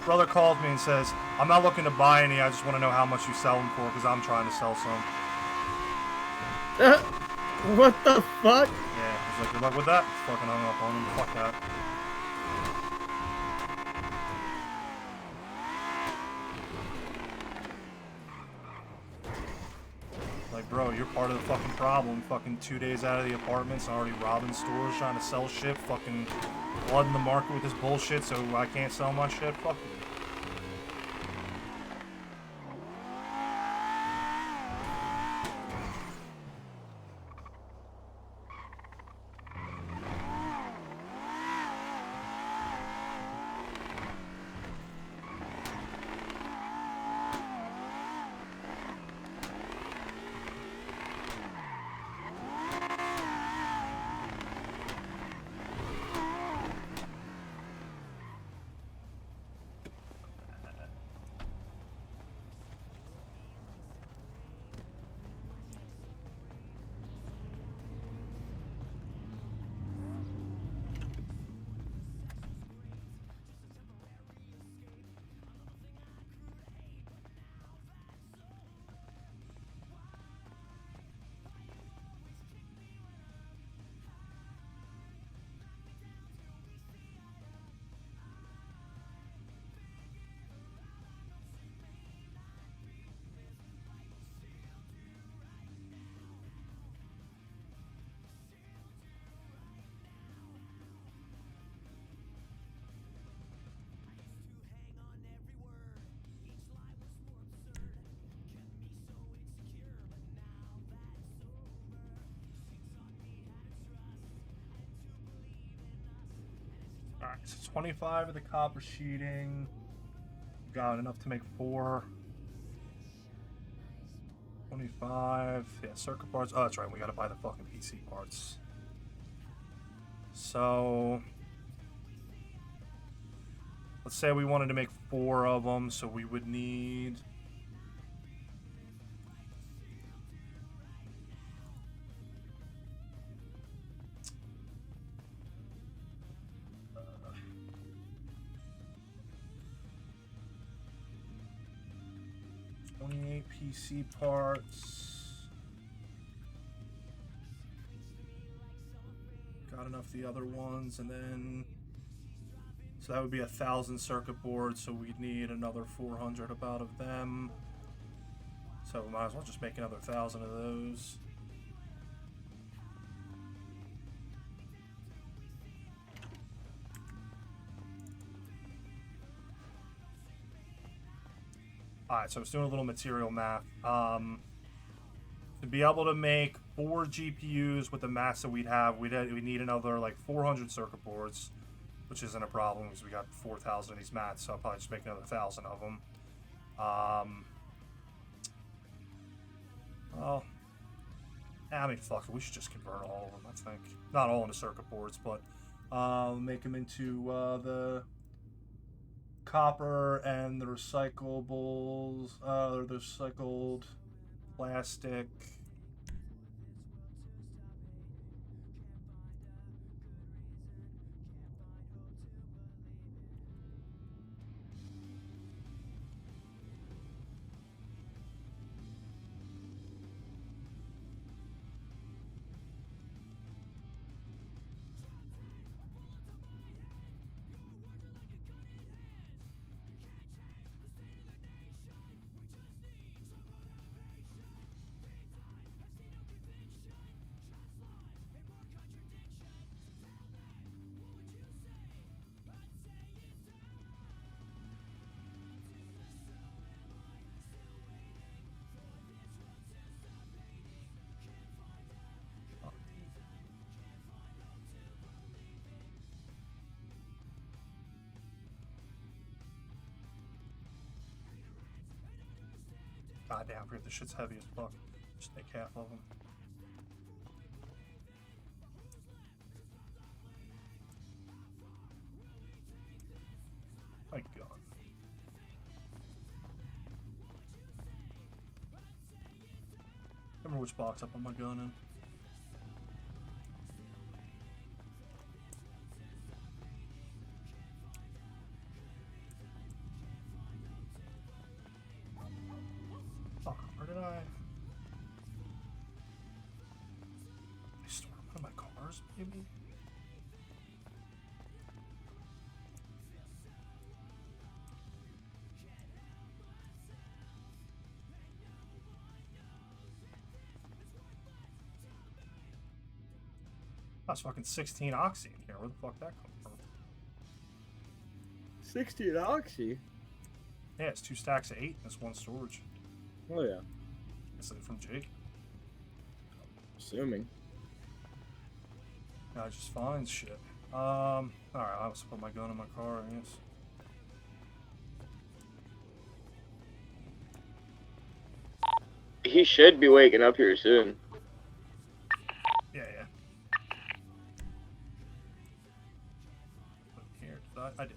Brother calls me and says, I'm not looking to buy any, I just want to know how much you sell them for, because I'm trying to sell some. What the fuck? Yeah, he's like, good luck with that. Fucking hung up on him. Fuck that. Like, bro, you're part of the fucking problem. Fucking 2 days out of the apartments, already robbing stores, trying to sell shit, fucking flooding the market with this bullshit so I can't sell my shit. Fuck you. Alright, so 25 of the copper sheeting. Got enough to make 4. 25. Yeah, circuit parts. Oh, that's right. We gotta buy the fucking PC parts. So, let's say we wanted to make 4 of them, so we would need... PC parts. Got enough of the other ones, and then so that would be 1,000 circuit boards, so we'd need another 400 about of them. So we might as well just make another 1,000 of those. Alright, so I was doing a little material math. To be able to make 4 GPUs with the mass that we'd have, we'd need another like 400 circuit boards, which isn't a problem because we got 4,000 of these mats, so I'll probably just make another 1,000 of them. Well, I mean, fuck it, we should just convert all of them, I think. Not all into circuit boards, but make them into the copper and the recyclables, the recycled plastic. God damn, I forget this shit's heavy as fuck. Just take half of them. My gun. Remember which box I put my gun in. Fuck, where did I store one of my cars, maybe? That's fucking 16 oxy in here. Where the fuck that come from? 60 oxy? Yeah, it's 2 stacks of 8 in this one storage. Oh yeah. Is it from Jake? Assuming. Guy just finds shit. Alright, I'll just put my gun in my car, I guess. He should be waking up here soon. Yeah. Put it here. I did.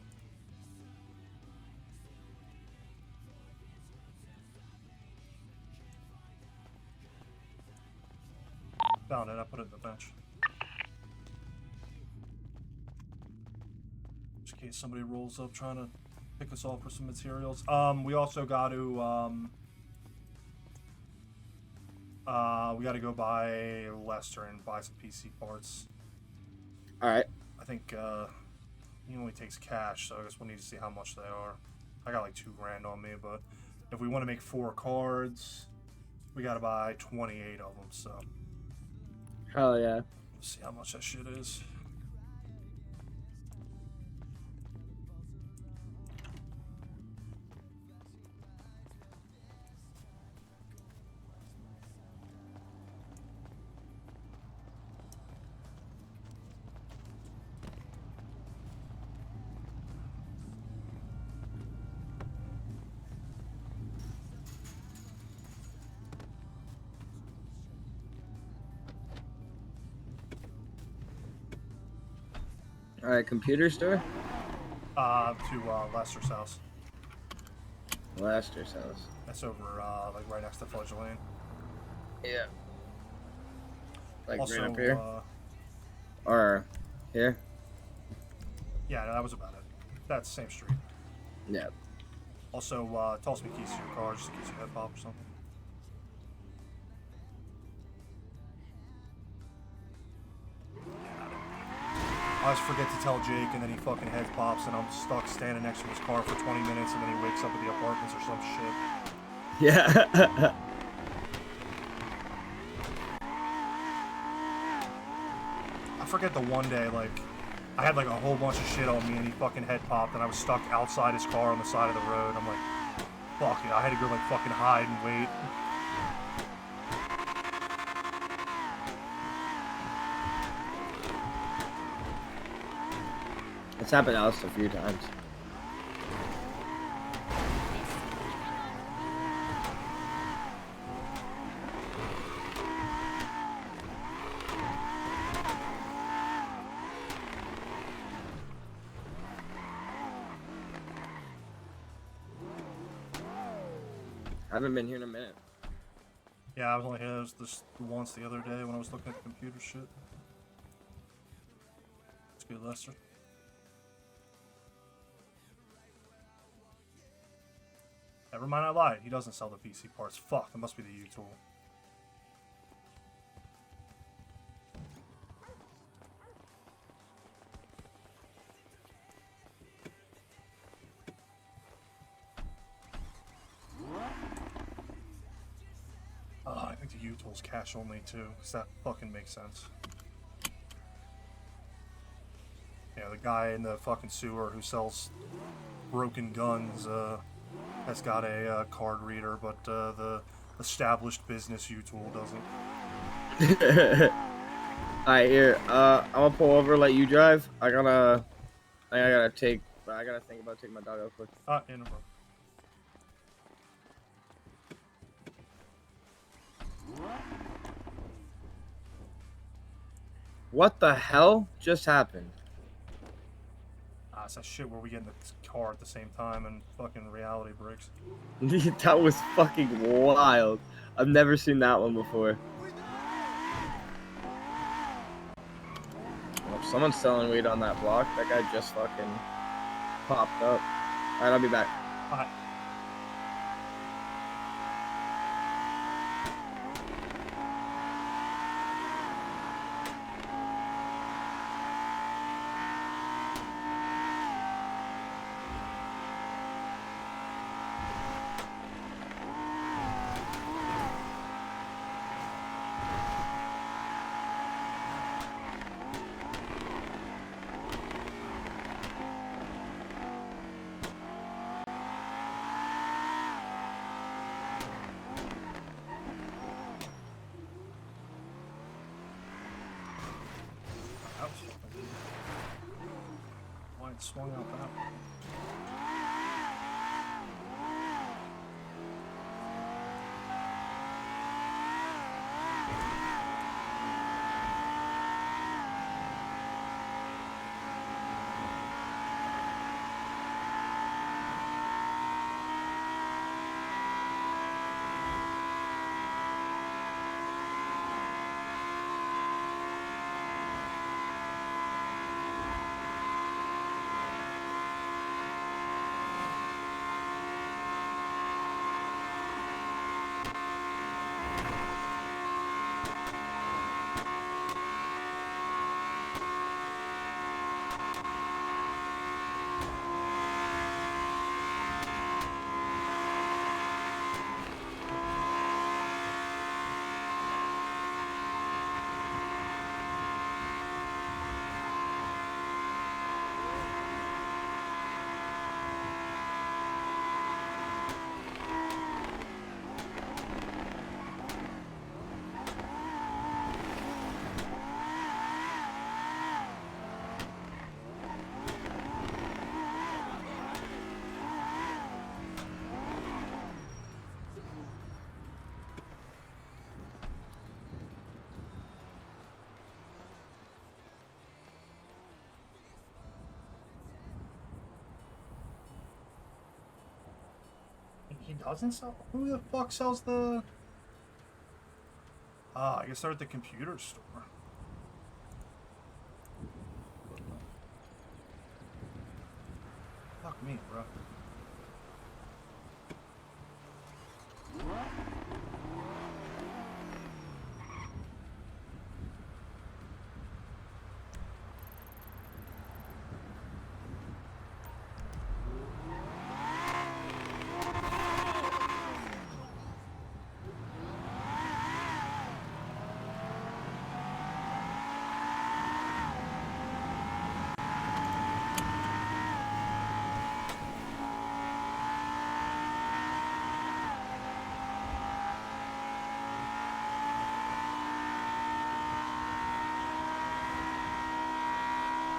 Found it. I put it in the bench. Just in case somebody rolls up trying to pick us off for some materials. We also got to we got to go by Lester and buy some PC parts. All right. I think he only takes cash, so I guess we'll need to see how much they are. I got like $2 grand on me, but if we want to make 4 cards, we got to buy 28 of them. So. Hell yeah. Let's see how much that shit is. All right, computer store. To Lester's house. Lester's house. That's over like right next to Fudge Lane. Yeah. Like Also, right up here. Or here. Yeah, no, that was about it. That's the same street. Yeah. Also, toss me keys to your car just in case you head pop or something. I always forget to tell Jake, and then he fucking head pops, and I'm stuck standing next to his car for 20 minutes, and then he wakes up at the apartments or some shit. Yeah. I forget the one day, like, I had like a whole bunch of shit on me, and he fucking head popped, and I was stuck outside his car on the side of the road. I'm like, fuck it, I had to go like fucking hide and wait. It's happened to us a few times. I haven't been here in a minute. Yeah, I was only here this once the other day when I was looking at the computer shit. It's good, Lester. Never mind, I lied. He doesn't sell the PC parts. Fuck, that must be the U-Tool. I think the U-Tool's cash only too, because that fucking makes sense. Yeah, the guy in the fucking sewer who sells broken guns, has got a card reader, but the established business U-Tool doesn't. Alright, here. I'm gonna pull over, let you drive. I gotta think about taking my dog out quick. In a row. What the hell just happened? Ah, it's that shit where we get in the car at the same time and fucking reality breaks. That was fucking wild. I've never seen that one before. Oh, someone's selling weed on that block. That guy just fucking popped up. Alright, I'll be back. Alright. Why it swung out that way. He doesn't sell? Who the fuck sells the... Ah, I guess they're at the computer store. Fuck me, bro.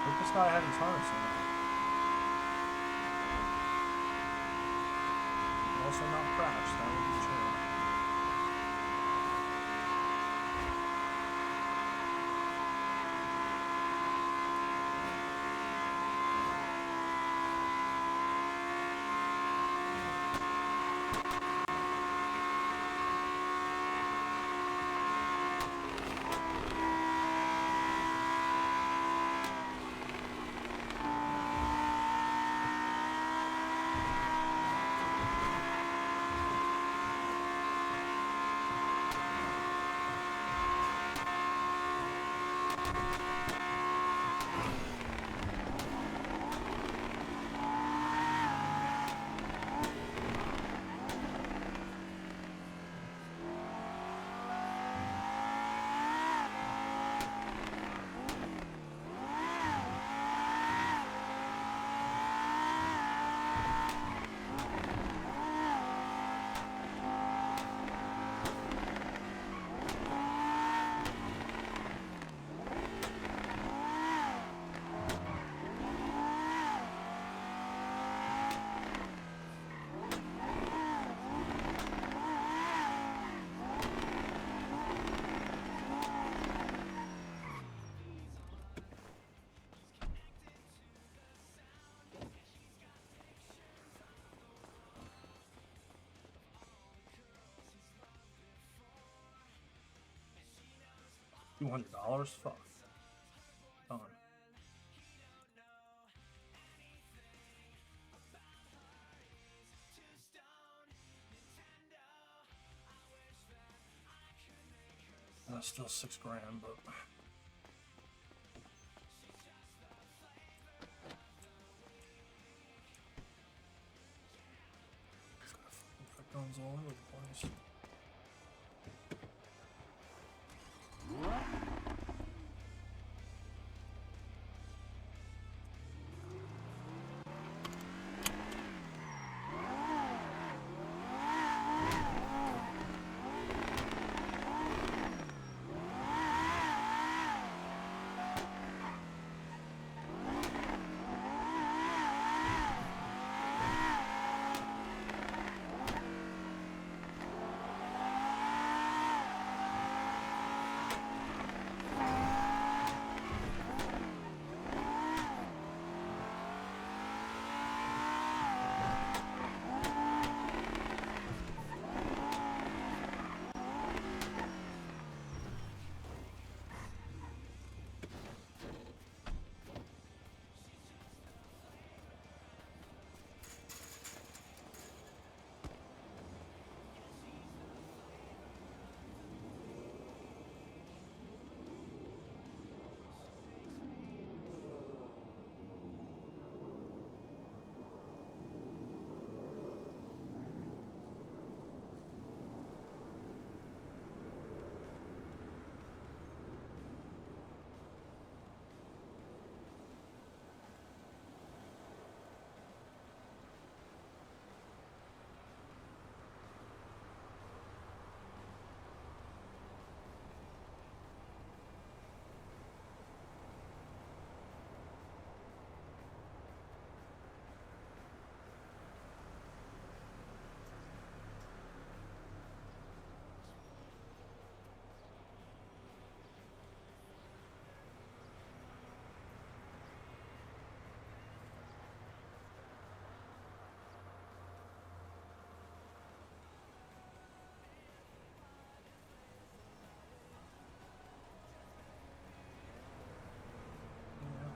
Hope this guy had his harness in. Also not crashed, that would be true. $200? Fuck. Done. That's still $6,000, but. It's got fucking guns all over the place.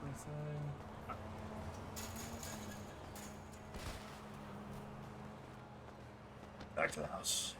Everything. Back to the house.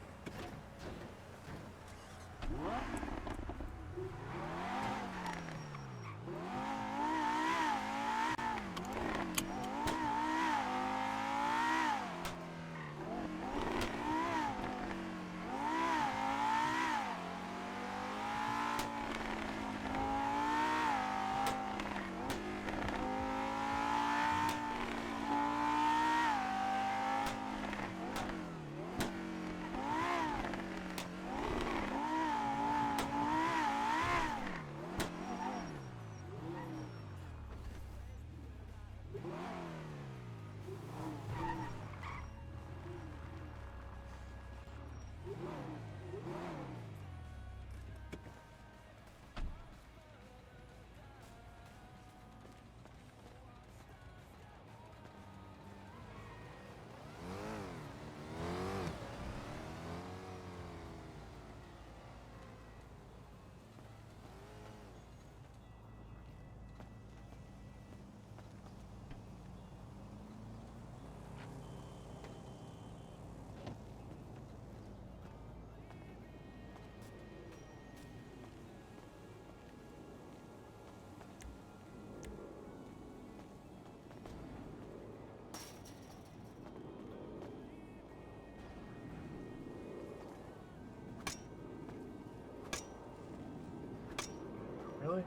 Really?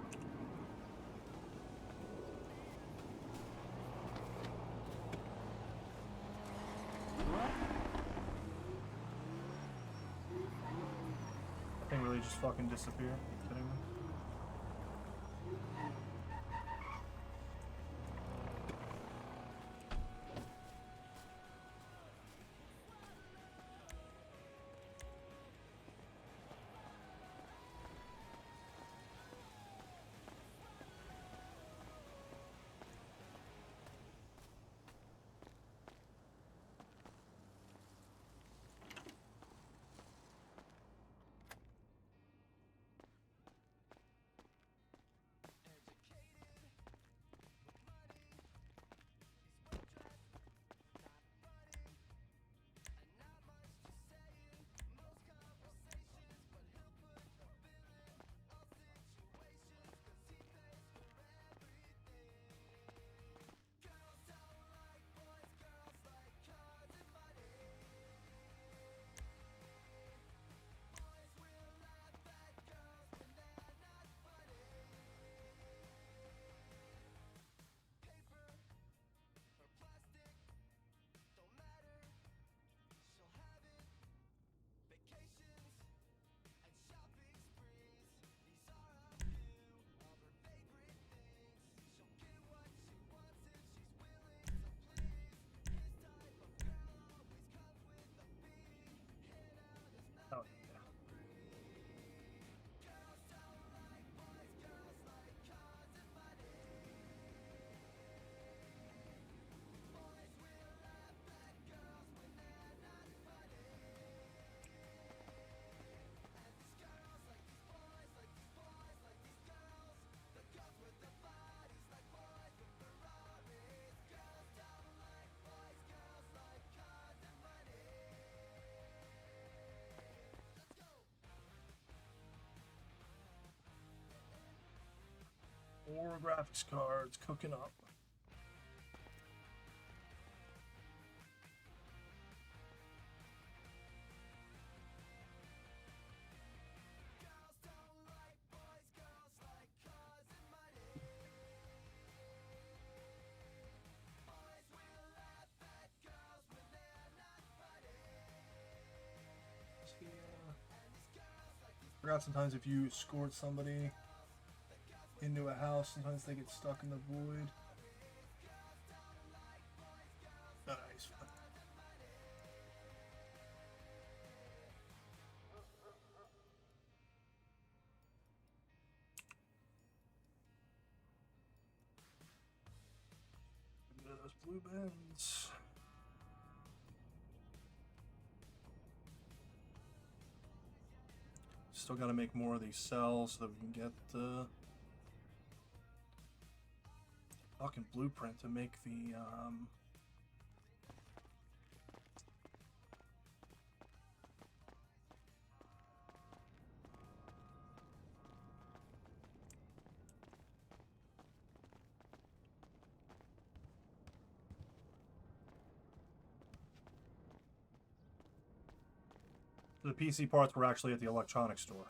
That thing really just fucking disappeared. Kidding me? More graphics cards cooking up. Forgot sometimes if you escort somebody into a house, sometimes they get stuck in the void. Nice. Those blue bins. Still got to make more of these cells so that we can get the fucking blueprint to make the the PC parts were actually at the electronics store,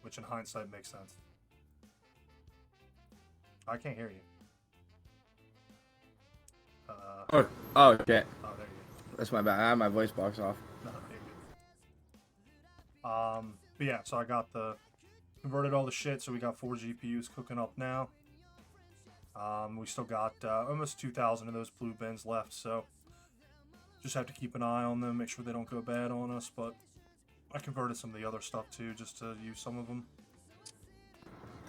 which in hindsight makes sense. I can't hear you. Okay. Oh, there you go. That's my bad. I have my voice box off. No, there you go. But yeah, so I got converted all the shit, so we got 4 GPUs cooking up now. We still got almost 2,000 of those blue bins left, so just have to keep an eye on them, make sure they don't go bad on us, but I converted some of the other stuff too, just to use some of them.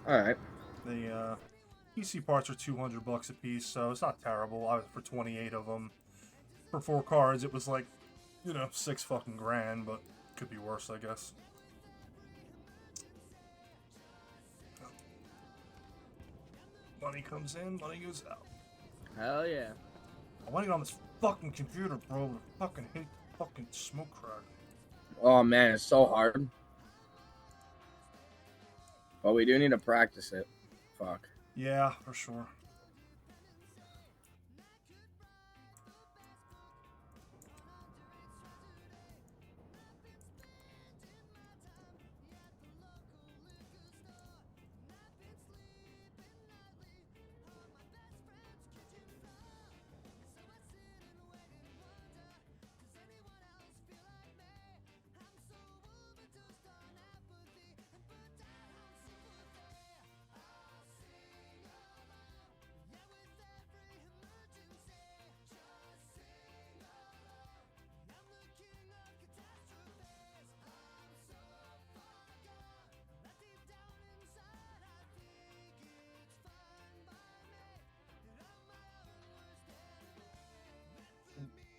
Alright. The PC parts are $200 a piece, so it's not terrible. For 28 of them. For 4 cards, it was like, you know, 6 fucking grand, but could be worse, I guess. Money comes in, money goes out. Hell yeah. I want to get on this fucking computer, bro. I fucking hate fucking smoke crack. Oh man, it's so hard. But we do need to practice it. Fuck. Yeah, for sure.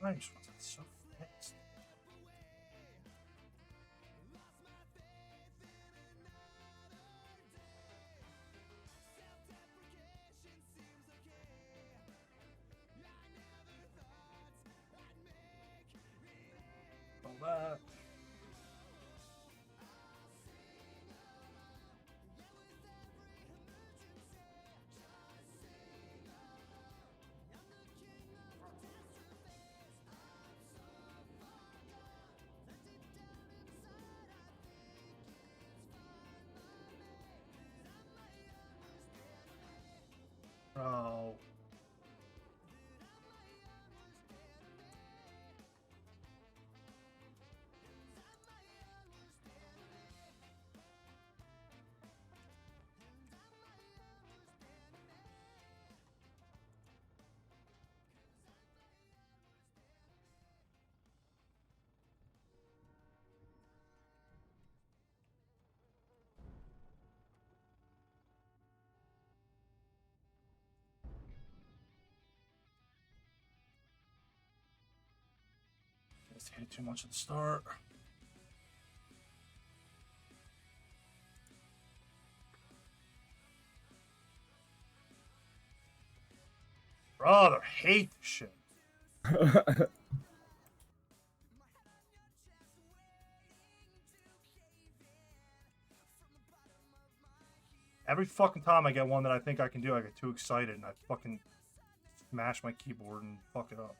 Nice, that's so fast. All that. Oh. Just hit too much at the start. Brother, hate this shit. Every fucking time I get one that I think I can do, I get too excited and I fucking smash my keyboard and fuck it up.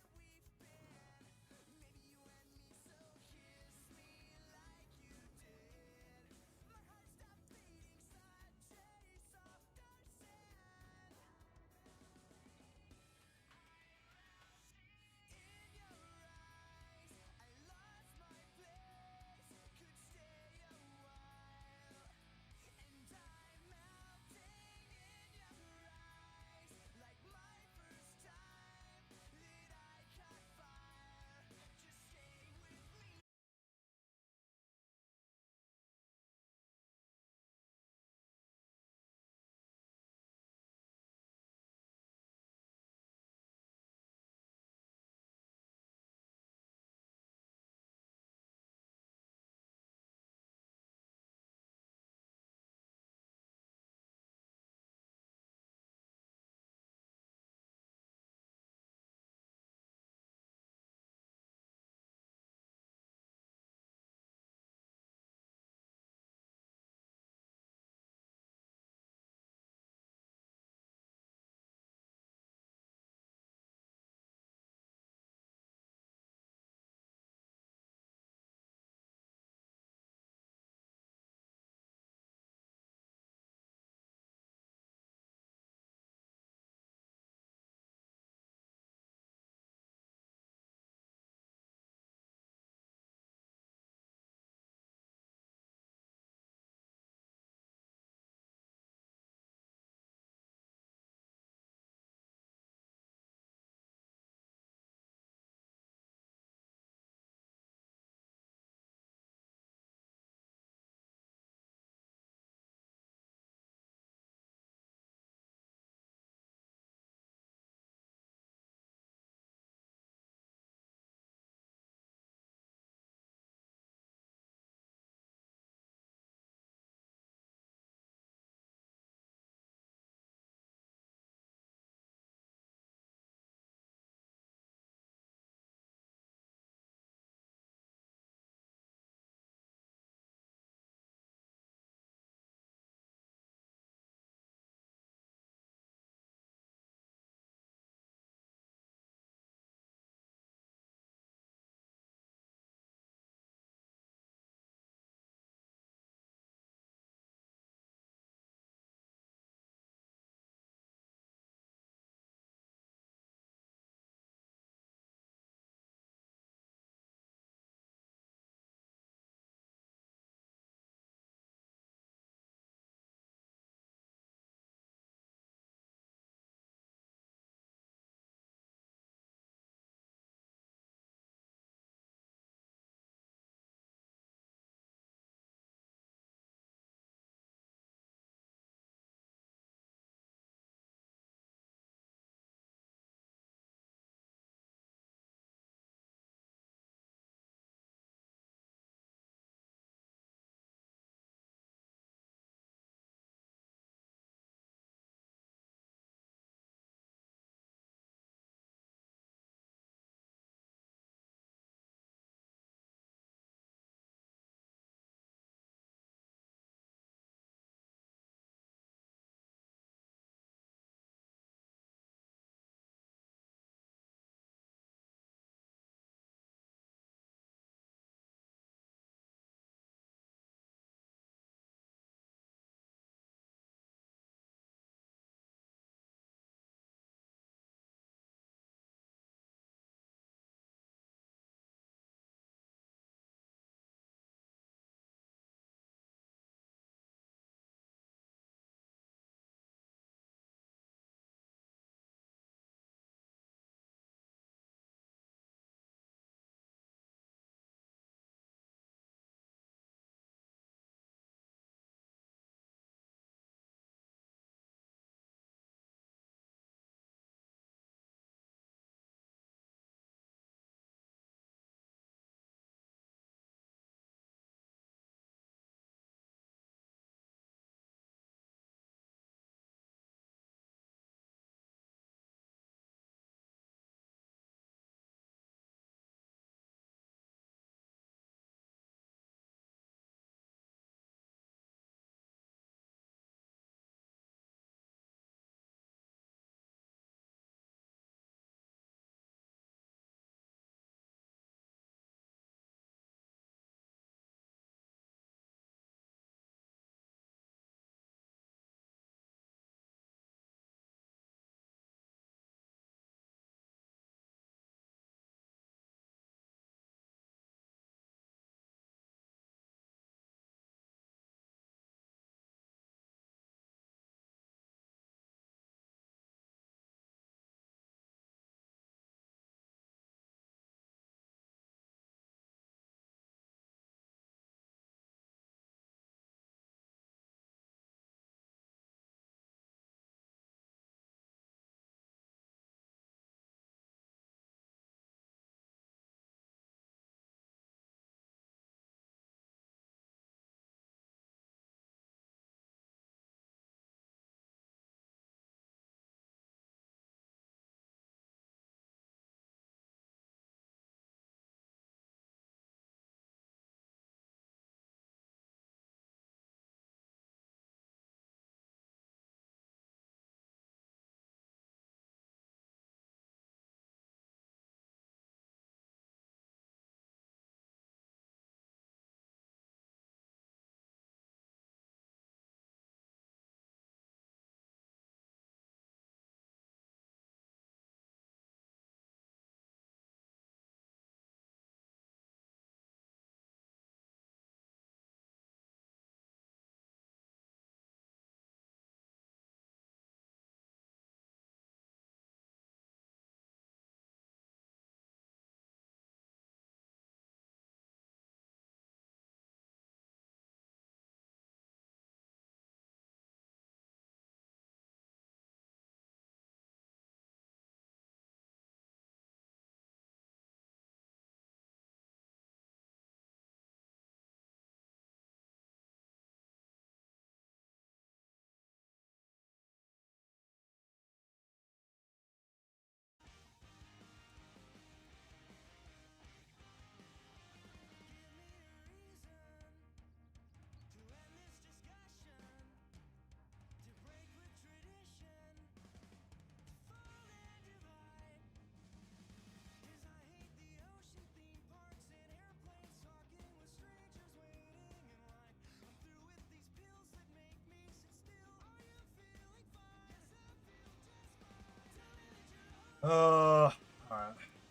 Alright.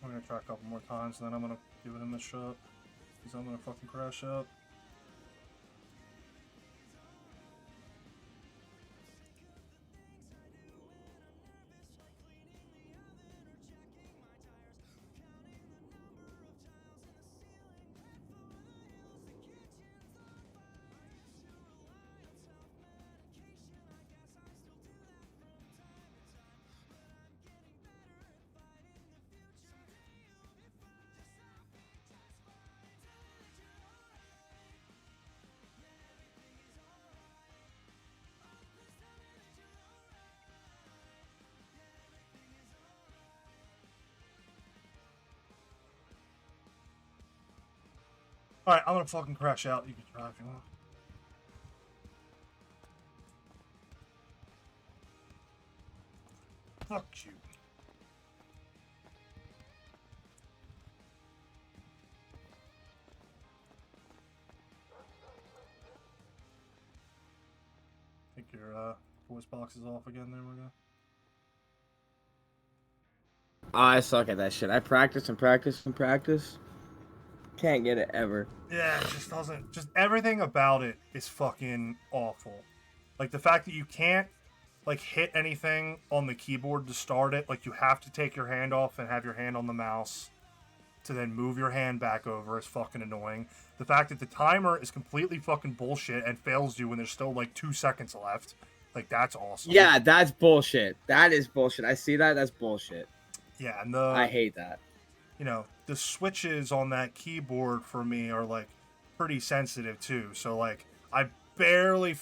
I'm gonna try a couple more times, and then I'm gonna give him a shot. Because I'm gonna fucking crash out. Alright, I'm gonna fucking crash out. You can try if you want. Fuck you. I think your voice box is off again. There we go. Oh, I suck at that shit. I practice and practice and practice. Can't get it ever. Yeah, it just doesn't. Just everything about it is fucking awful. Like the fact that you can't like hit anything on the keyboard to start it. Like you have to take your hand off and have your hand on the mouse to then move your hand back over is fucking annoying. The fact that the timer is completely fucking bullshit and fails you when there's still like 2 seconds left. Like that's awesome. Yeah, that's bullshit. That is bullshit. I see that. That's bullshit. Yeah, and I hate that. You know, the switches on that keyboard for me are like pretty sensitive too. So like I barely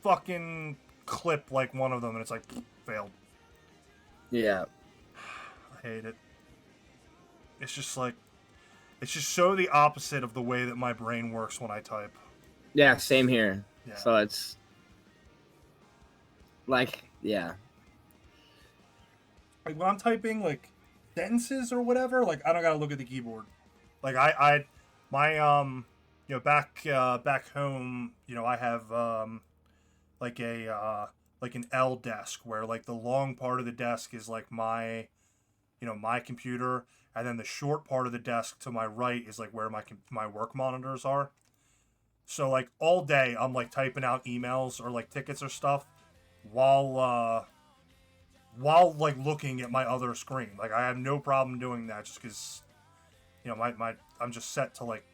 fucking clip like one of them and it's like failed. Yeah. I hate it. It's just like it's just so the opposite of the way that my brain works when I type. Yeah, same here. Yeah. So it's like, yeah. Like when I'm typing like sentences or whatever, like I don't gotta look at the keyboard. Like my you know back home, you know, I have like a like an L desk where like the long part of the desk is like my my computer, and then the short part of the desk to my right is like where my work monitors are. So like all day I'm like typing out emails or like tickets or stuff while like looking at my other screen. Like I have no problem doing that just because my I'm just set to like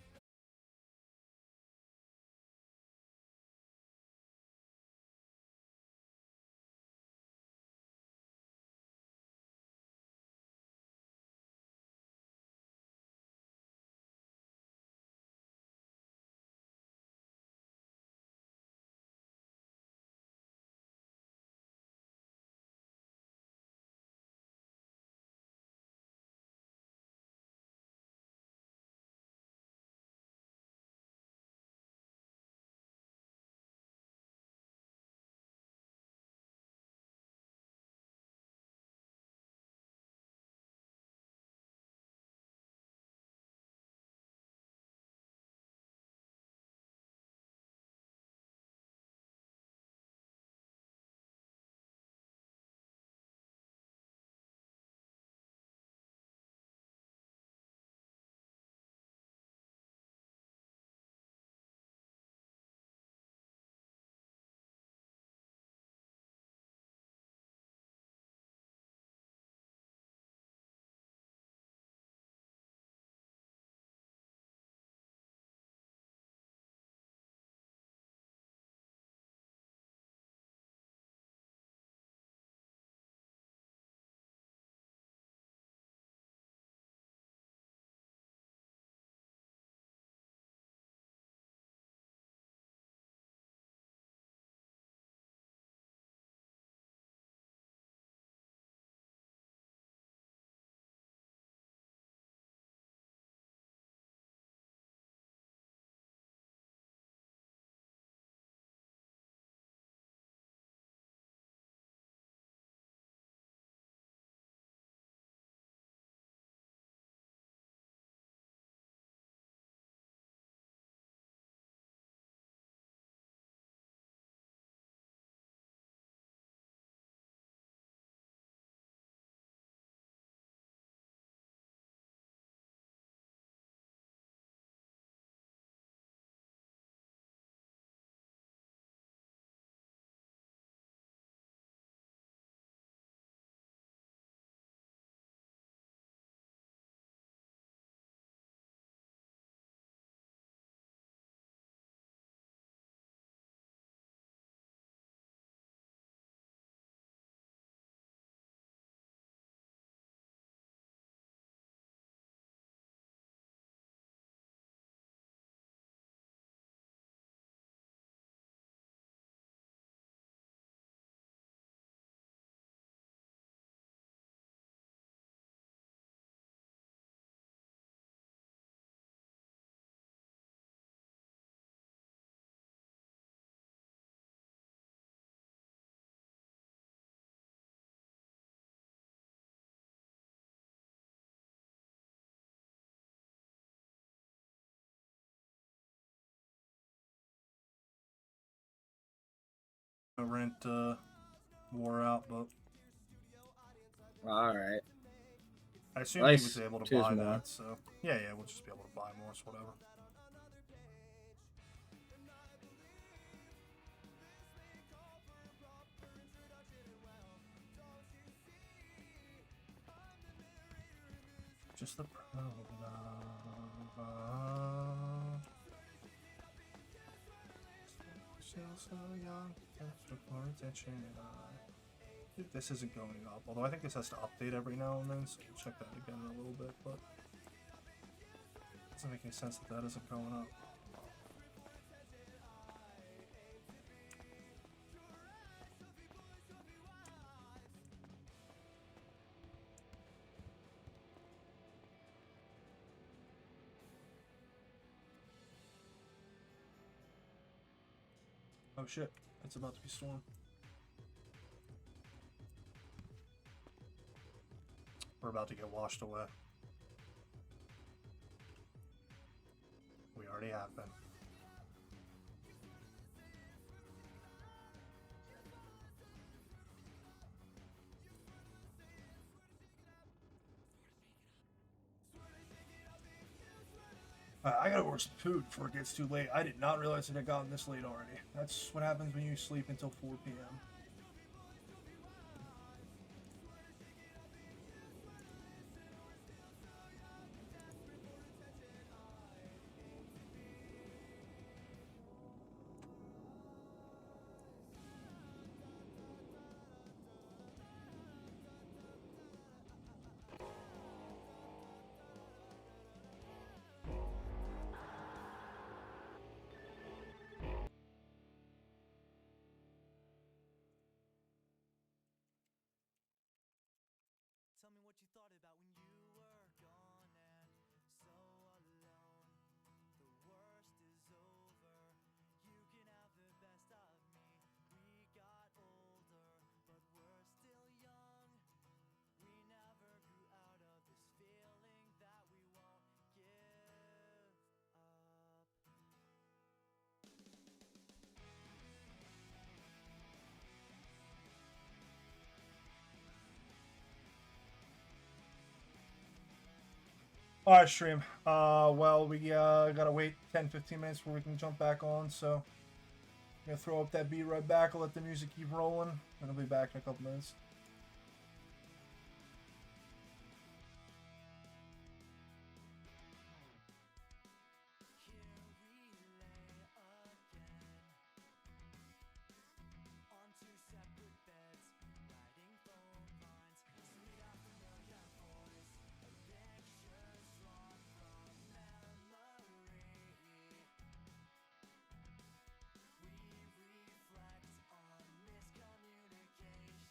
rent wore out, but All right. I assume he was able to buy that. So yeah, we'll just be able to buy more. So whatever. Just the still so young, desperate for attention. This isn't going up, although I think this has to update every now and then, so we'll check that again in a little bit, but it doesn't make any sense that that isn't going up. Oh shit, it's about to be storm. We're about to get washed away. We already have been. I gotta order some food before it gets too late. I did not realize it had gotten this late already. That's what happens when you sleep until 4 p.m. Tell me what you thought about when you were gone and so alone. The worst is over. You can have the best of me. We got older, but we're still young. We never grew out of this feeling that we won't give up. Alright, stream. Well, we gotta wait 10-15 minutes before we can jump back on, so I'm gonna throw up that beat right back. I'll let the music keep rolling, and I'll be back in a couple minutes. On two separate beds, writing phone lines, sweet unfamiliar voice, a picture drawn from memory. We reflect on miscommunications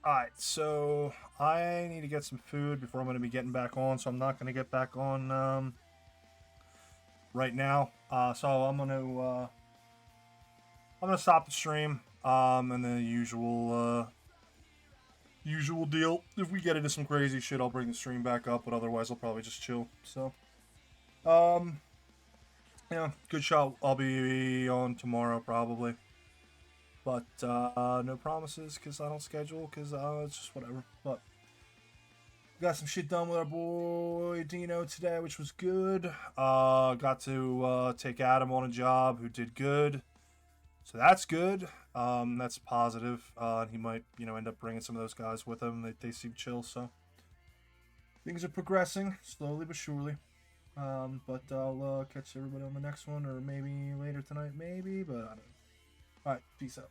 Alright, so I need to get some food before I'm going to be getting back on, so I'm not going to get back on right now. So I'm going to stop the stream, and the usual deal. If we get into some crazy shit, I'll bring the stream back up, but otherwise I'll probably just chill. So, yeah, good shot. I'll be on tomorrow probably. But no promises because I don't schedule because it's just whatever. But got some shit done with our boy Dino today, which was good. Got to take Adam on a job who did good. So that's good. That's positive. And he might, end up bringing some of those guys with him. They seem chill, so things are progressing slowly but surely. But I'll catch everybody on the next one, or maybe later tonight, maybe. But I don't know. All right, peace out.